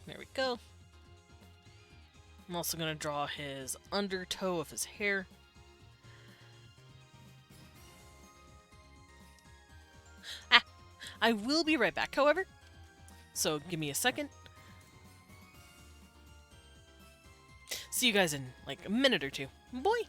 There we go. I'm also going to draw his undertow of his hair. I will be right back, however. So give me a second. See you guys in like a minute or two. Boy!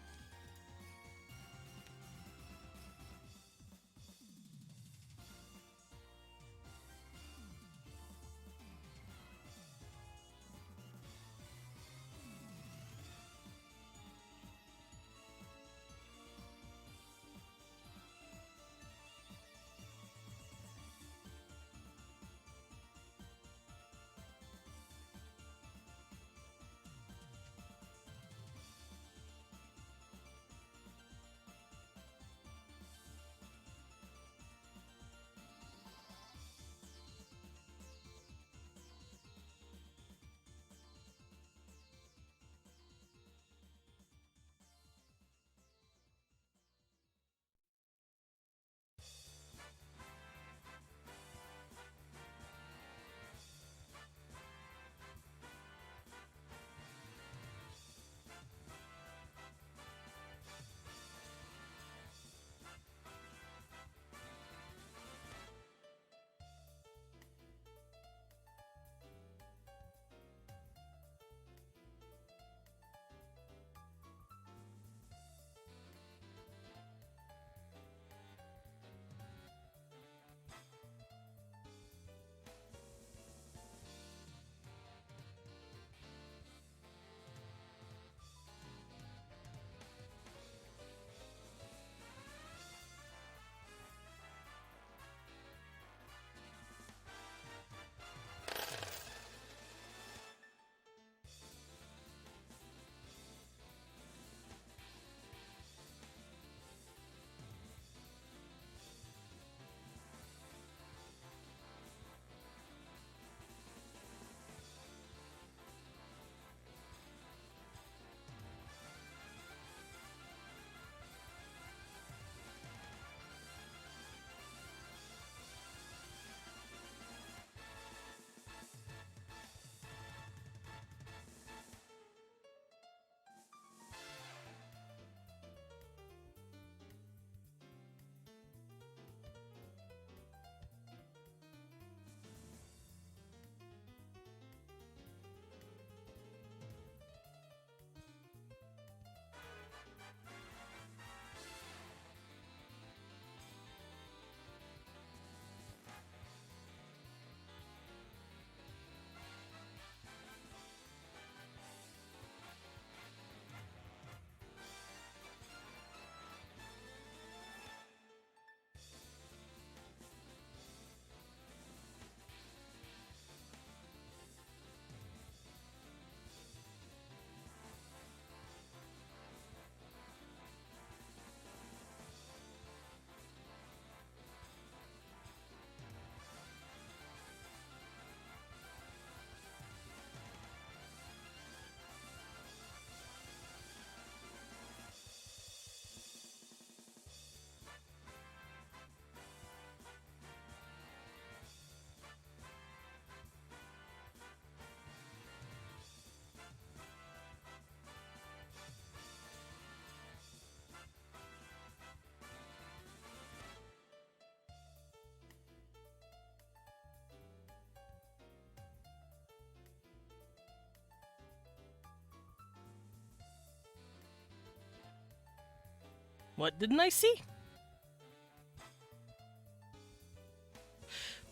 What didn't I see?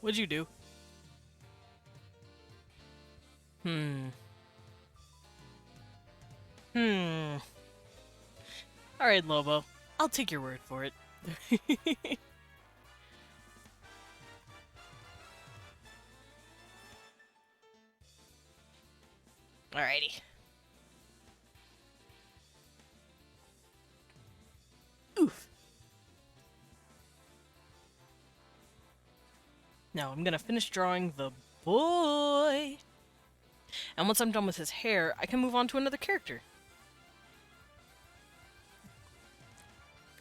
What'd you do? Hmm. Hmm. Alright, Lobo. I'll take your word for it. Alrighty. Oof. Now I'm gonna finish drawing the boy. And once I'm done with his hair, I can move on to another character.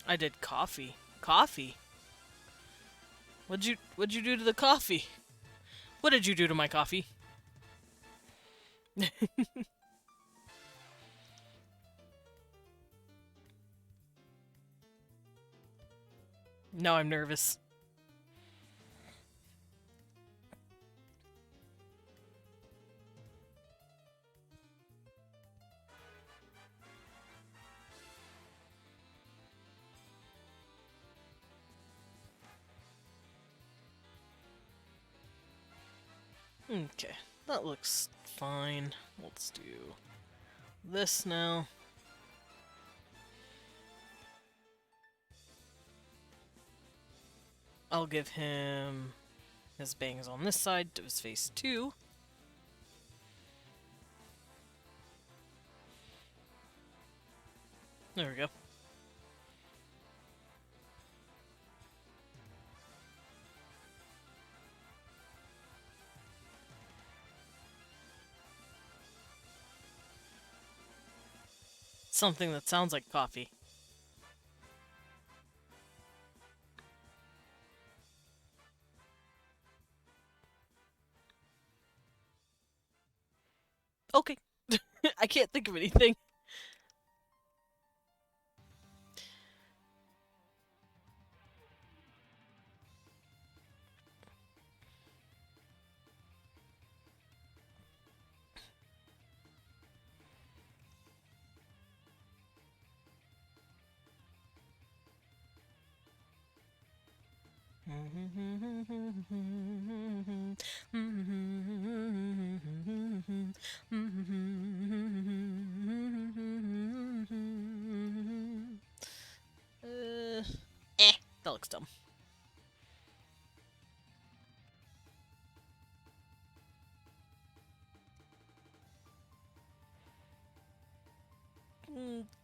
I did coffee. Coffee? What'd you do to the coffee? What did you do to my coffee? Now I'm nervous. Okay, that looks fine. Let's do this now. I'll give him his bangs on this side to his face too. There we go. Something that sounds like coffee. Okay. I can't think of anything. That looks dumb.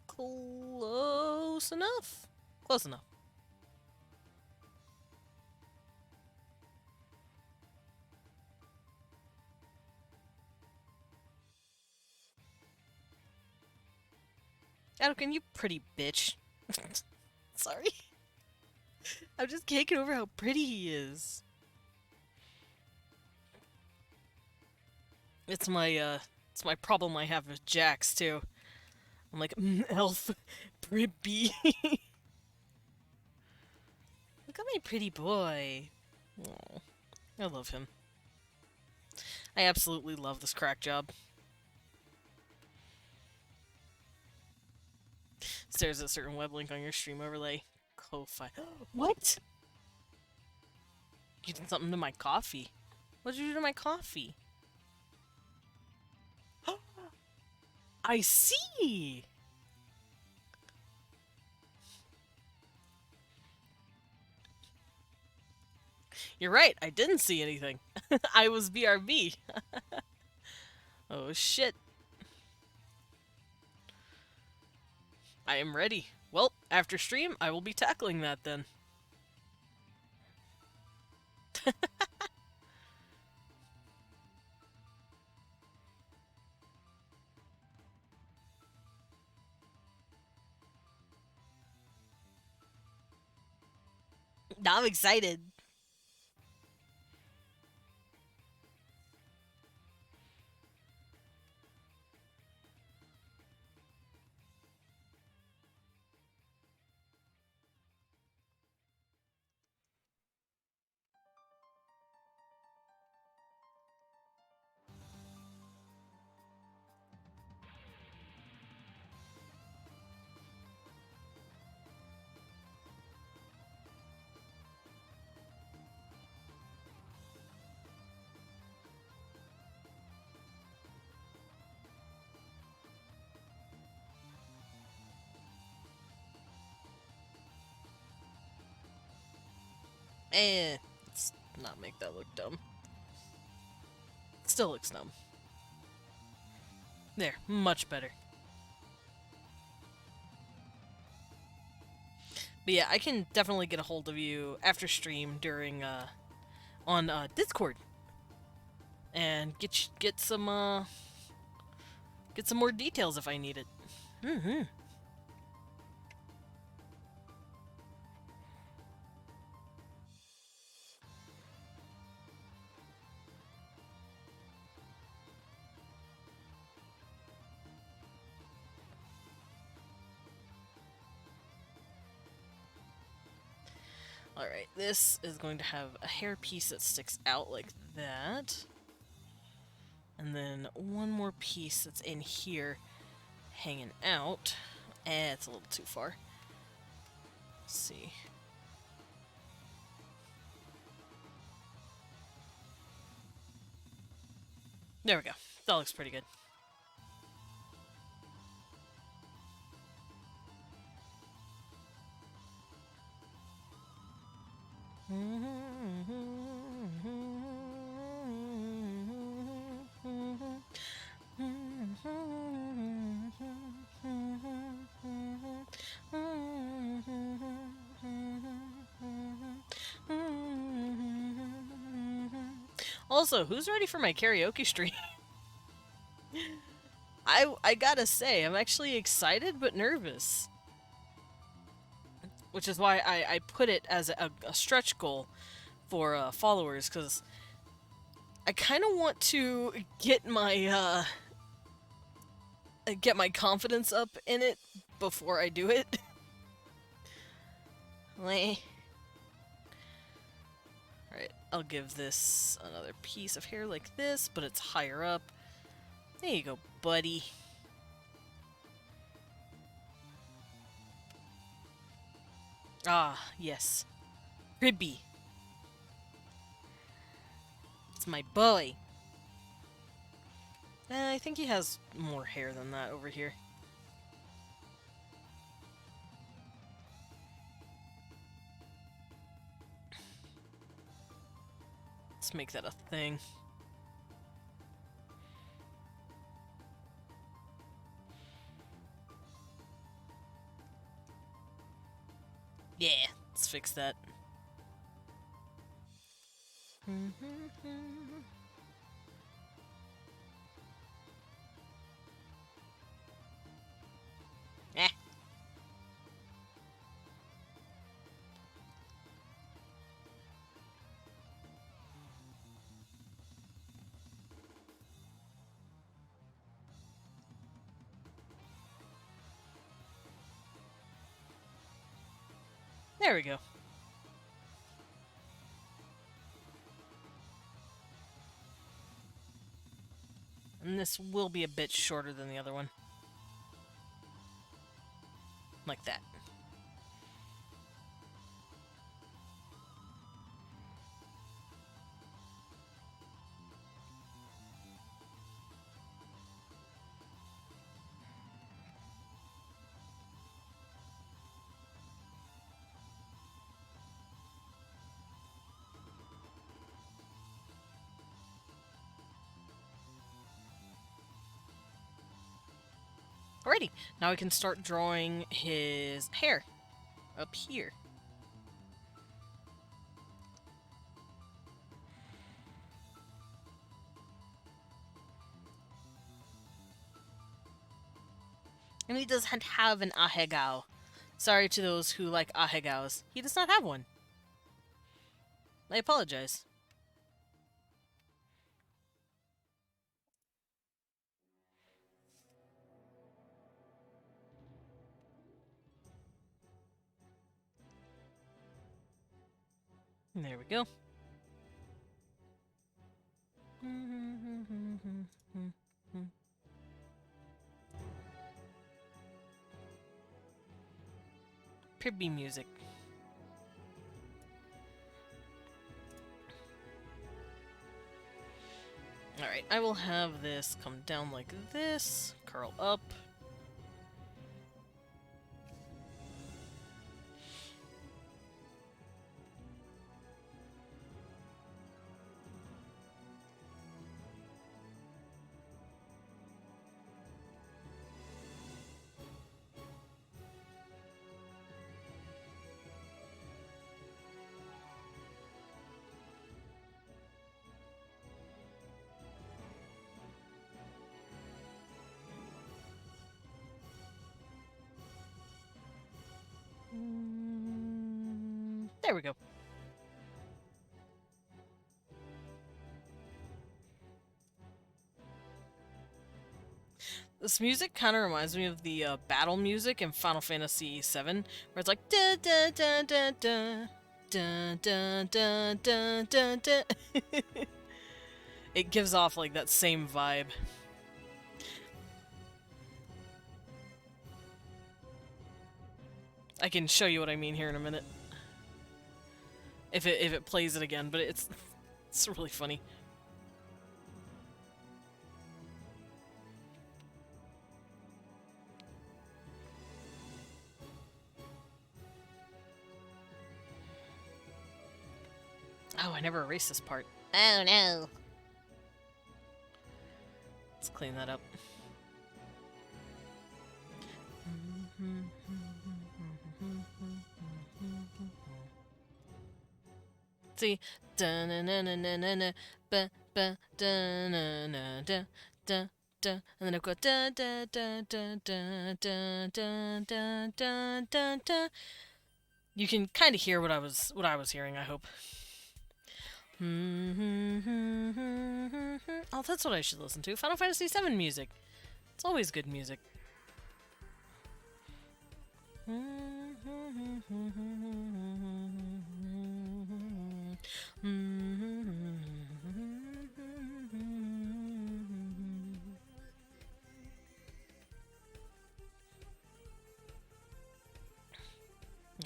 Close enough. Close enough. Adokin, you pretty bitch. Sorry. I'm just caking over how pretty he is. It's my problem I have with Jax, too. I'm like, elf, pretty. Look at my pretty boy. Aw, I love him. I absolutely love this crack job. There's a certain web link on your stream overlay. Ko-fi. What? You did something to my coffee. What did you do to my coffee? I see! You're right, I didn't see anything. I was BRB. Oh shit. I am ready. Well, after stream, I will be tackling that then. Now I'm excited. Let's not make that look dumb. Still looks dumb. There, much better. But yeah, I can definitely get a hold of you after stream during on Discord and get some more details if I need it. Mm-hmm. Alright, this is going to have a hair piece that sticks out like that. And then one more piece that's in here hanging out. It's a little too far. Let's see. There we go. That looks pretty good. Also, who's ready for my karaoke stream? I gotta say, I'm actually excited but nervous. Which is why I put it as a stretch goal for followers, because I kind of want to get my confidence up in it before I do it. Alright, I'll give this another piece of hair like this, but it's higher up. There you go, buddy. Ah, yes. Ribby. It's my boy. I think he has more hair than that over here. Let's make that a thing. Yeah, let's fix that. Eh. There we go. And this will be a bit shorter than the other one. Like that. Alrighty, now we can start drawing his hair up here. And he doesn't have an ahegao. Sorry to those who like ahegaos. He does not have one. I apologize. There we go. Pribby music. Alright, I will have this come down like this, curl up. There we go. This music kind of reminds me of the battle music in Final Fantasy VII, where it's like da da da da da da da da da da da. It gives off like that same vibe. I can show you what I mean here in a minute. If it plays it again, but it's really funny. Oh, I never erased this part. Oh no. Let's clean that up. See, da na na na na na na, ba ba da na na da da da, and then I've got da da da da da da da da da da da. You can kind of hear what I was hearing, I hope. Oh, that's what I should listen to. Final Fantasy VII music. It's always good music. There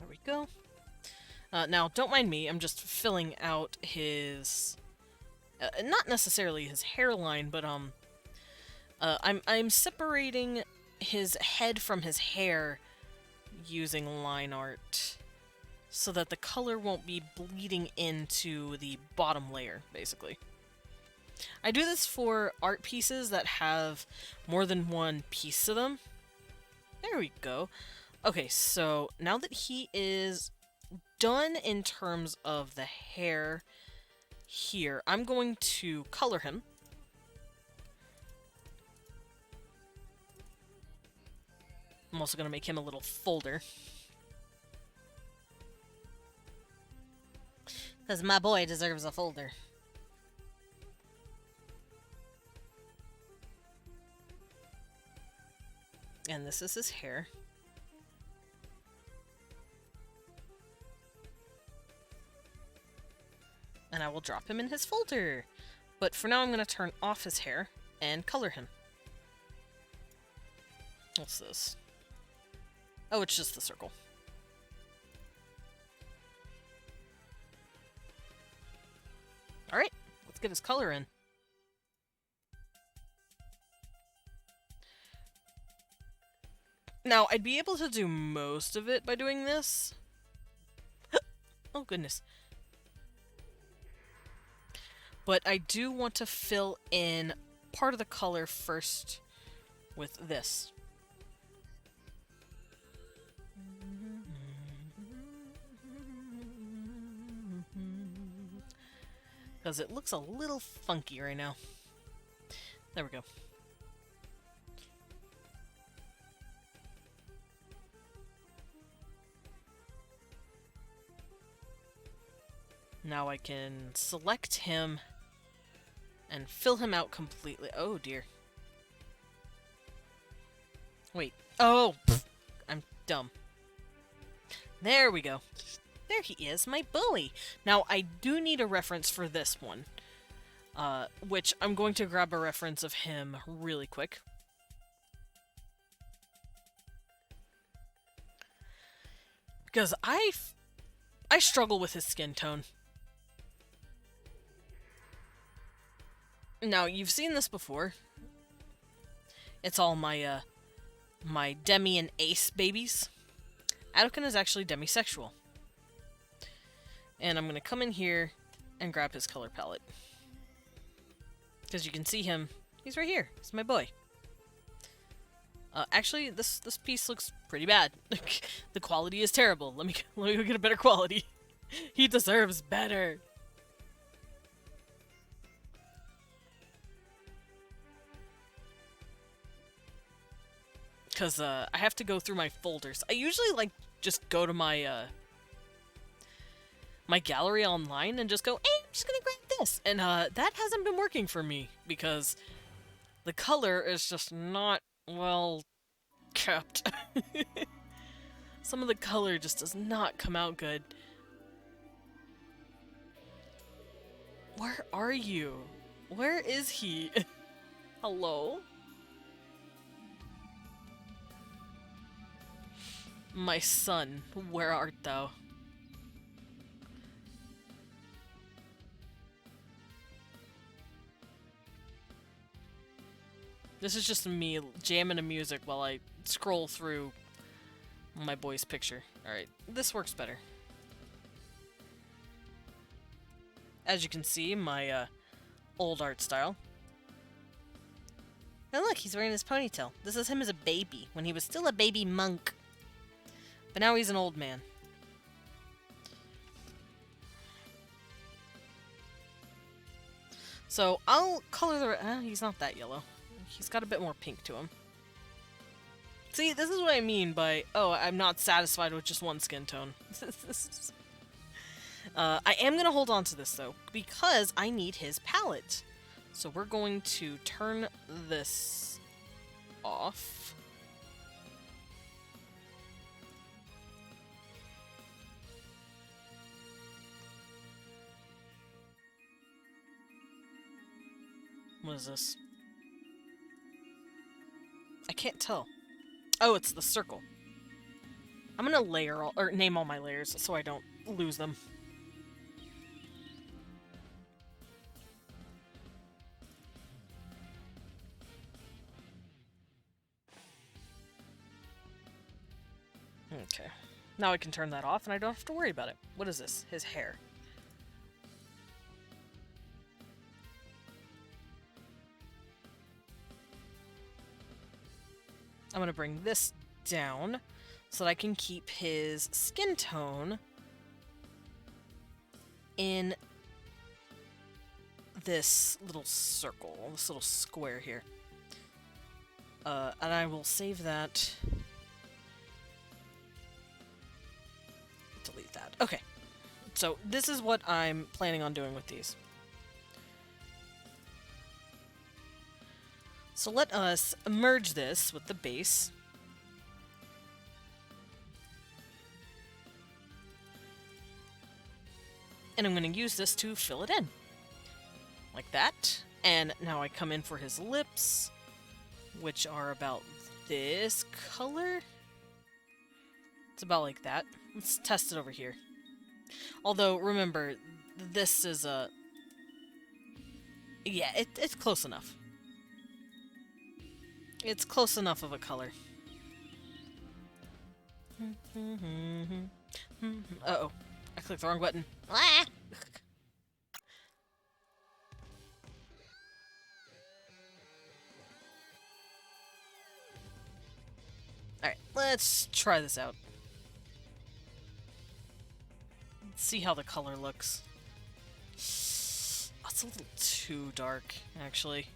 we go. Now, don't mind me, I'm just filling out his... not necessarily his hairline, but, I'm separating his head from his hair using line art so that the color won't be bleeding into the bottom layer, basically. I do this for art pieces that have more than one piece to them. There we go. Okay, so now that he is done in terms of the hair here, I'm going to color him. I'm also going to make him a little folder. Because my boy deserves a folder. And this is his hair. And I will drop him in his folder. But for now, I'm going to turn off his hair and color him. What's this? Oh, it's just the circle. Alright, let's get his color in. Now, I'd be able to do most of it by doing this. Oh, goodness. But I do want to fill in part of the color first with this. Because it looks a little funky right now. There we go. Now I can select him and fill him out completely. Oh dear. Wait. Oh! Pfft. I'm dumb. There we go. There he is, my bully. Now, I do need a reference for this one. Which I'm going to grab a reference of him really quick. Because I struggle with his skin tone. Now, you've seen this before. It's all my, my Demi and Ace babies. Adoken is actually demisexual. And I'm going to come in here and grab his color palette. Because you can see him. He's right here. He's my boy. Actually, this piece looks pretty bad. The quality is terrible. Let me go get a better quality. He deserves better. Because I have to go through my folders. I usually just go to my my gallery online and just go, hey, I'm just gonna grab this. And that hasn't been working for me because the color is just not well kept. Some of the color just does not come out good. Where are you? Where is he? Hello? My son, where art thou? This is just me jamming to music while I scroll through my boy's picture. Alright, this works better. As you can see, my old art style. Oh look, he's wearing his ponytail. This is him as a baby, when he was still a baby monk. But now he's an old man. So I'll color the... he's not that yellow. He's got a bit more pink to him. See, this is what I mean by, oh, I'm not satisfied with just one skin tone. I am going to hold on to this, though, because I need his palette. So we're going to turn this off. What is this? I can't tell. Oh, it's the circle. I'm gonna layer all, or name all my layers so I don't lose them. Okay. Now I can turn that off and I don't have to worry about it. What is this? His hair. I'm gonna bring this down so that I can keep his skin tone in this little circle, this little square here. And I will save that. Delete that. Okay. So this is what I'm planning on doing with these. So let us merge this with the base. And I'm going to use this to fill it in. Like that. And now I come in for his lips, which are about this color. It's about like that. Let's test it over here. Although, remember, this is a... Yeah, it's close enough. It's close enough of a color. Uh-oh. I clicked the wrong button. Ah! Alright, let's try this out. Let's see how the color looks. Oh, it's a little too dark, actually.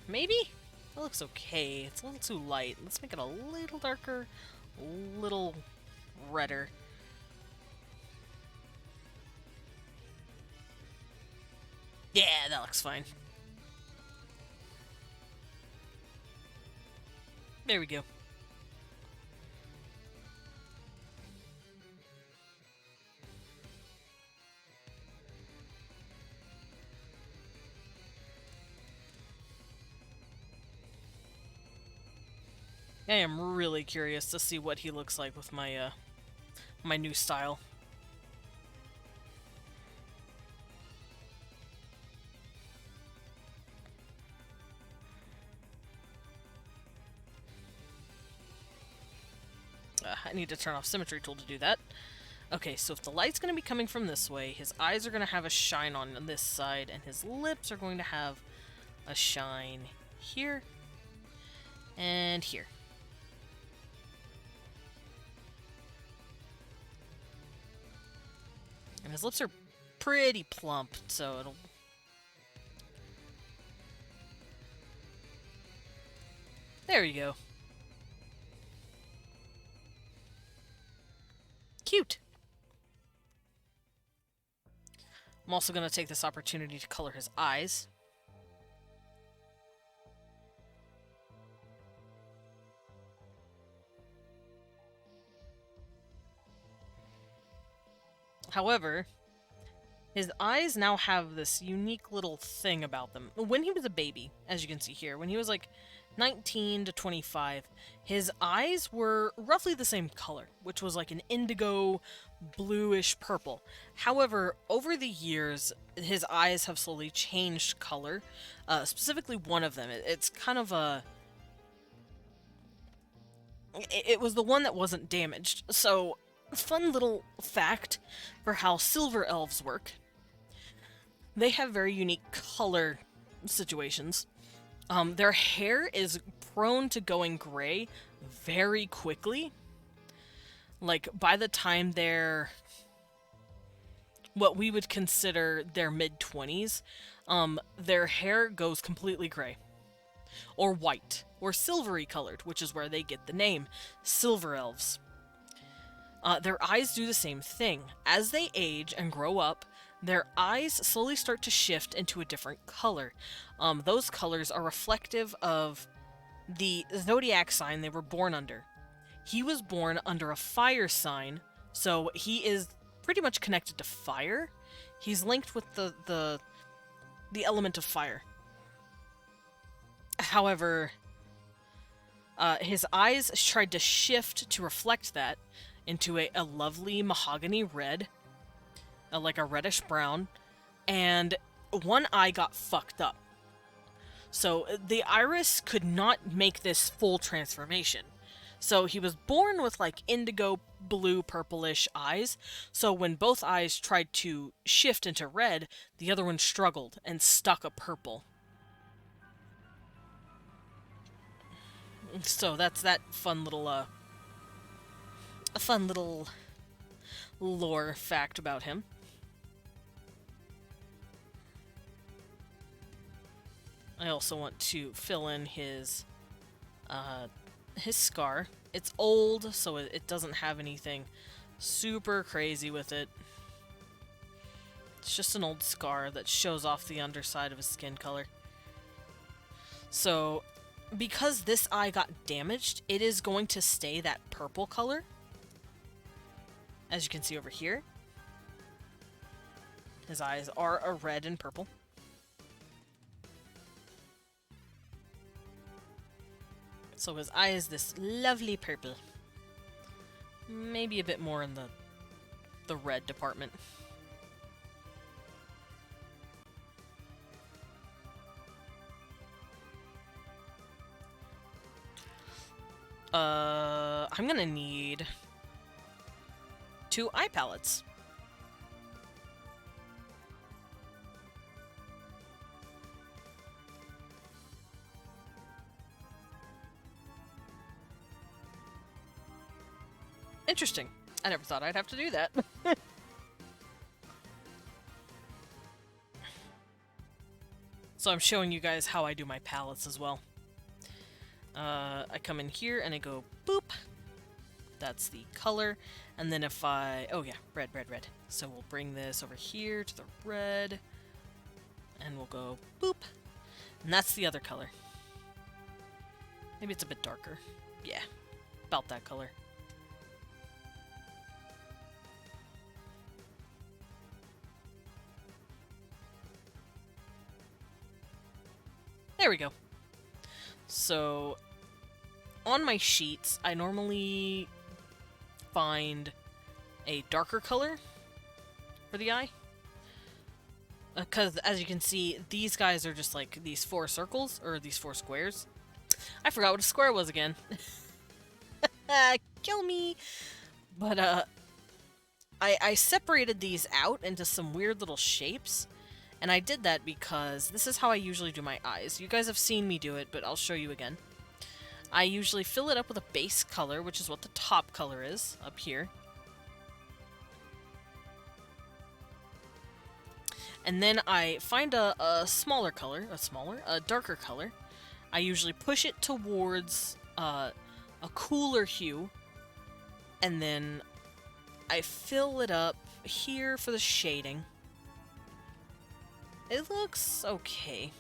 Maybe? It looks okay. It's a little too light. Let's make it a little darker, a little redder. Yeah, that looks fine. There we go. I am really curious to see what he looks like with my my new style. I need to turn off Symmetry Tool to do that. Okay, so if the light's going to be coming from this way, his eyes are going to have a shine on this side, and his lips are going to have a shine here and here. And his lips are pretty plump, so it'll... There you go. cute. I'm also going to take this opportunity to color his eyes. However, his eyes now have this unique little thing about them. When he was a baby, as you can see here, when he was like 19 to 25, his eyes were roughly the same color, which was like an indigo bluish purple. However, over the years, his eyes have slowly changed color. Specifically one of them. It's kind of a... It was the one that wasn't damaged. So, fun little fact for how silver elves work. They have very unique color situations. Their hair is prone to going gray very quickly. Like, by the time they're what we would consider their mid-20s, their hair goes completely gray. Or white. Or silvery colored, which is where they get the name Silver Elves. Their eyes do the same thing. As they age and grow up, their eyes slowly start to shift into a different color. Those colors are reflective of the zodiac sign they were born under. He was born under a fire sign, so he is pretty much connected to fire. He's linked with the element of fire. However, his eyes tried to shift to reflect that into a lovely mahogany red, like a reddish brown, and one eye got fucked up. So the iris could not make this full transformation. So he was born with like indigo blue purplish eyes, so when both eyes tried to shift into red, the other one struggled and stuck a purple. So that's that fun little lore fact about him. I also want to fill in his scar. It's old, so it doesn't have anything super crazy with it. It's just an old scar that shows off the underside of his skin color. So, because this eye got damaged, it is going to stay that purple color. As you can see over here. His eyes are a red and purple. So his eye is this lovely purple. Maybe a bit more in the red department. I'm gonna need 2 eye palettes. Interesting. I never thought I'd have to do that. So I'm showing you guys how I do my palettes as well. I come in here and I go boop. That's the color. And then if I... Oh yeah, red, red, red. So we'll bring this over here to the red. And we'll go boop. And that's the other color. Maybe it's a bit darker. Yeah, about that color. There we go. So, on my sheets, I normally find a darker color for the eye. Because, as you can see, these guys are just like these 4 circles, or these 4 squares. I forgot what a square was again. Kill me! But, I separated these out into some weird little shapes. And I did that because this is how I usually do my eyes. You guys have seen me do it, but I'll show you again. I usually fill it up with a base color, which is what the top color is, up here. And then I find a smaller color, a darker color. I usually push it towards a cooler hue, and then I fill it up here for the shading. It looks okay.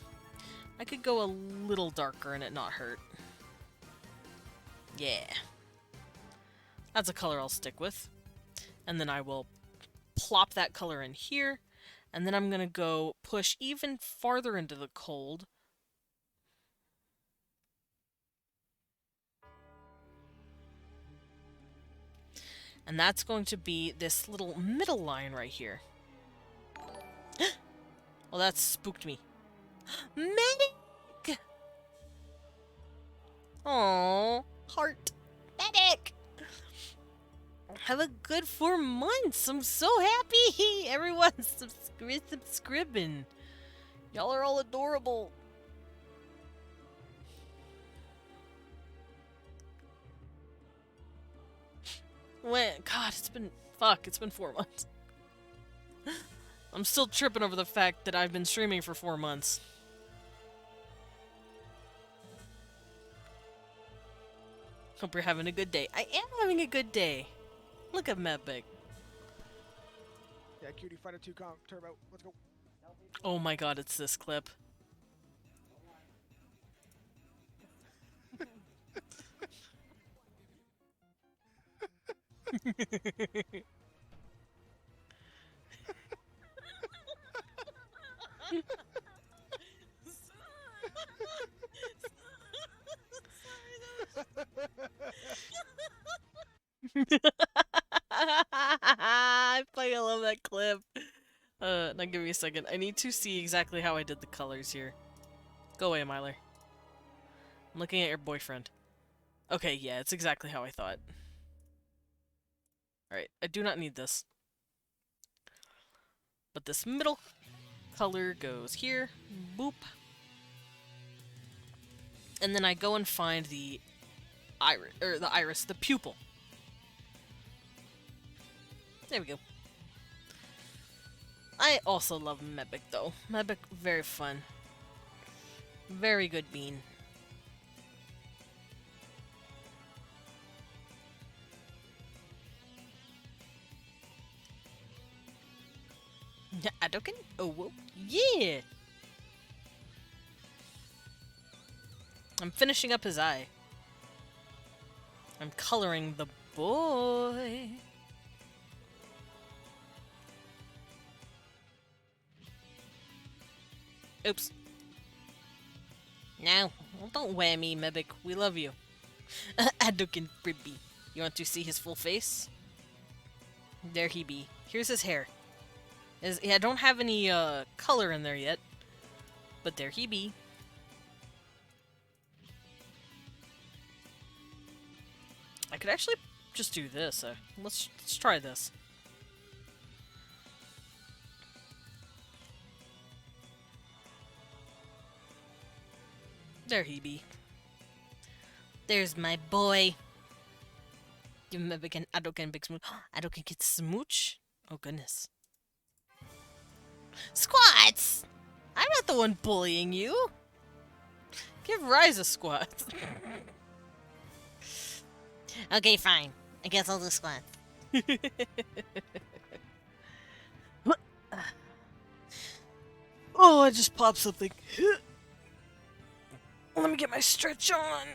I could go a little darker and it not hurt. Yeah. That's a color I'll stick with. And then I will plop that color in here. And then I'm going to go push even farther into the cold. And that's going to be this little middle line right here. Well, that spooked me. Medic! Aww, heart. Medic! Have a good 4 months. I'm so happy. Everyone's subscribing. Y'all are all adorable. God, it's been 4 months. I'm still tripping over the fact that I've been streaming for 4 months. Hope you're having a good day. I am having a good day. Look at Medbig. Yeah, Cutie Fighter 2 Turbo. Let's go. Oh my god, it's this clip. I fucking love that clip. Now give me a second. I need to see exactly how I did the colors here. Go away, Myler. I'm looking at your boyfriend. Okay, yeah, it's exactly how I thought. Alright, I do not need this. But this middle color goes here. Boop. And then I go and find the iris, the pupil. There we go. I also love Mebik though. Mebik, very fun. Very good bean. Adoken? Oh, whoa. Yeah! I'm finishing up his eye. I'm coloring the boy. Oops. No, don't wear me, Mebik. We love you. Adoken Pribby. You want to see his full face? There he be. Here's his hair. I don't have any color in there yet, but there he be. I could actually just do this. Let's try this. There he be. There's my boy. Give him a big Adoken big smooch. Adoken gets smooch? Oh goodness. Squats! I'm not the one bullying you. Give Rise a squat. Okay, fine. I guess I'll do squats. Oh, I just popped something. Let me get my stretch on.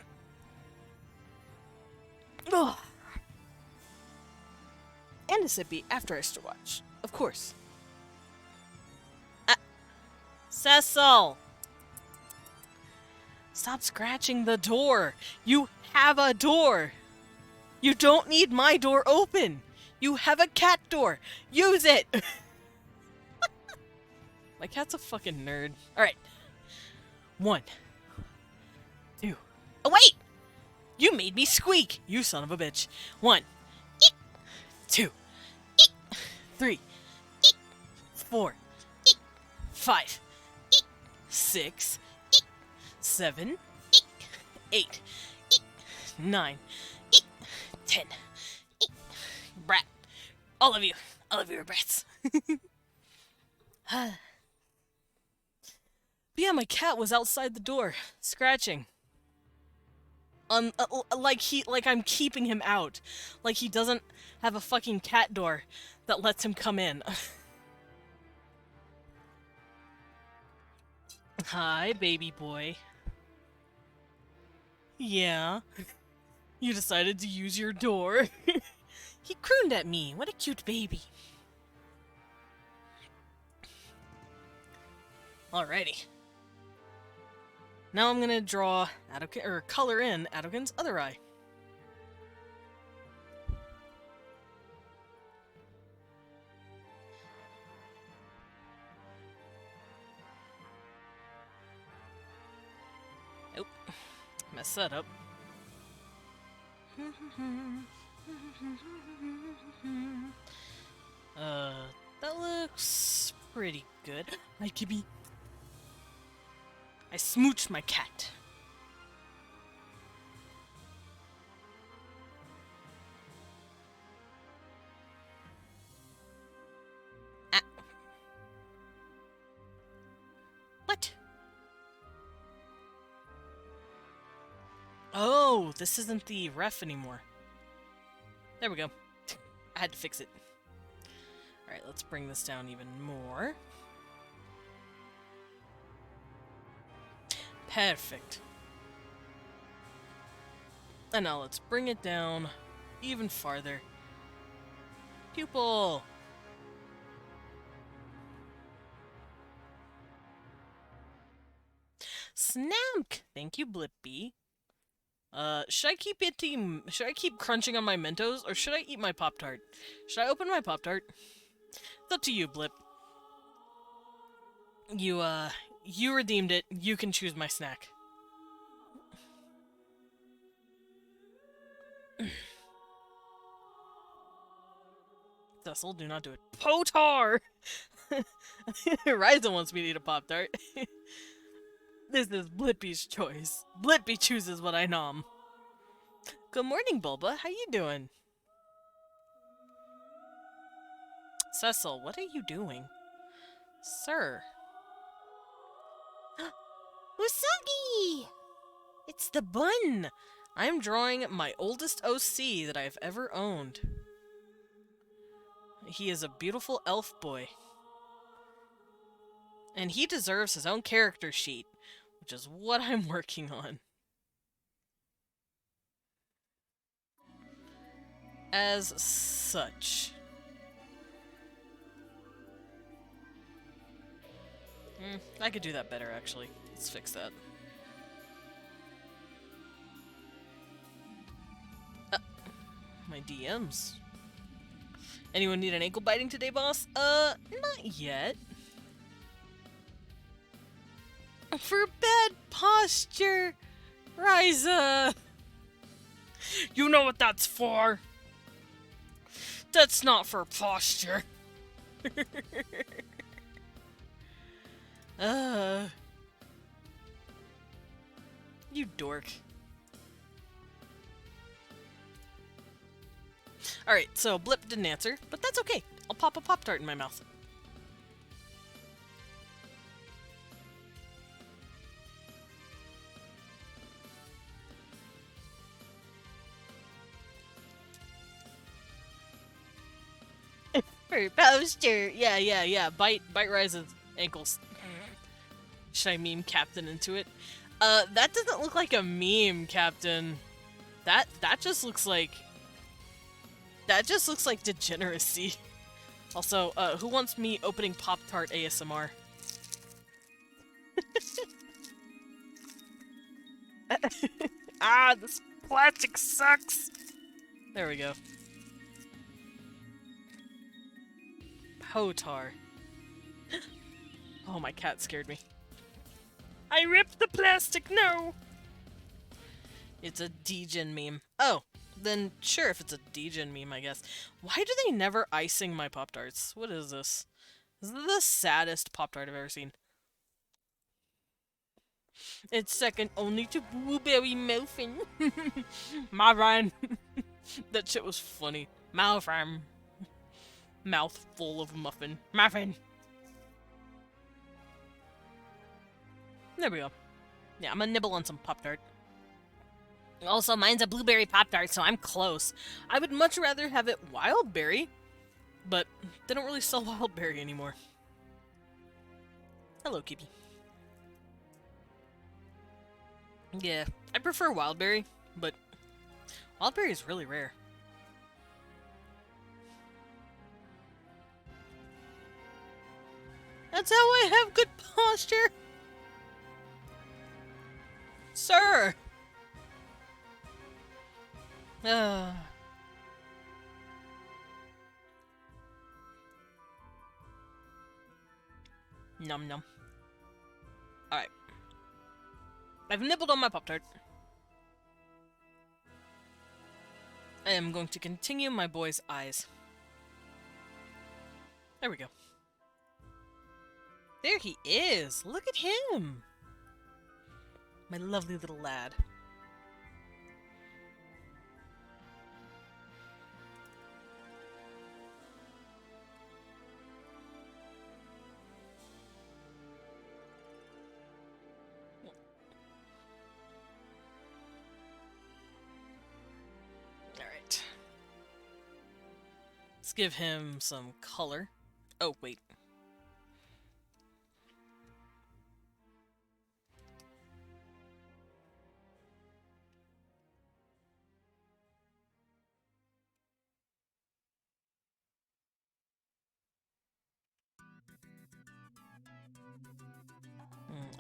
Oh. And a sippy after I watch, of course. Cecil! Stop scratching the door. You have a door. You don't need my door open. You have a cat door. Use it. My cat's a fucking nerd. Alright. 1, 2. Oh, wait! You made me squeak, you son of a bitch. 1, 2, 3, 4, 5, 6, 7, 8, 9, 10. Brat. All of you are brats. But yeah, my cat was outside the door, scratching. Like I'm keeping him out. Like he doesn't have a fucking cat door that lets him come in. Hi, baby boy. Yeah, you decided to use your door. He crooned at me. What a cute baby. Alrighty. Now I'm gonna draw color in Adokin's other eye. Oh, messed that up. That looks pretty good. Hi, Kibby. I smooched my cat. Ah. What? Oh, this isn't the ref anymore. There we go. I had to fix it. Alright, let's bring this down even more. Perfect. And now let's bring it down even farther. Pupil! Snamk! Thank you, Blippy. Should I keep crunching on my Mentos, or should I eat my Pop-Tart? Should I open my Pop-Tart? It's up to you, Blip. You redeemed it. You can choose my snack. Cecil, do not do it. Potar! Ryzen wants me to eat a Pop-Tart. This is Blippy's choice. Blippy chooses what I nom. Good morning, Bulba. How you doing? Cecil, what are you doing? Sir. Usagi! It's the bun! I'm drawing my oldest OC that I've ever owned. He is a beautiful elf boy. And he deserves his own character sheet, which is what I'm working on. As such. I could do that better, actually. Let's fix that. My DMs. Anyone need an ankle biting today, boss? Not yet. For bad posture, Ryza. You know what that's for. That's not for posture. You dork. Alright, so Blip didn't answer, but that's okay. I'll pop a Pop-Tart in my mouth. For poster. Yeah. Bite Ryza's ankles. Should I meme Captain into it? That doesn't look like a meme, Captain. That just looks like... That just looks like degeneracy. Also, who wants me opening Pop-Tart ASMR? This plastic sucks! There we go. Potar. Oh, my cat scared me. I ripped the plastic, no! It's a degen meme. Oh, then sure, if it's a degen meme, I guess. Why do they never icing my Pop-Tarts? What is this? This is the saddest Pop-Tart I've ever seen. It's second only to Blueberry Muffin. Muffin. That shit was funny. Muffin. Mouth full of muffin. Muffin. There we go. Yeah, I'm gonna nibble on some Pop-Tart. Also, mine's a blueberry Pop-Tart, so I'm close. I would much rather have it wild berry, but they don't really sell wild berry anymore. Hello, Kippy. Yeah, I prefer wild berry, but wild berry is really rare. That's how I have good posture! Sir! Num num. Alright. I've nibbled on my Pop-Tart. I am going to continue my boy's eyes. There we go. There he is! Look at him! My lovely little lad. Alright. Let's give him some color. Oh, wait.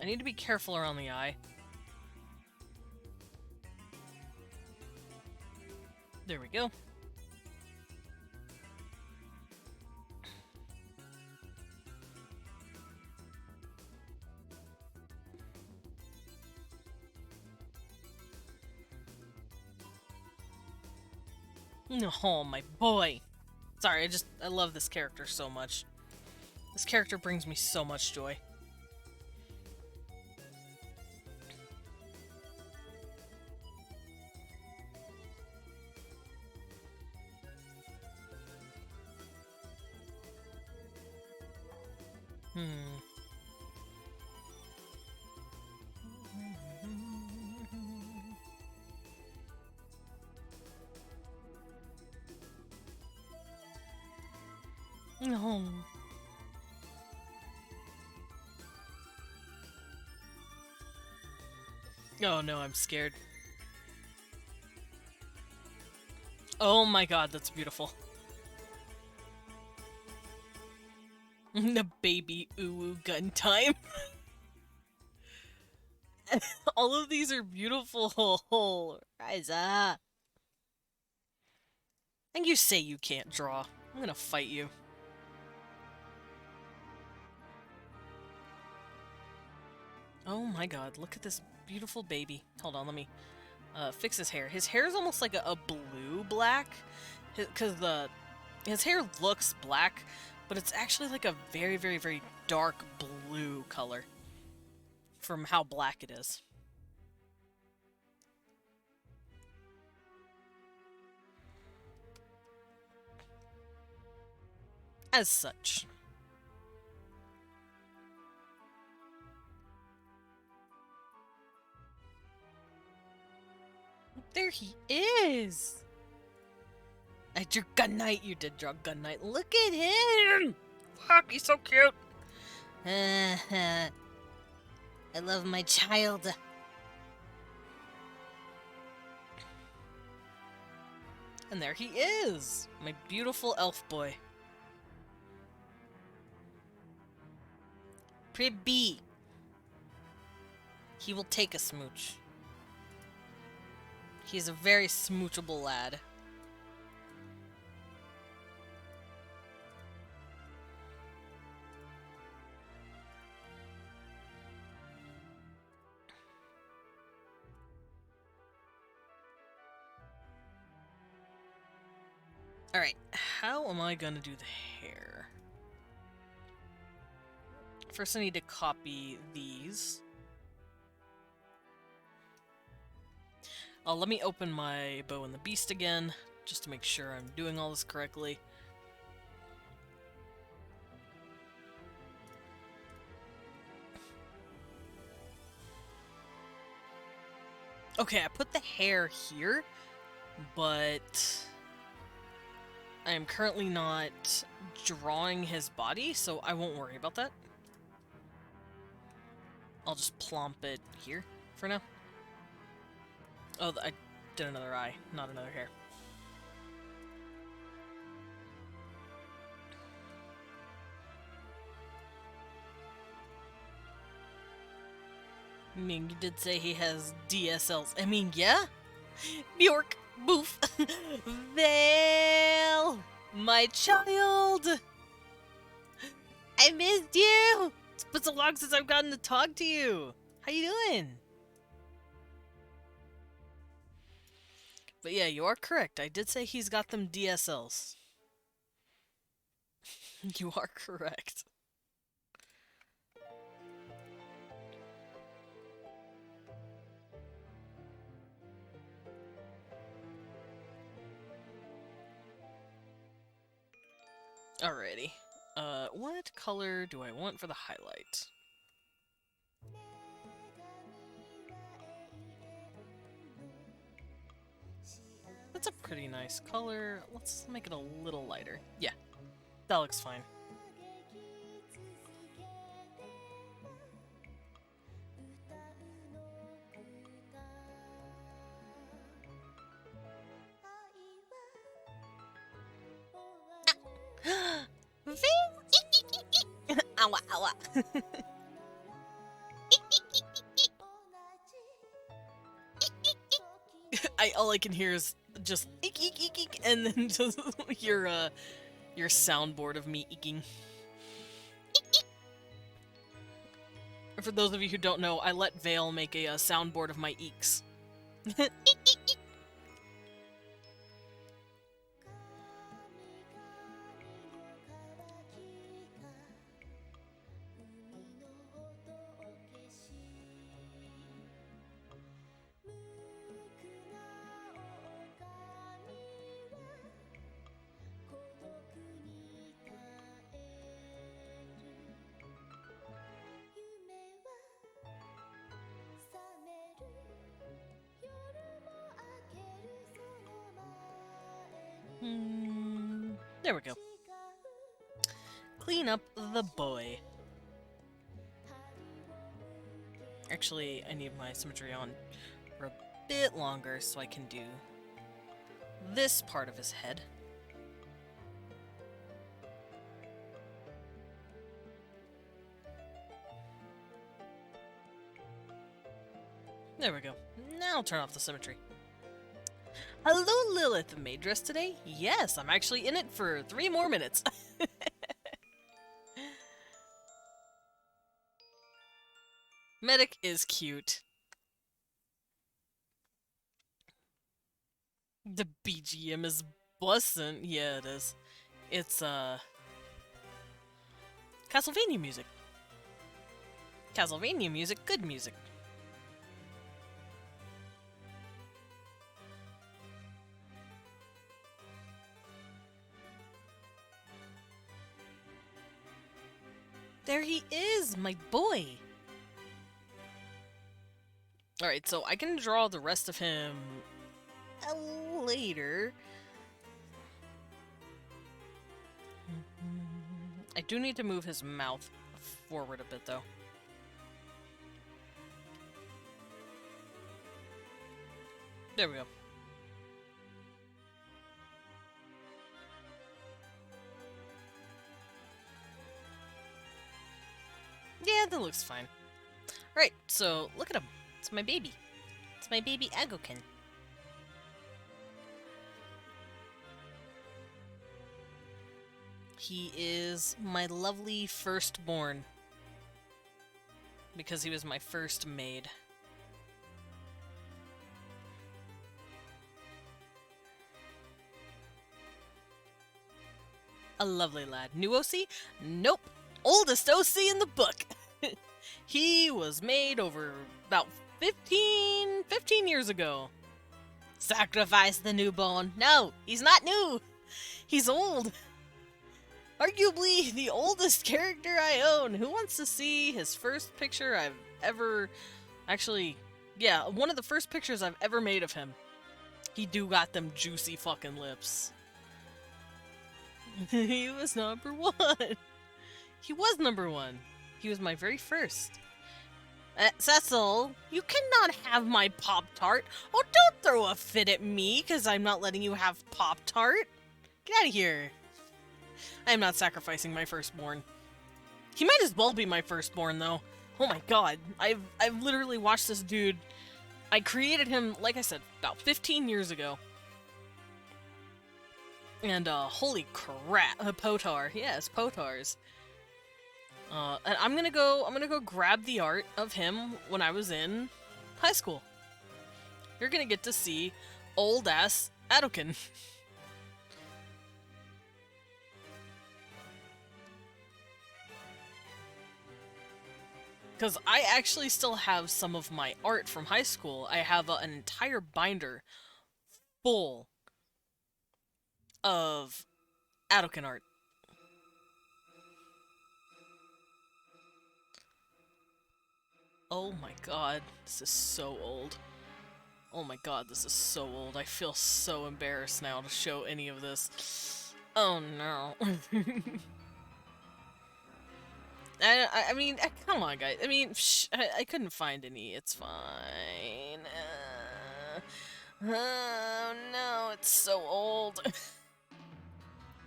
I need to be careful around the eye. There we go. Oh, my boy. Sorry, I love this character so much. This character brings me so much joy. No. Oh no, I'm scared. Oh my god, that's beautiful. The baby ooh gun time. All of these are beautiful. Rise up. And you say you can't draw. I'm gonna fight you. Oh my god, look at this beautiful baby. Hold on, let me fix his hair. His hair is almost like a blue-black, because his hair looks black, but it's actually like a very, very, very dark blue color from how black it is. As such. There he is! I drew Gun Knight. You did draw Gun Knight. Look at him! Fuck, he's so cute! I love my child. And there he is! My beautiful elf boy. Pretty. He will take a smooch. He's a very smoochable lad. Alright, how am I gonna do the hair? First I need to copy these. Let me open my Bow and the Beast again, just to make sure I'm doing all this correctly. Okay, I put the hair here, but I am currently not drawing his body, so I won't worry about that. I'll just plomp it here for now. Oh, I did another eye, not another hair. I mean, you did say he has DSLs. I mean, yeah? Bjork, boof. Vale, my child. I missed you. It's been so long since I've gotten to talk to you. How you doing? But yeah, you are correct. I did say he's got them DSLs. You are correct. Alrighty. What color do I want for the highlight? That's a pretty nice color. Let's make it a little lighter. Yeah, that looks fine. Ow, ow. All I can hear is just eek eek eek eek, and then just your soundboard of me eeking. For those of you who don't know, I let Vale make a soundboard of my eeks. There we go. Clean up the boy. Actually, I need my symmetry on for a bit longer so I can do this part of his head. There we go. Now I'll turn off the symmetry. Hello, Lilith. Maid dress today? Yes, I'm actually in it for 3 more minutes. Medic is cute. The BGM is bussin'. Yeah, it is. It's, Castlevania music. Castlevania music, good music. There he is, my boy! Alright, so I can draw the rest of him later. I do need to move his mouth forward a bit, though. There we go. Yeah, that looks fine. Right, so look at him. It's my baby. It's my baby Agokin. He is my lovely firstborn. Because he was my first maid. A lovely lad. New OC? Nope. Oldest OC in the book. He was made over about 15 years ago. Sacrifice the newborn. No, he's not new. He's old. Arguably the oldest character I own. Who wants to see his first picture I've ever actually Yeah, one of the first pictures I've ever made of him. He do got them juicy fucking lips. He was number one. He was number one. He was my very first. Cecil, you cannot have my Pop-Tart. Oh, don't throw a fit at me because I'm not letting you have Pop-Tart. Get out of here. I am not sacrificing my firstborn. He might as well be my firstborn, though. Oh my god. I've literally watched this dude. I created him, like I said, about 15 years ago. And, holy crap. Potar. Yes, Potars. And I'm gonna go grab the art of him when I was in high school. You're gonna get to see old-ass Adokin. Because I actually still have some of my art from high school. I have an entire binder full of Adokin art. Oh my god, this is so old. Oh my god, this is so old. I feel so embarrassed now to show any of this. Oh no. I mean, come on, guys. I mean, I couldn't find any. It's fine. Oh no, it's so old.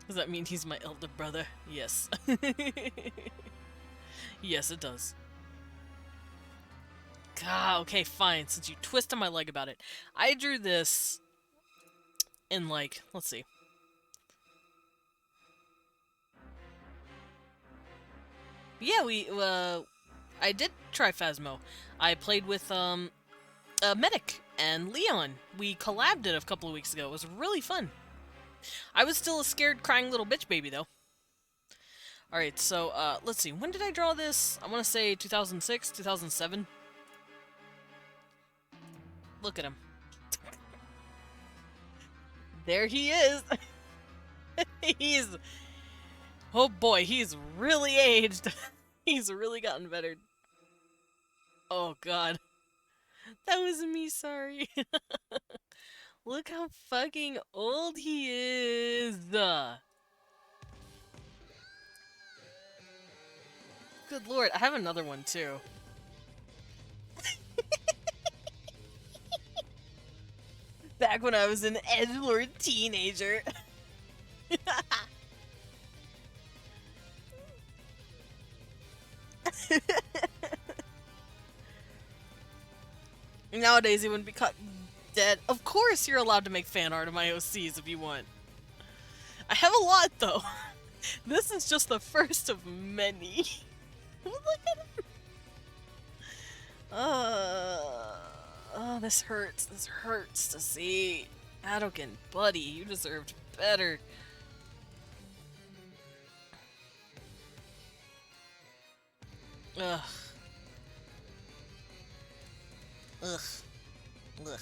Does that mean he's my elder brother? Yes. Yes, it does. God, okay, fine. Since you twisted my leg about it. I drew this in, like, let's see. Yeah, I did try Phasmo. I played with, Medic and Leon. We collabed it a couple of weeks ago. It was really fun. I was still a scared, crying little bitch baby, though. Alright, so, let's see. When did I draw this? I want to say 2006, 2007. Look at him. There he is! He's... Oh boy, he's really aged. He's really gotten better. Oh god. That was me, sorry. Look how fucking old he is. Good lord, I have another one too. Back when I was an edgelord teenager. Nowadays he wouldn't be caught dead. Of course you're allowed to make fan art of my OCs if you want. I have a lot though. This is just the first of many. Look at him. Oh, this hurts. This hurts to see. Adokin, buddy, you deserved better. Ugh. Ugh. Ugh.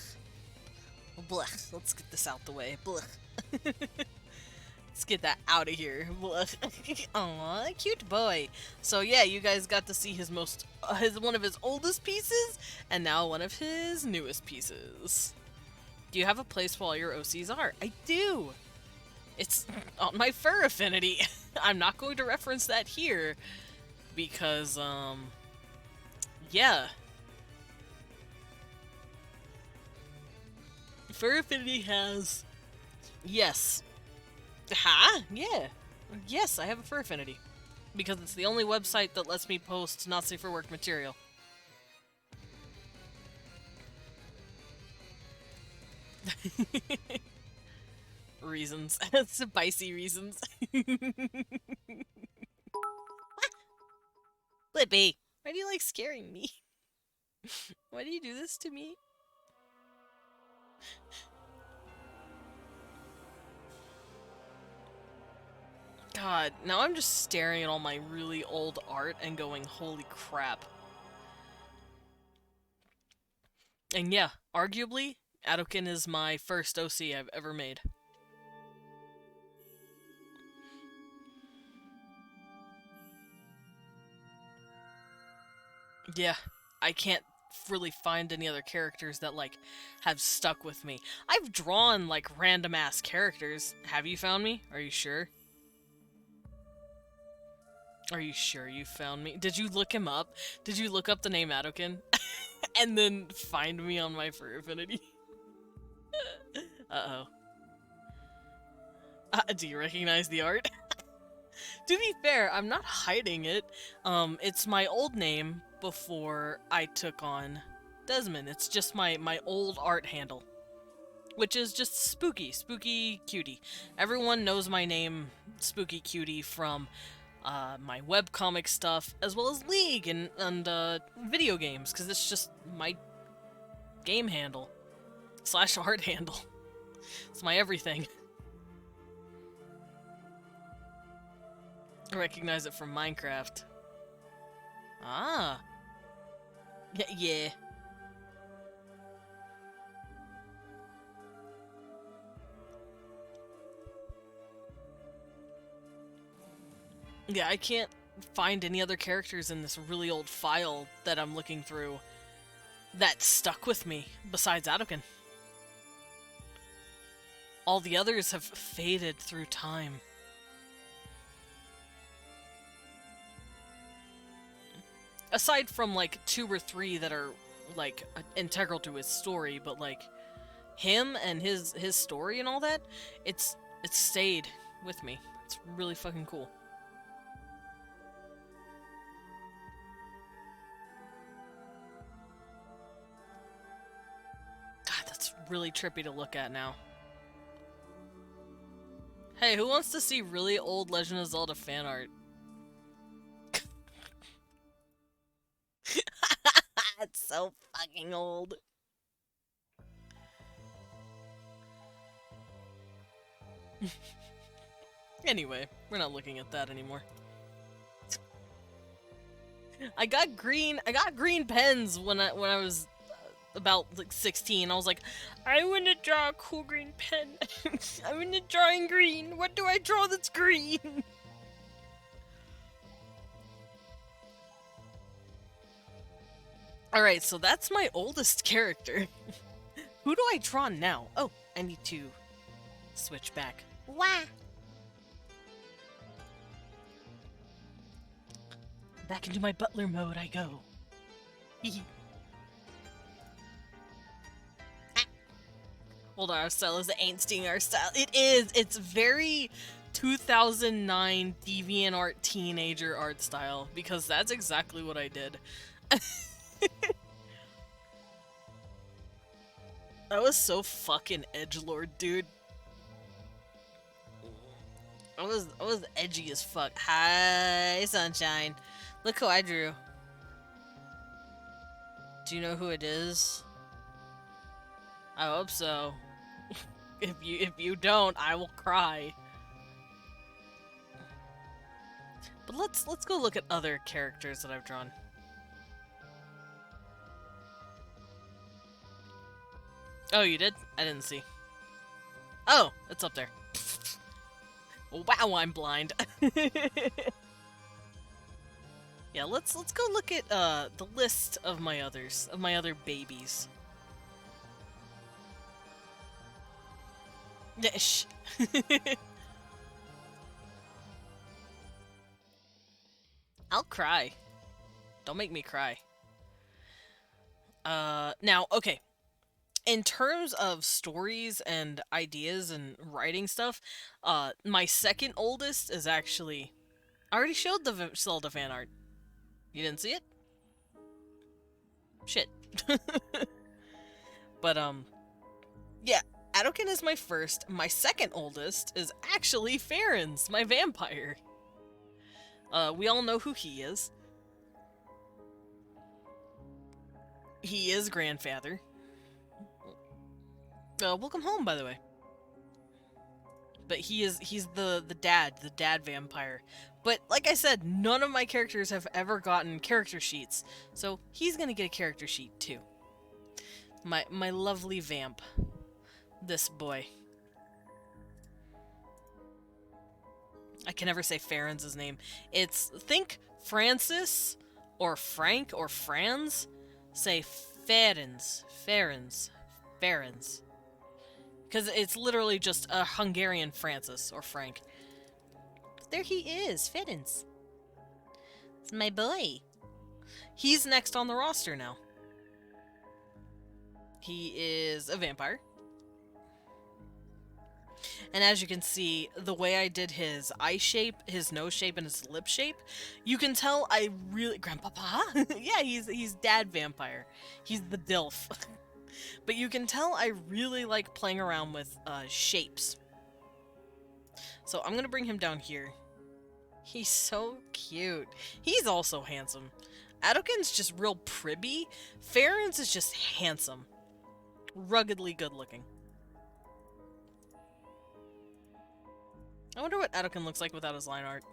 Blech. Let's get this out the way. Blech. Let's get that out of here. Blech. Aw, cute boy. So yeah, you guys got to see his one of his oldest pieces, and now one of his newest pieces. Do you have a place for all your OCs are? I do! It's on my fur affinity. I'm not going to reference that here, because, yeah. Fur Affinity has... Yes. Huh? Yeah. Yes, I have a Fur Affinity. Because it's the only website that lets me post not safe for work material. Reasons. Spicy reasons. Blippi, why do you like scaring me? Why do you do this to me? God, now I'm just staring at all my really old art and going, holy crap. And yeah, arguably, Adokin is my first OC I've ever made. Yeah, I can't really find any other characters that, like, have stuck with me. I've drawn, like, random-ass characters. Have you found me? Are you sure? Are you sure you found me? Did you look him up? Did you look up the name Adokin? And then find me on my Fur Affinity? Uh-oh. Do you recognize the art? To be fair, I'm not hiding it. It's my old name before I took on Desmond. It's just my old art handle, which is just Spooky Cutie. Everyone knows my name, Spooky Cutie, from my webcomic stuff, as well as League and video games, because it's just my game handle / art handle. It's my everything. I recognize it from Minecraft. Ah. Yeah. Yeah, I can't find any other characters in this really old file that I'm looking through that stuck with me besides Adokin. All the others have faded through time. Aside from, like, 2 or 3 that are, like, integral to his story, but, like, him and his story and all that, it's stayed with me. It's really fucking cool. God, that's really trippy to look at now. Hey, who wants to see really old Legend of Zelda fan art? It's so fucking old. Anyway, we're not looking at that anymore. I got green pens when I was about like 16. I was like, I want to draw a cool green pen. I want to draw in green. What do I draw that's green? Alright, so that's my oldest character. Who do I draw now? Oh, I need to switch back. Wah! Back into my butler mode I go. Hold on, our style is the ain't sting our style. It is! It's very 2009 DeviantArt teenager art style, because that's exactly what I did. That was so fucking edgelord, dude. I was edgy as fuck. Hi, sunshine. Look who I drew. Do you know who it is? I hope so. If you don't, I will cry. But let's go look at other characters that I've drawn. Oh, you did? I didn't see. Oh, it's up there. Wow, I'm blind. Yeah, let's go look at the list of my other babies. Shh. I'll cry. Don't make me cry. Now, okay. In terms of stories and ideas and writing stuff, my second oldest is actually... I already showed the Zelda fan art. You didn't see it? Shit. But, yeah, Adokin is my first. My second oldest is actually Farron's, my vampire. We all know who he is. He is grandfather. Welcome home, by the way. But he's the dad vampire. But like I said, none of my characters have ever gotten character sheets, so he's gonna get a character sheet too. My lovely vamp, this boy. I can never say Farron's name. It's think Francis or Frank or Franz. say Ferens. Because it's literally just a Hungarian Francis, or Frank. There he is, Ferens. It's my boy. He's next on the roster now. He is a vampire. And as you can see, the way I did his eye shape, his nose shape, and his lip shape, you can tell I really... Grandpapa? Yeah, he's dad vampire. He's the DILF. But you can tell I really like playing around with shapes. So I'm gonna bring him down here. He's so cute. He's also handsome. Adokin's just real pribby. Ferens is just handsome. Ruggedly good looking. I wonder what Adokin looks like without his line art.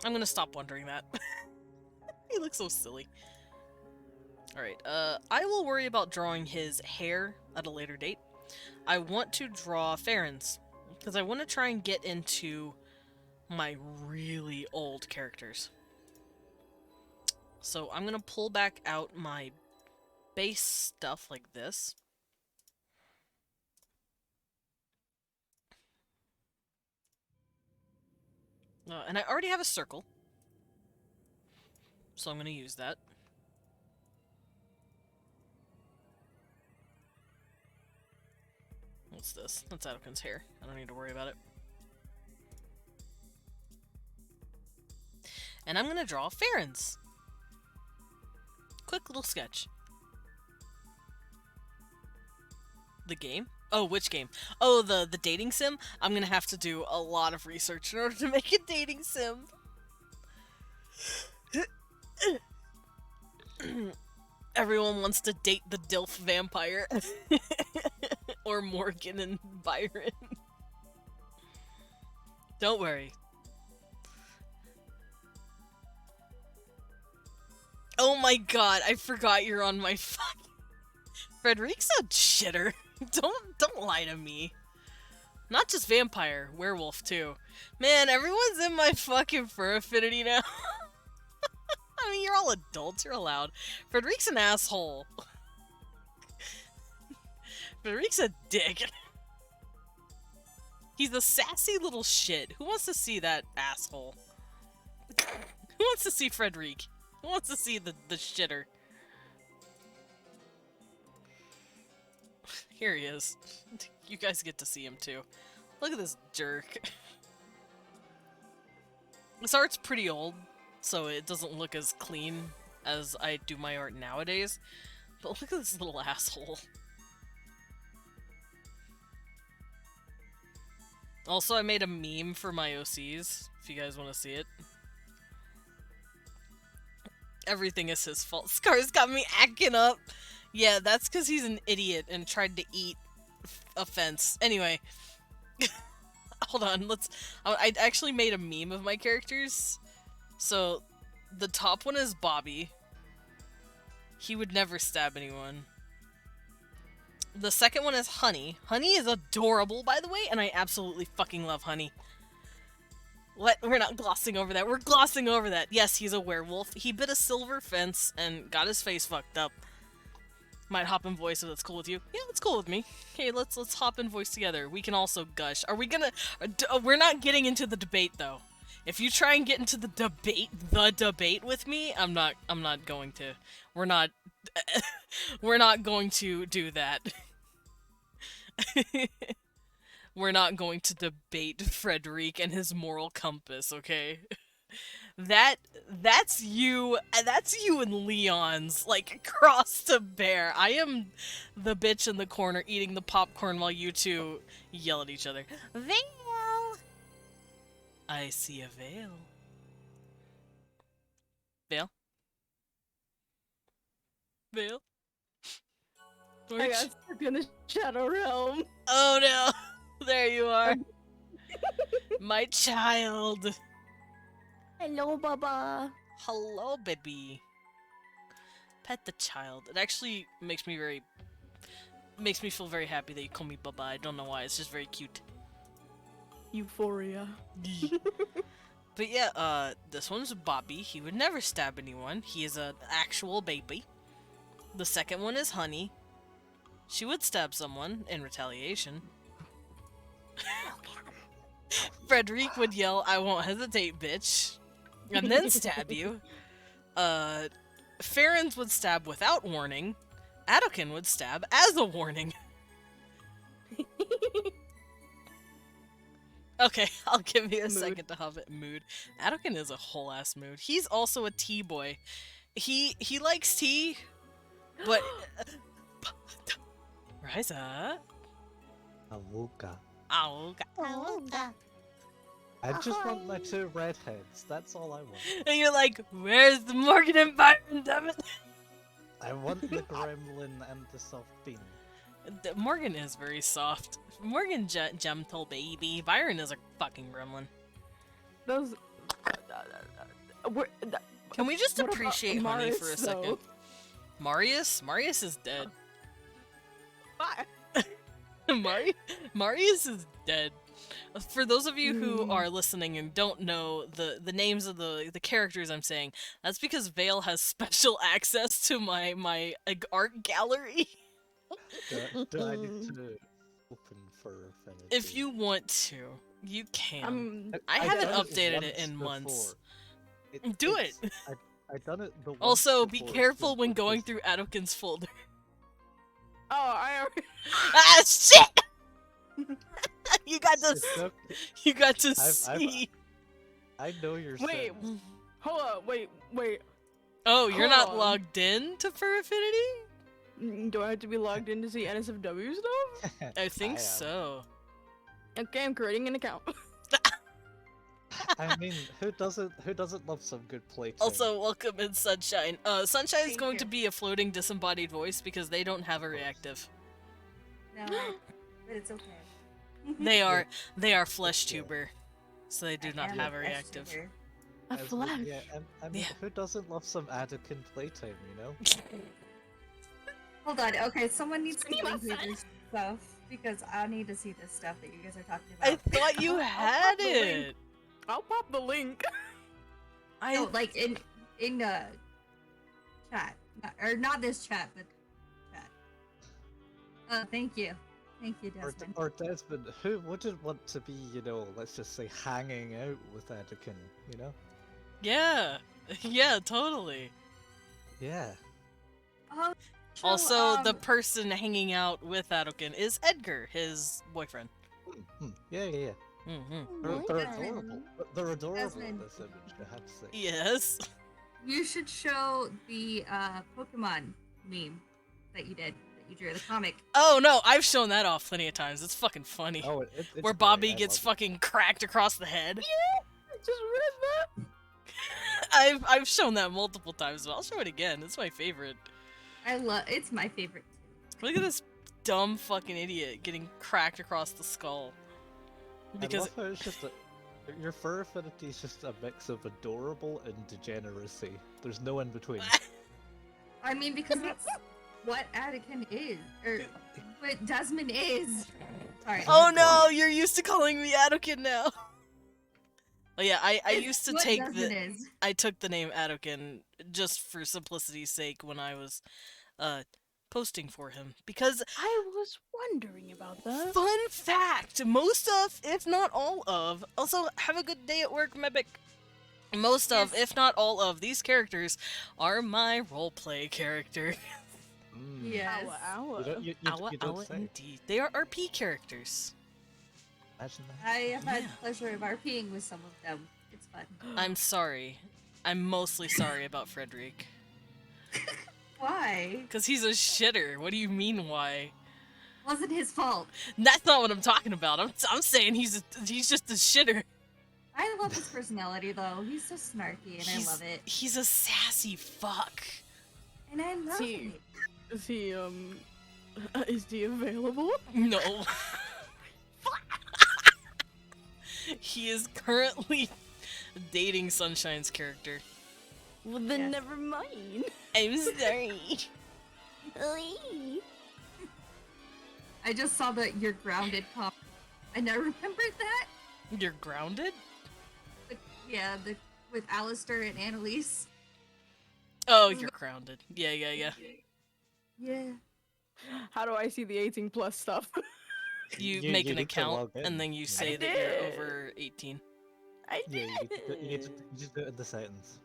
I'm gonna stop wondering that. He looks so silly. Alright, I will worry about drawing his hair at a later date. I want to draw Ferens, because I want to try and get into my really old characters. So I'm gonna pull back out my base stuff like this. And I already have a circle, so I'm gonna use that. What's this? That's Adokin's hair. I don't need to worry about it. And I'm gonna draw Ferens. Quick little sketch. The game? Oh, which game? Oh, the dating sim? I'm gonna have to do a lot of research in order to make a dating sim. Everyone wants to date the DILF vampire. Or Morgan and Byron. Don't worry. Oh my god, I forgot you're on my fucking... Frederick's a shitter. Don't lie to me. Not just vampire, werewolf too. Man, everyone's in my fucking fur affinity now. I mean, you're all adults, you're allowed. Frederick's an asshole. Frederick's a dick. He's a sassy little shit. Who wants to see that asshole? Who wants to see Frederick? Who wants to see the shitter? Here he is. You guys get to see him too. Look at this jerk. This art's pretty old, so it doesn't look as clean as I do my art nowadays. But look at this little asshole. Also, I made a meme for my OCs, if you guys want to see it. Everything is his fault. Scar's got me acting up. Yeah, that's because he's an idiot and tried to eat a fence. Anyway. Hold on, I actually made a meme of my characters. So, the top one is Bobby. He would never stab anyone. The second one is Honey. Honey is adorable, by the way, and I absolutely fucking love Honey. What? We're not glossing over that. We're glossing over that. Yes, he's a werewolf. He bit a silver fence and got his face fucked up. Might hop in voice if that's cool with you. Yeah, that's cool with me. Okay, let's hop in voice together. We can also gush. Are we gonna... we're not getting into the debate, though. If you try and get into the debate with me, I'm not going to. We're not... we're not going to do that. We're not going to debate Frederick and his moral compass, okay? That's you and Leon's, like, cross to bear. I am the bitch in the corner eating the popcorn while you two yell at each other. Veil! I see a veil. Veil? Veil? I got stuck in the Shadow Realm. Oh no! There you are. My child. Hello, Baba. Hello, baby. Pet the child. It actually makes me feel very happy that you call me Baba. I don't know why. It's just very cute. Euphoria. But yeah, this one's Bobby. He would never stab anyone. He is an actual baby. The second one is Honey. She would stab someone in retaliation. Frederic would yell, "I won't hesitate, bitch," and then stab you. Farron's would stab without warning. Adokin would stab as a warning. Okay, I'll give you a second to have it. Mood. Adokin is a whole ass mood. He's also a tea boy. He likes tea, but rise up. Awooga. Ow. I just want my 2 redheads. That's all I want. And you're like, where's the Morgan and Byron, damn it? I want the gremlin and the soft bean. Morgan is very soft. Morgan gentle baby. Byron is a fucking gremlin. Those. Can we just What about appreciate Honey for a Marius, second? though? Marius? Marius is dead. Why? Marius is dead. For those of you who are listening and don't know the names of the characters I'm saying, that's because Vale has special access to my art gallery. Do I need to open for Affinity? If you want to, you can. I I've haven't done updated it once in months. before. Do it! I've done it the once Also, be before, it's careful been when going focused. through Adokin's folder. Oh, I already. Ah, shit! You got to, It's okay. you got to I've- see. I know your Wait, sins. hold up, wait. Oh, you're hold not on. logged in to Fur Affinity? Do I have to be logged in to see NSFW stuff? I think am. so. Okay, I'm creating an account. I mean, who doesn't love some good playtime? Also, welcome in Sunshine. Sunshine is Thank going you. to be a floating disembodied voice because they don't have a reactive. No, but it's okay. They are flesh tuber, so they do I not am have a flesh reactive. tuber. A As we- flash. Yeah, I mean, Yeah. who doesn't love some Anakin playtime, you know? Hold on. Okay, someone needs to What do you link me want? this stuff because I need to see this stuff that you guys are talking I about. thought you had the link. it. I'll pop the link. No, like in chat, or not this chat, but chat. Thank you, Desmond. Or Desmond, who wouldn't want to be, you know, let's just say, hanging out with Anakin, you know? Yeah, yeah, totally. Yeah. Oh, so, Also, the person hanging out with Adokin is Edgar, his boyfriend. Yeah. Mm-hmm. They're Desmond. adorable. They're adorable in Desmond. this image, I have to say. Yes. you should show the Pokemon meme that you did, that you drew, the comic. Oh no, I've shown that off plenty of times. It's fucking funny. Oh, it's Where great, Bobby I gets love it. fucking cracked across the head. I just read I've shown that multiple times, but I'll show it again. It's my favorite. It's my favorite too. Look at this dumb fucking idiot getting cracked across the skull. Because I love how it's just your fur affinity is just a mix of adorable and degeneracy. There's no in between. I mean, because that's what Anakin is, or what Desmond is. Sorry. oh no, you're used to calling me Adokin now. Oh yeah, I It's used to what take Desmond the is. I took the name Adokin just for simplicity's sake when I was posting for him because I was wondering about that. fun fact, most of, if not all of, also have a good day at work, Mebic. Most of, Yes. if not all of, these characters are my roleplay character. Yes. Ow. You Owa, don't owa, say. indeed. They are RP characters. Imagine that. I have had Yeah. the pleasure of RPing with some of them. It's fun. I'm sorry. I'm mostly sorry about Frederic. Why? Because he's a shitter. What do you mean, why? Wasn't his fault. That's not what I'm talking about. I'm saying he's just a shitter. I love his personality though. He's so snarky and I love it. He's a sassy fuck. And I love See. it. Is he available? No. He is currently dating Sunshine's character. Well, then Yes. never mind. I'm sorry. I just saw that you're grounded pop. I never remembered that. You're grounded? But Yeah, with Alistair and Annalise. Oh, you're grounded. Yeah. Yeah. How do I see the 18 plus stuff? You You make an need to account, log in, and then you you say know. that you're I over 18. I Yeah, did. you need to just do it in the settings.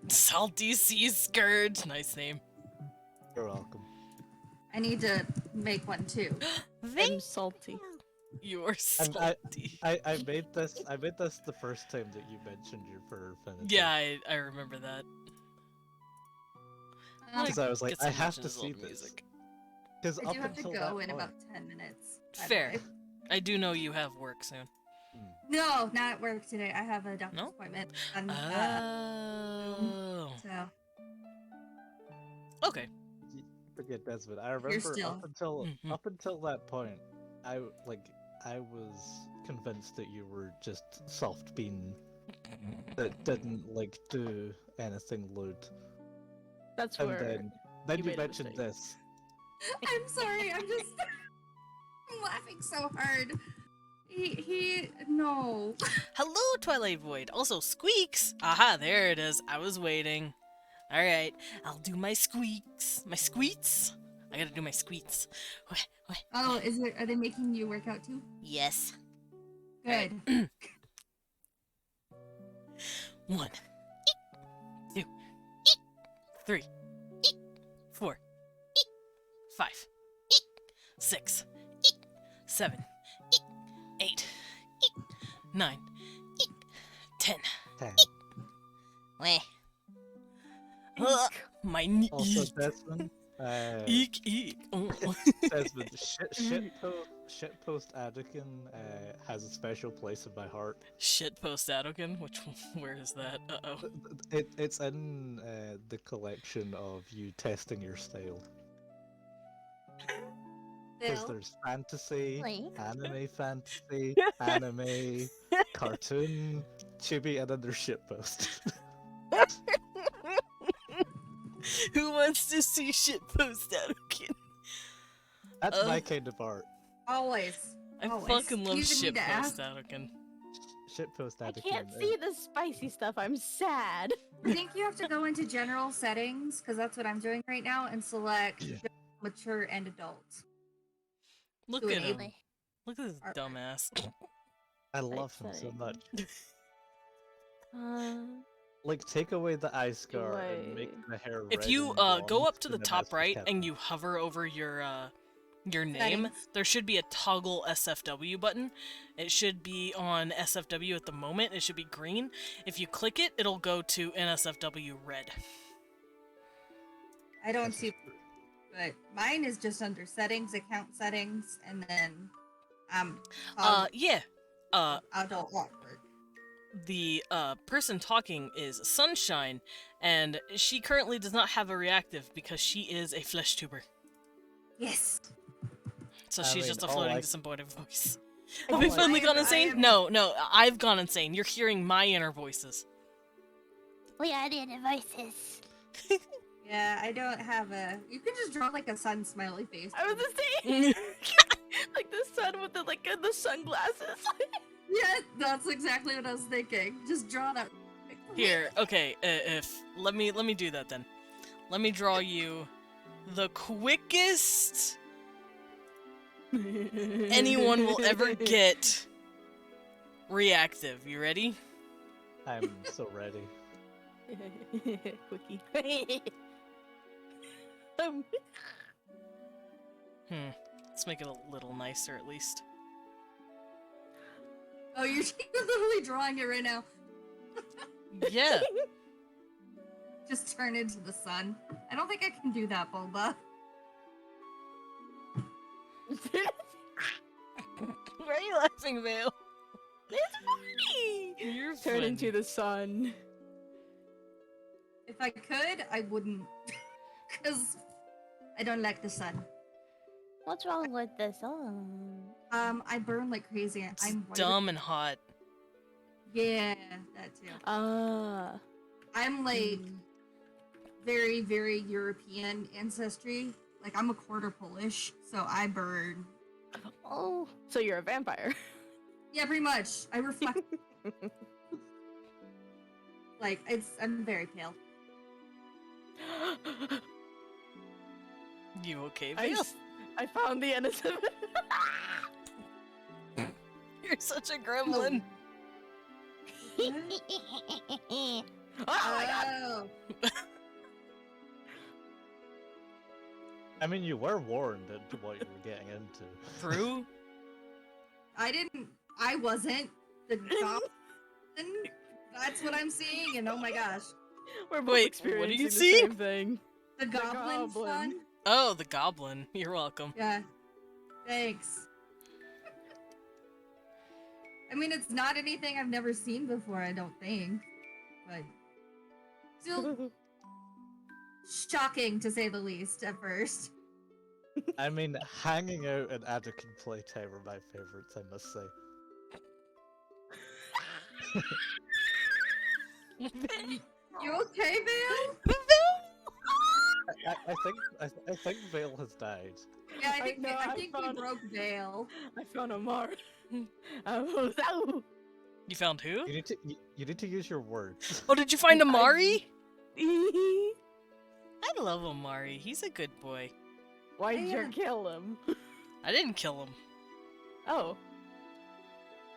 Salty Sea Scourge. Nice name. You're welcome. I need to make one too. I'm salty. You're And salty. I made this the first time that you mentioned your fur affinity. Yeah, I remember that. Because I was like, Get I some have to mentions of see old this. music. Because I up do have to until go that in point, about 10 minutes. by the Fair. way. I do know you have work soon. No, not at work today. I have a doctor's No? appointment. On, Oh. so Okay. forget Desmond. I remember still- Mhm. up until that point, I was convinced that you were just soft bean that didn't do anything lewd. That's And where then you you made a mentioned mistake. this. I'm sorry. I'm laughing so hard. No. Hello, Twilight Void. Also, Squeaks. Aha, there it is. I was waiting. All right, I'll do my squeaks. My squeets. I gotta do my squeets. Oh, are they making you work out too? Yes. Good. 1, 2, 3, 4, 5, 6, 7, 8, 9, 10. 10. Weh. My knee. Also, Desmond. Eek, eek. Oh. Desmond, shitpost Anakin has a special place in my heart. Shitpost Adokin? Where is that? Uh-oh. It's in the collection of you testing your style. Because Bill. there's fantasy, Like? anime fantasy, anime, cartoon, chibi, and then there's shitpost. Who wants to see shitpost Adokin? That's my kind of art. Always. I Always. fucking love You even need to ask- shitpost Adokin. Shitpost I Anakin. can't see the spicy stuff. I'm sad. I think you have to go into general settings, because that's what I'm doing right now, and select mature and adult. Look To at him. enable- Look at this Art. dumbass. I love him so Exciting. much. Take Take away the eye scar and make the hair red. If you and go blonde, up to the and then top that's right just and you hover over your name, Settings. there should be a toggle SFW button. It should be on SFW at the moment. It should be green. If you click it, it'll go to NSFW red. I don't see, but mine is just under settings, account settings, and then Yeah. adult artwork. The person talking is Sunshine, and she currently does not have a reactive because she is a flesh tuber. Yes. So I she's mean, just a all floating I- disembodied voice. Oh, Have we I finally am- gone I insane? am- No, I've gone insane. You're hearing my inner voices. We are the voices. Yeah, I don't have a. You can just draw like a sun smiley face. I was just saying, like the sun with the sunglasses. Yeah, that's exactly what I was thinking. Just draw that. Here, okay, let me do that then. Let me draw you the quickest anyone will ever get reactive. You ready? I'm so ready. Quickie. Let's make it a little nicer at least. Oh, you're literally drawing it right now. Yeah. Just turn into the sun. I don't think I can do that, Bulba. Why are you laughing, Vale? It's funny. You're Turn into the sun. If I could, I wouldn't. Because I don't like the sun. What's wrong with the song? I burn like crazy. It's I'm white. dumb and hot. Yeah, that too. I'm like very, very European ancestry. Like I'm a quarter Polish, so I burn. Oh, So you're a vampire. Yeah, pretty much. I reflect. Like, I'm very pale. You okay, I, Vale? I found the innocent. You're such a gremlin. Oh my god! Oh. I mean, you were warned into what you were getting into. True. I wasn't. The goblin. That's what I'm seeing, and oh my gosh. We're both Wait, what do experiencing you the see? same thing. The goblin goblin. fun? Oh, the goblin. You're welcome. Yeah. Thanks. I mean, it's not anything I've never seen before, I don't think. But still shocking, to say the least, at first. I mean, hanging out and Anakin playtime are my favorites, I must say. You okay, Vale? I think Vale has died. Yeah, I I think, know, I I think found- we broke Vale. I found a Mar. Oh, You found who? You need to use your words. Oh, did you find Amari? I love Amari. He's a good boy. why'd Yeah. you kill him? I didn't kill him. Oh.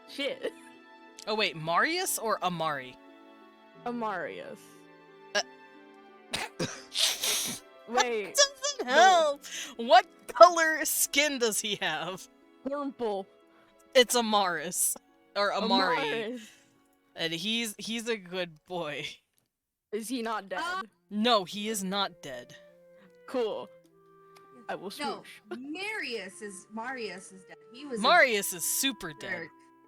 Shit. Oh wait, Marius or Amari? Amarius. Uh. Wait. Doesn't help. What color skin does he have? Purple. It's Amaris or Amari, Amaris. and he's a good boy. Is he not dead? No, he is not dead. Cool. I will No, smooch. Marius is dead. He was Marius is super dead. jerk.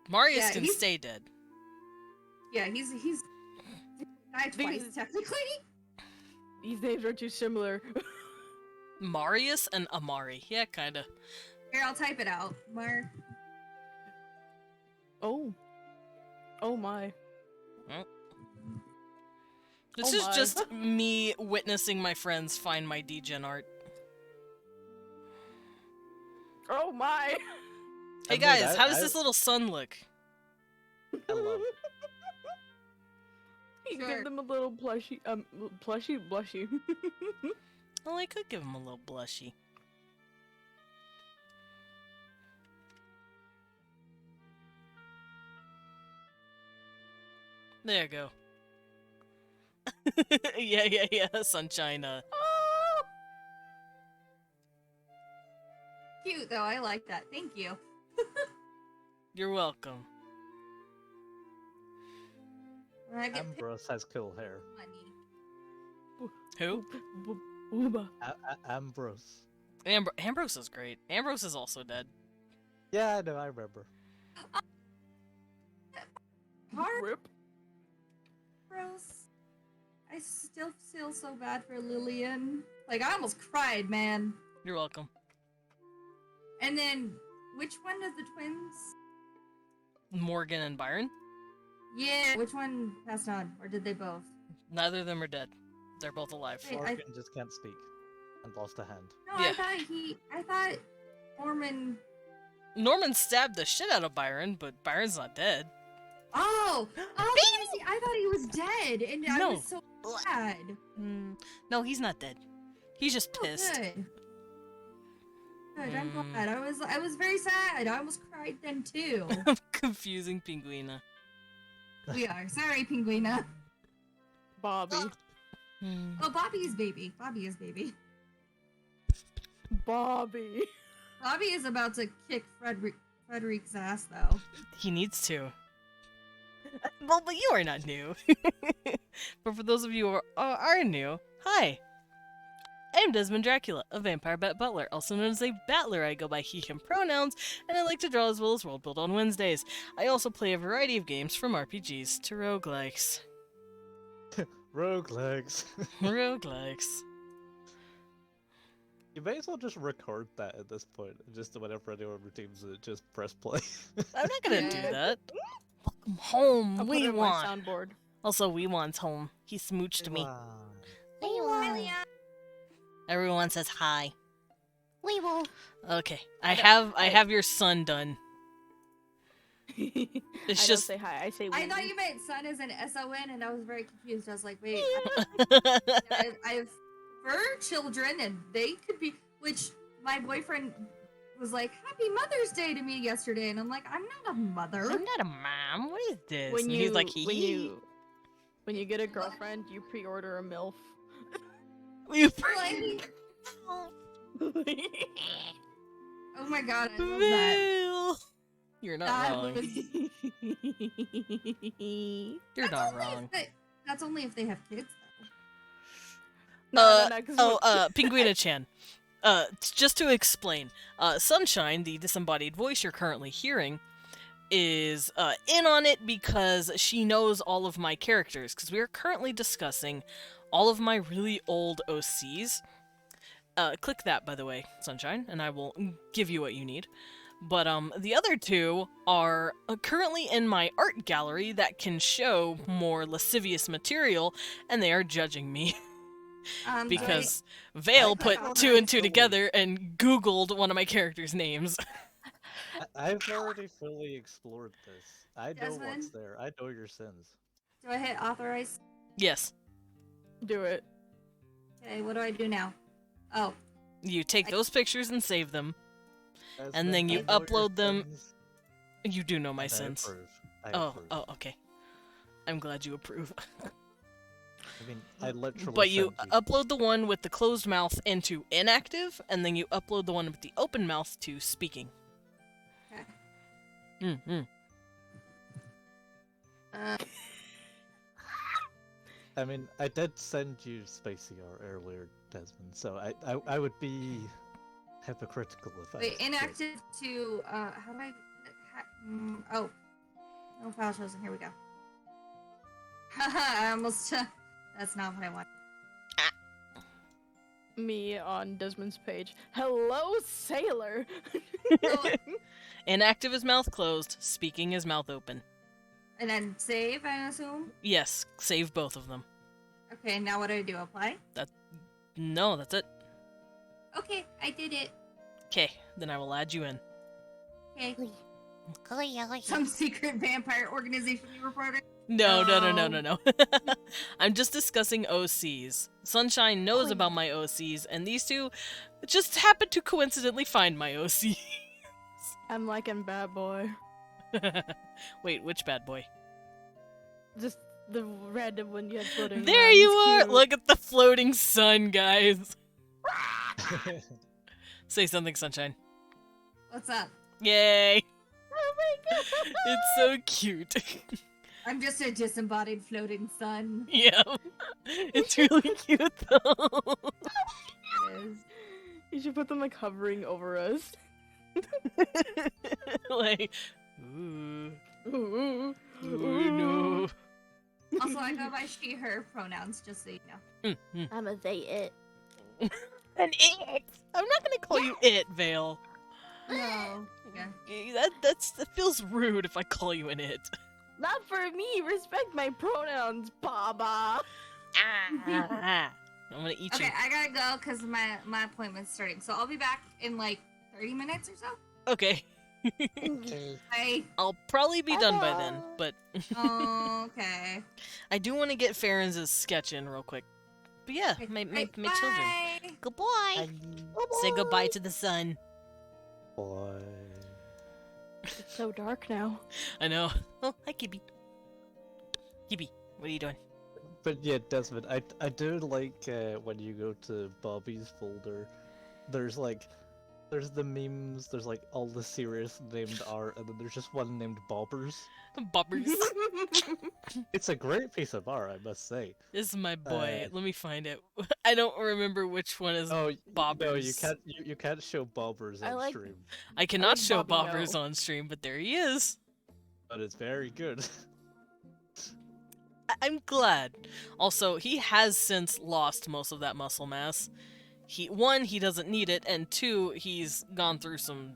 Marius Yeah, can he's- stay dead. Yeah, he's died twice, Because- technically. These names are too similar. Marius and Amari. Yeah, kinda. Here, I'll type it out. Oh. Oh my. This Oh is my. just me witnessing my friends find my degen art. Oh my. Hey I mean, guys, how does I- this little sun look? I love it. You Sure. give them a little blushy, blushy. Well, I could give him a little blushy. There you go. yeah, sunshine, Cute though, I like that. Thank you. You're welcome. When I get Ambrose has cool hair. money. Who? Ooba. Ambrose. Ambrose is great. Ambrose is also dead. Yeah, I know, I remember. Hard Rip. gross. I still feel so bad for Lillian. Like, I almost cried, man. You're welcome. And then, which one of the twins? Morgan and Byron? Yeah, which one passed on? Or did they both? Neither of them are dead. They're both alive. Wait, I- Morgan just can't speak. And lost a hand. No, Yeah. I thought Norman... Norman stabbed the shit out of Byron, but Byron's not dead. Oh! Oh, see, I thought he was dead, and I No. was so sad. No, he's not dead. He's just Oh, pissed. good. Good, I'm glad. I was very sad. I almost cried then too. Confusing Pinguina. We are. Sorry, Pinguina. Bobby. Oh, Bobby is baby. Bobby is baby. Bobby. Bobby is about to kick Frederick's ass, though. He needs to. Well, but you are not new. But for those of you who are new, hi. I'm Desmond Dracula, a vampire bat butler, also known as a battler. I go by he, him pronouns, and I like to draw as well as world build on Wednesdays. I also play a variety of games from RPGs to roguelikes. Roguelikes. Roguelikes. You may as well just record that at this point. Just whenever anyone redeems it, just press play. I'm not gonna do Yeah. that. Welcome home, I'll put we it on my want. soundboard. Also, we want's home. He smooched me. We Everyone says hi. will. Okay, I have your son done. It's I just don't say hi. I say. I thought wee-wee. you meant son as an S-O-N, and I was very confused. I was like, wait, I have fur children, and they could be. Which my boyfriend was like, "Happy Mother's Day" to me yesterday, and I'm like, I'm not a mother. I'm not a mom. What is this? When And you he's like, hee when hee. you when you get a girlfriend, you pre-order a MILF. Like, oh my god, I love that. Vale. You're not That wrong. was- You're That's not only wrong. if that's only if they have kids. No, 'cause Pinguina-chan. Just to explain, Sunshine, the disembodied voice you're currently hearing, is in on it because she knows all of my characters, because we are currently discussing all of my really old OCs. Click that, by the way, Sunshine, and I will give you what you need. But the other two are currently in my art gallery that can show more lascivious material, and they are judging me. Because Vale put two and two together and Googled one of my characters' names. I've already fully explored this. I know what's Desmond? there. I know your sins. Do I hit authorize? Yes, do it. Okay, what do I do now? Oh, you take those pictures and save them. Desmond, And then you I know your upload them- sins, You do know my and I sins. approve. I Oh, approve. okay. I'm glad you approve. I mean, I literally. But you sent upload the one with the closed mouth into inactive, and then you upload the one with the open mouth to speaking. okay. Mm-hmm. I mean, I did send you Spacey art earlier, Desmond. So I would be hypocritical if I. Wait, was inactive to how do I? Oh, no file chosen. Here we go. Haha, I almost. That's not what I want. Me on Desmond's page. Hello, sailor. Oh, Inactive is mouth closed, speaking is mouth open. and then save, I assume. Yes, save both of them. Okay, now what do I do? Apply. No, that's it. Okay, I did it. Okay, then I will add you in. Okay. Some secret vampire organization you reported. No. I'm just discussing OCs. Sunshine knows about my OCs, and these two just happen to coincidentally find my OC. I'm liking bad boy. Wait, which bad boy? Just the random one you had floating. There around. you He's are! cute. Look at the floating sun, guys. cute. Say something, Sunshine. What's up? Yay! Oh my god! It's so cute. I'm just a disembodied floating sun. Yeah. It's really cute, though. It is. You should put them like hovering over us. Like, ooh. Ooh. Ooh, no. Also, I go by she, her pronouns, just so you know. I'm a they it. An it! I'm not gonna call you it, Vale. No. Okay. That feels rude if I call you an it. Not for me. Respect my pronouns, Baba. I'm gonna eat Okay, you. I gotta go because my appointment's starting. So I'll be back in like 30 minutes or so. Okay. Okay. Bye. I'll probably be done by then, but Oh, okay. I do want to get Farron's sketch in real quick. But yeah, Okay, my right, children. bye. Goodbye. Say goodbye to the sun. Boy. It's so dark now. I know. Oh, hi, Gibby. Gibby, what are you doing? But yeah, Desmond, I do like when you go to Bobby's folder. There's the memes. There's like all the serious named art, and then there's just one named Bobbers. Bobbers. It's a great piece of art, I must say. This is my boy. Let me find it. I don't remember which one is. Oh, Bobbers. No, you can't show Bobbers I on like- stream, I cannot like show Bobby Bobbers O. on stream, but there he is. but it's very good. I'm glad. Also, he has since lost most of that muscle mass. One, he doesn't need it, and two, he's gone through some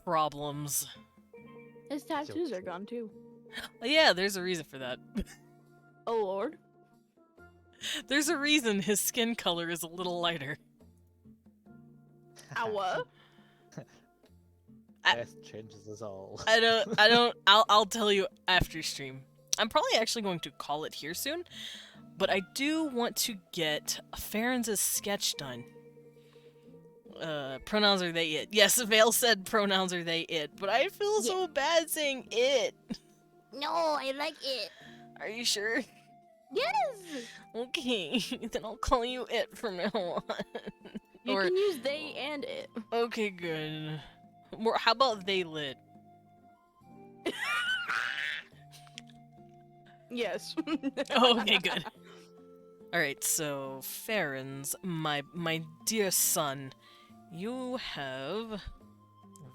problems. His tattoos are gone too. Yeah, there's a reason for that. Oh lord. There's a reason his skin color is a little lighter. Ow. Death changes us all. I'll tell you after stream. I'm probably actually going to call it here soon, but I do want to get Farron's sketch done. Pronouns are they it. Yes, Vale said pronouns are they it, but I feel so bad saying it. No, I like it. Are you sure? Yes! Okay, then I'll call you it from now on. You can use they and it. Okay, good. More, how about they lit? Yes. Okay, good. Alright, so Farron's, my dear son, you have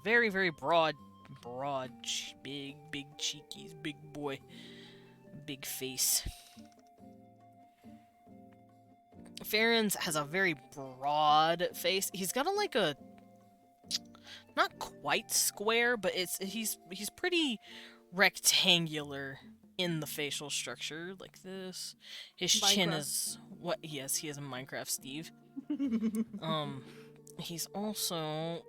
very, very broad, big cheekies, big boy, big face. Farron's has a very broad face. He's got like a not quite square, but he's pretty rectangular in the facial structure, like this. His chin is what? Yes, he is a Minecraft Steve. He's also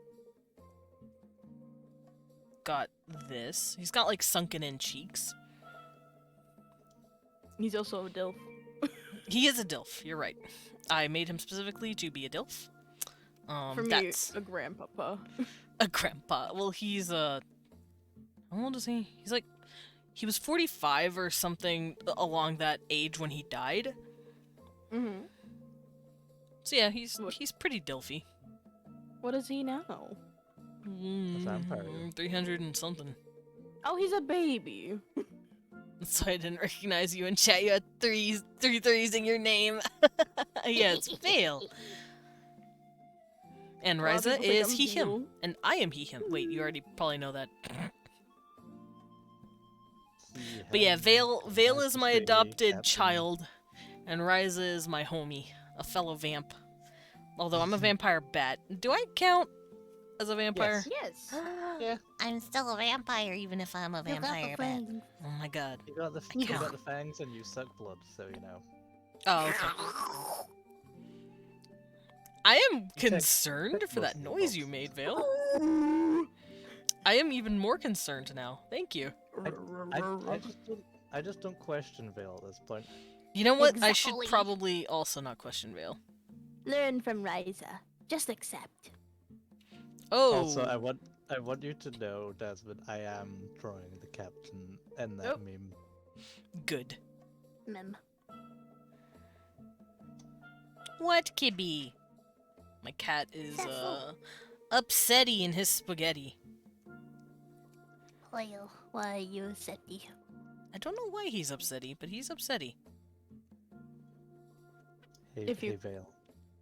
got this. He's got like sunken in cheeks. He's also a DILF. He is a DILF. You're right. I made him specifically to be a DILF. For me, that's a grandpapa. a grandpa. Well, he's how old is he? He's like, he was 45 or something along that age when he died. Mm-hmm. So yeah, he's pretty DILFy. What is he now? A vampire. 300 and something. Oh, he's a baby. So I didn't recognize you in chat. You had three threes in your name. Yeah, it's Vale. And A lot of Ryza people think is I'm he him, blue. and I am he him. Wait, you already probably know that. But yeah, Vale is my adopted child, and Ryza is my homie, a fellow vamp. Although I'm a vampire bat. Do I count as a vampire? Yes. Yeah. I'm still a vampire, even if I'm a vampire bat. Oh my god. You got the fangs and you suck blood, so you know. Oh, okay. I am concerned for that noise you made, Vale. I am even more concerned now. Thank you. I just don't question Vale at this point. You know what? I should Exactly. probably also not question Vale. Learn from Ryza. Just accept. Oh. Also, I want you to know, Desmond, I am drawing the captain and that meme. Good. Mem. What, Kibby? My cat is, upsetty in his spaghetti. Well, why are you upsetty? I don't know why he's upsetty, but he's upsetty. Hey, If you- hey Vale,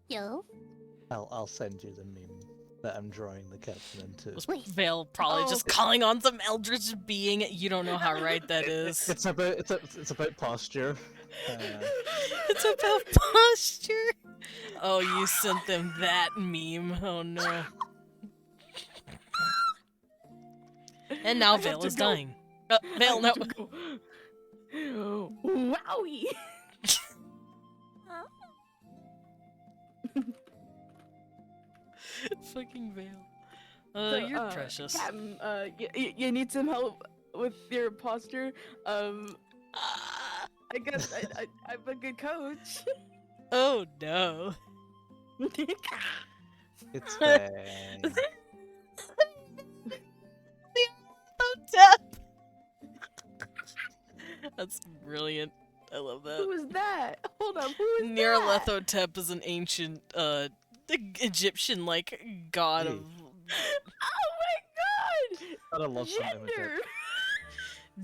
Yo? I'll send you the meme that I'm drawing the captain into. Was Vale probably just calling on some eldritch being? You don't know how right that is. It's about posture. It's about posture. Oh, you sent them that meme. Oh no. And now Vale is dying. Vale, no. Wowie! Fucking Vale. So, You're precious. Captain, you need some help with your posture. I guess I'm a good coach. Oh no. It's fine. That's brilliant. I love that. Who is that? Hold on, who is that? Nyarlathotep is an ancient Egyptian like god Hey. of Oh my god! Gotta love some Gender!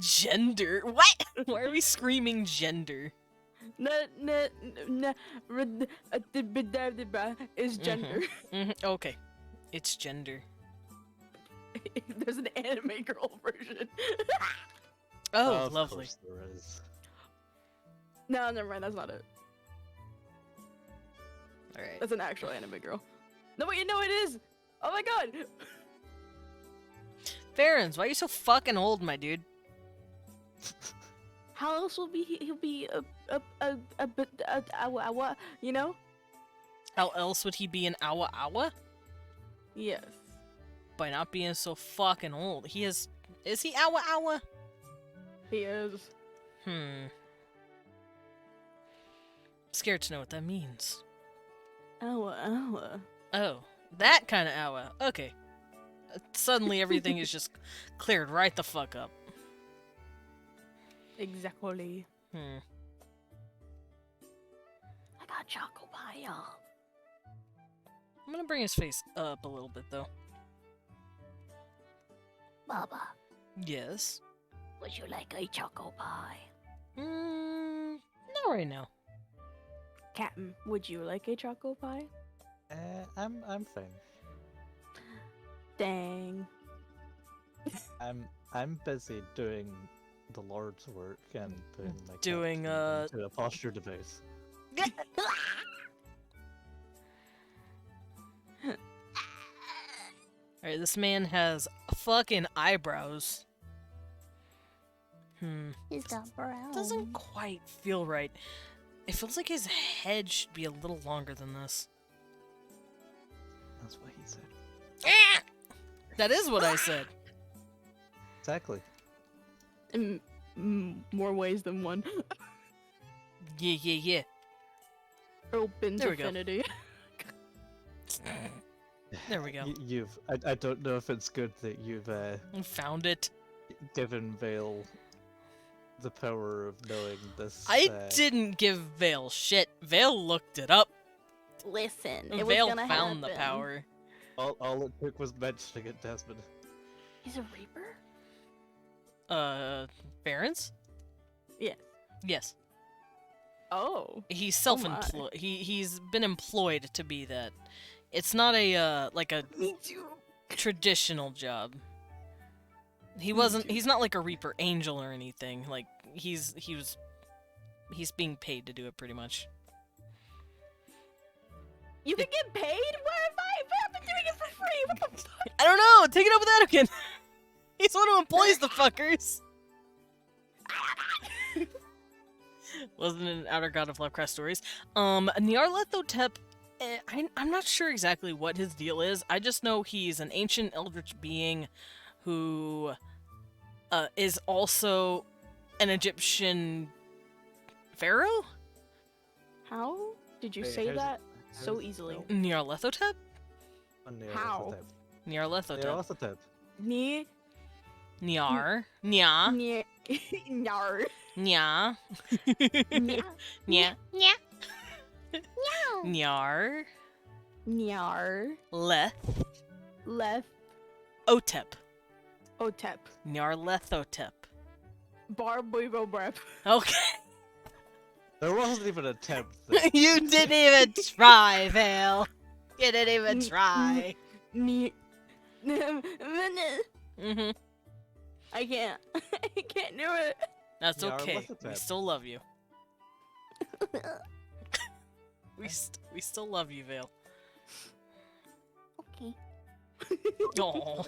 gender. What? Why are we screaming gender? Is gender. Okay. It's gender. There's an anime girl version. Oh, Of lovely. course there is. No, never mind, that's not it. Alright. That's an actual anime girl. No, wait, no, it is! Oh my god! Farron's, why are you so fucking old, my dude? How else will he'll be what, you know? How else would he be an awa awa? Yes. by not being so fucking old. He is he Awa Awa? He is. Scared to know what that means. Owa. Oh, that kind of Awa. Okay. Suddenly everything is just cleared right the fuck up. Exactly. Hmm. I got choco pie, y'all. I'm gonna bring his face up a little bit, though. Baba, Yes. would you like a choco pie? Not right now. Captain, would you like a choco pie? I'm fine. Dang. I'm busy doing the Lord's work and putting my Doing, captain into a posture device. Alright, this man has fucking eyebrows. Is that brown? Doesn't quite feel right. It feels like his head should be a little longer than this. That's what he said. That is what I said. Exactly. In more ways than one. Yeah. Open There to we go. infinity. There we go. I don't know if it's good that you've Found it. given Vale the power of knowing this. I didn't give Vale shit. Vale looked it up. Listen, it was Vale gonna found the happen. power. All it took was mentioning it, Desmond. He's a reaper? Barons? Yes. Yes. Oh. He's my. self-employed. He's been employed to be that. It's not a like a Me too. traditional job. He's not like a Reaper Angel or anything. Like he's being paid to do it pretty much. You can get paid? Where have I've been doing it for free? What the fuck? I don't know. Take it up with Anakin. He's the one who employs the fuckers. Wasn't an Outer God of Lovecraft Stories. Nyarlathotep, I'm not sure exactly what his deal is. I just know he's an ancient eldritch being who is also an Egyptian pharaoh? How did you Wait, say how's- that how's so it easily? spelled? Nyarlathotep? How? Nyarlathotep. Nyarlathotep. Ni Nyar. Nya. ni Nyar. Nya. Nya. Nya. Yeah. Nyar. Nyar. Leth. Leth. Otep. Otep. Nyarlathotep. Barbugo Brep. Okay. There wasn't even an attempt. There. You didn't even try, Vale. You didn't even try. Ni. Mm-hmm. I can't. I can't do it. That's okay. We Nyarlathotep. still love you. We still love you, Vale. Okay. Oh,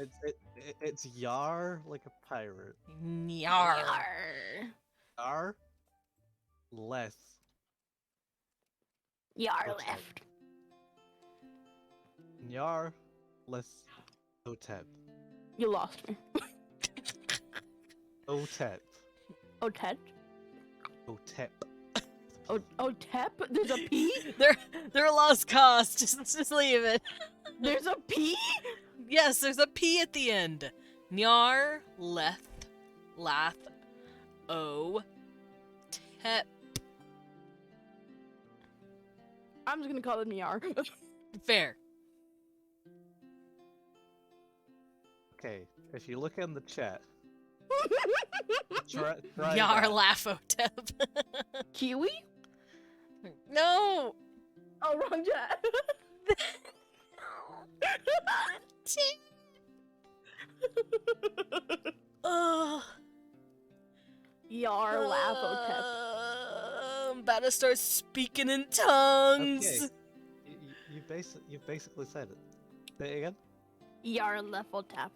It's Yar like a pirate. Nyar. Yar less. Yar Otep. left. Nyar less Otep. You lost me. Otep. Otep. Otep. Otep? There's a P? They're a lost cause. Just leave it. There's a P? Yes, there's a P at the end. Nyar, Leth, Lath, O, Tep. I'm just gonna call it Nyar. Fair. Okay, if you look in the chat, try Yar, that. Laphotep. Kiwi? No! Oh, wrong chat. Ugh. Yar Laphotep. I'm about to start speaking in tongues. Okay. You basically said it. Say it again. Yar Laphotep.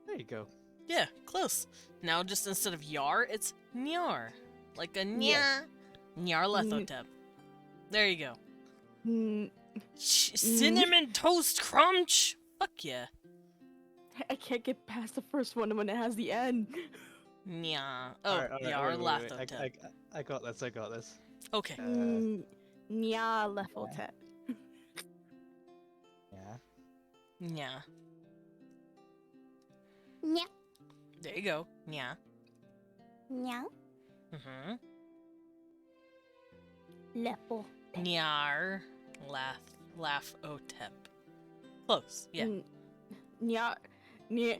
There you go. Yeah, close. Now just instead of Yar, it's Nyar. Like a nya. Yeah. Nyarlathotep. There you go. Mm, Cinnamon Toast Crunch! Fuck yeah. I can't get past the first one when it has the N. Nya. Oh, Alright, yeah, alright, our wait, wait, wait. Lathotep. I got this, I got this. Okay. Nya Lefeltet. Yeah. Nya. Nya. There you go. Nya. Nya. Mm-hmm. Level. Nyar. Lathotep. Close. Yeah. Nya. Nya.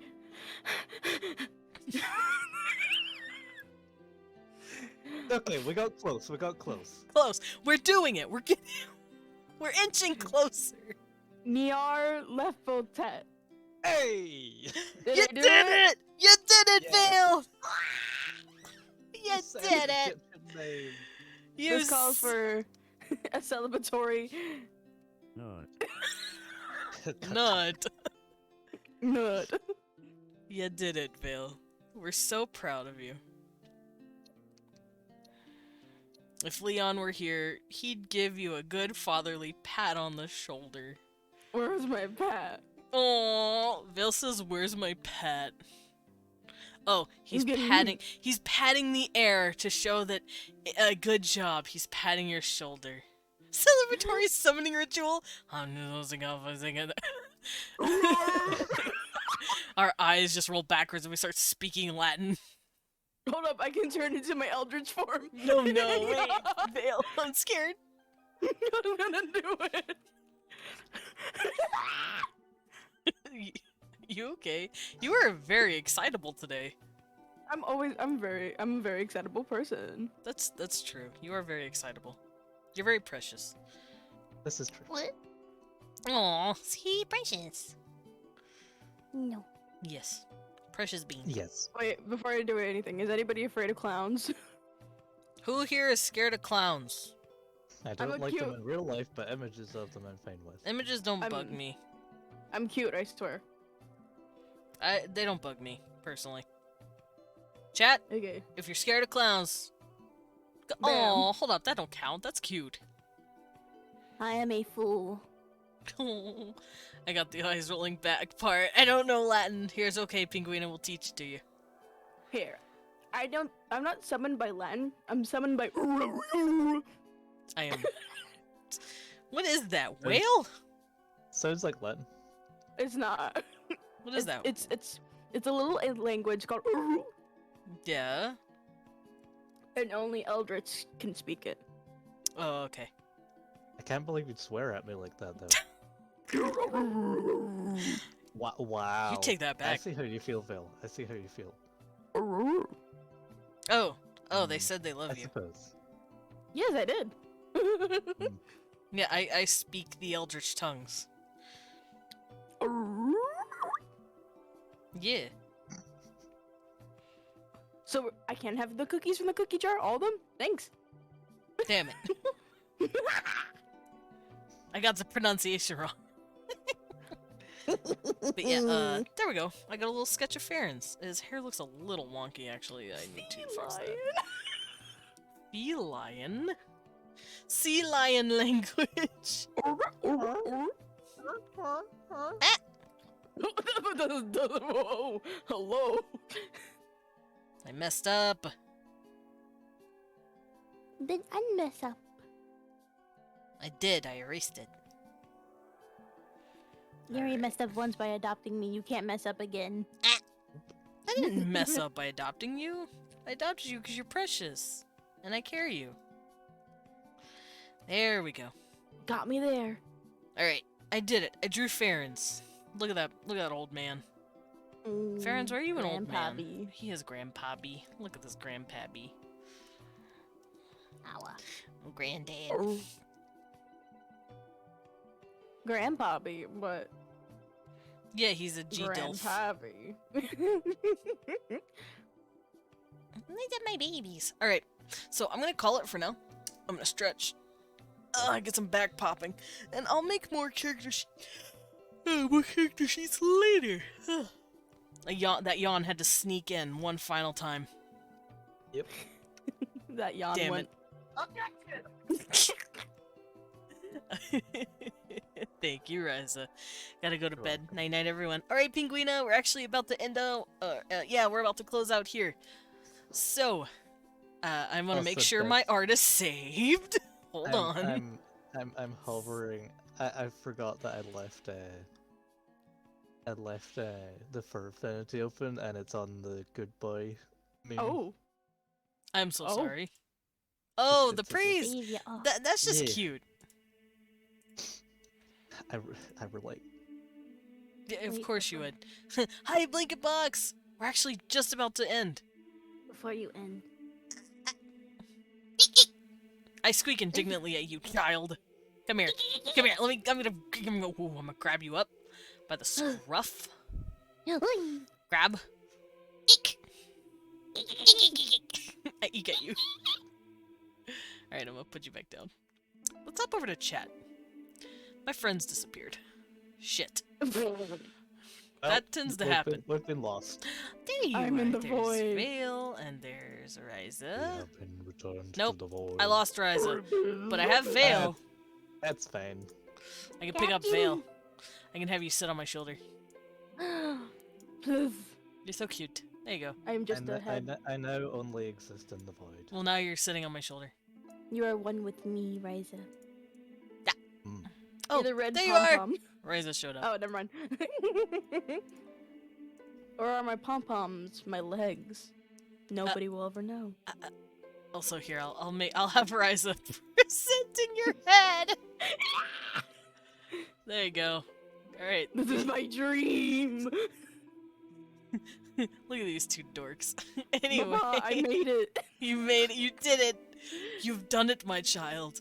Okay, we got close, we got close. Close. We're doing it. We're inching closer. Nyar Lefeltet. Hey! You did it! You did it, Yeah. Vale! You said did the it! Egyptian name. You This calls for a celebratory nut. nut. You did it, Vale. We're so proud of you. If Leon were here, he'd give you a good fatherly pat on the shoulder. Where's my pat? Oh, Vale says, "Where's my pet?" Oh, he's getting- patting the air to show that a good job. He's patting your shoulder. Celebratory summoning ritual. Our eyes just roll backwards and we start speaking Latin. Hold up, I can turn into my eldritch form. No, wait, Vale, I'm scared. I'm gonna do it. You okay? You are very excitable today. I'm a very excitable person. That's true. You are very excitable. You're very precious. This is true. What? Aw, see, precious. No. Yes, precious bean. Yes. Wait, before I do anything, is anybody afraid of clowns? Who here is scared of clowns? I I'm don't a like them cute- in real life, but images of them I'm fine with. Images don't I'm- bug me. I'm cute, I swear. They don't bug me personally. Chat, Okay. if you're scared of clowns. Bam. Oh, hold up, that don't count. That's cute. I am a fool. I got the eyes rolling back part. I don't know Latin. Here's okay, Pinguina will teach it to you. Here. I'm not summoned by Latin. I'm summoned by I am. What is that? Whale? Sounds like Latin. It's not. What is that? It's a little language called Yeah. and only Eldritch can speak it. Oh, okay. I can't believe you'd swear at me like that, though. Wow. You take that I back. see how you feel, Phil. I see how you feel. Oh, they said they love I you. suppose. Yes, I did. Yeah, I speak the Eldritch tongues. Yeah. So I can't have the cookies from the cookie jar, all of them? Thanks. Damn it. I got the pronunciation wrong. But yeah, there we go. I got a little sketch of Farron's. His hair looks a little wonky, actually. I need to fix that. Feline? Sea lion language. Whoa, hello. I messed up. Did I mess up? I did. I erased it. You already messed up once by adopting me. You can't mess up again. I didn't mess up by adopting you. I adopted you because you're precious. And I carry you. There we go. Got me there. Alright. I did it. I drew Farron's. Look at that. Look at that old man. Farron's, where are you an old man? Grandpappy. He is Grandpappy. Look at this Grandpappy. Ow. Granddad. Grandpappy, but Yeah, he's a G-Dilf. Grandpappy. These are my babies. Alright, so I'm gonna call it for now. I'm gonna stretch. Get some back popping. And I'll make more character sheets later. That yawn had to sneak in one final time. Yep. That yawn Damn went. it. Thank you, Riza. Gotta go to bed. Night night, everyone. All right, Pinguina, we're actually about to end out. Yeah, we're about to close out here. So, I want to make sure my art is saved. Hold on. I'm hovering. I forgot that I left the Fur Affinity open, and it's on the good boy meme. Oh. I'm so Oh. sorry. Oh, the it's- praise. Save ya. Oh. That's just Yeah. cute. I relate. Yeah, of Wait, course you hold would. Hi, Blanket Box. We're actually just about to end. Before you end. I squeak indignantly at you, child. Come here. Come here. I'm gonna grab you up by the scruff. Grab. Eek. I eek at you. Alright, I'm gonna put you back down. Let's hop over to chat. My friends disappeared. Shit. That tends to happen. We've been lost. There you I'm are. in the There's void. Vale, and there's We Ryza. have been returned Nope, to the void. I lost Ryza. But I have Vale. That's fine. I can pick up Vale. I can have you sit on my shoulder. You're so cute. There you go. I'm just a head. I now only exist in the void. Well, now you're sitting on my shoulder. You are one with me, Ryza. Oh, You're the red there you are. pom-pom. Ryza showed up. Oh, never mind. Or are my pom-poms my legs? Nobody will ever know. Also, here I'll have Ryza present in your head. There you go. All right. This is my dream. Look at these two dorks. Anyway, Mama, I made it. you made it. You did it. You've done it, my child.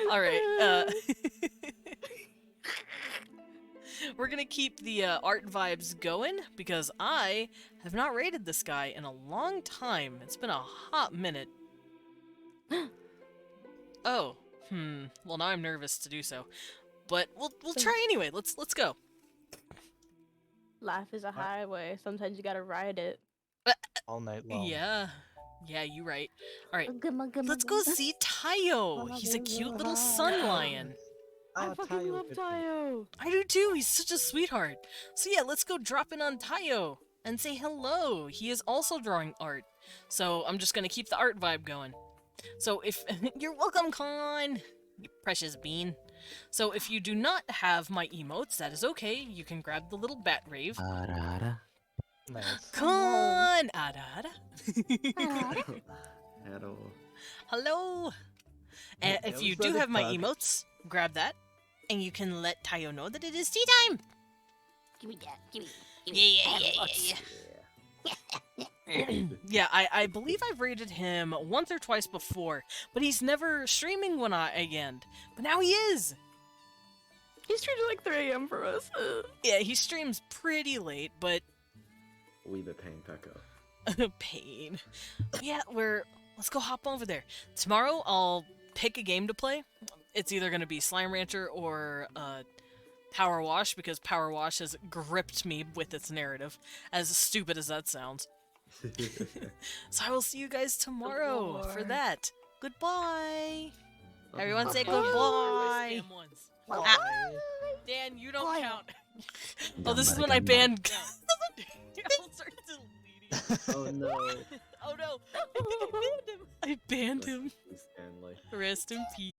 All right. We're gonna keep the art vibes going because I have not rated this guy in a long time. It's been a hot minute. Oh, well now I'm nervous to do so, but we'll try anyway. Let's go. Life is a highway. Sometimes you gotta ride it. All night long. Yeah, you right. All right, Let's let's go see Tayo. He's a cute little sun lion. I fucking love Tayo. I do too. He's such a sweetheart. So yeah, let's go drop in on Tayo and say hello. He is also drawing art. So I'm just gonna keep the art vibe going. So if you're welcome, Con, you precious bean. So if you do not have my emotes, that is okay. You can grab the little bat rave. Nice. Con, ada. Hello. Hello. And if you do have my emotes, grab that, and you can let Tayo know that it is tea time. Give me that. Give me. Yeah. Yeah, I believe I've rated him once or twice before, but he's never streaming when I end. But now he is. He's treated like 3 a.m. for us. Yeah, he streams pretty late, but Wee bit pain, Pecco. pain. Yeah, let's go hop over there. Tomorrow I'll pick a game to play. It's either gonna be Slime Rancher or Power Wash, because Power Wash has gripped me with its narrative, as stupid as that sounds. So I will see you guys tomorrow for that. Goodbye. Everyone say goodbye. Dan, you don't count. Oh, this is when I banned. I'll start deleting. Oh no. Oh no. I banned him. I banned him. Stanley. Rest in peace.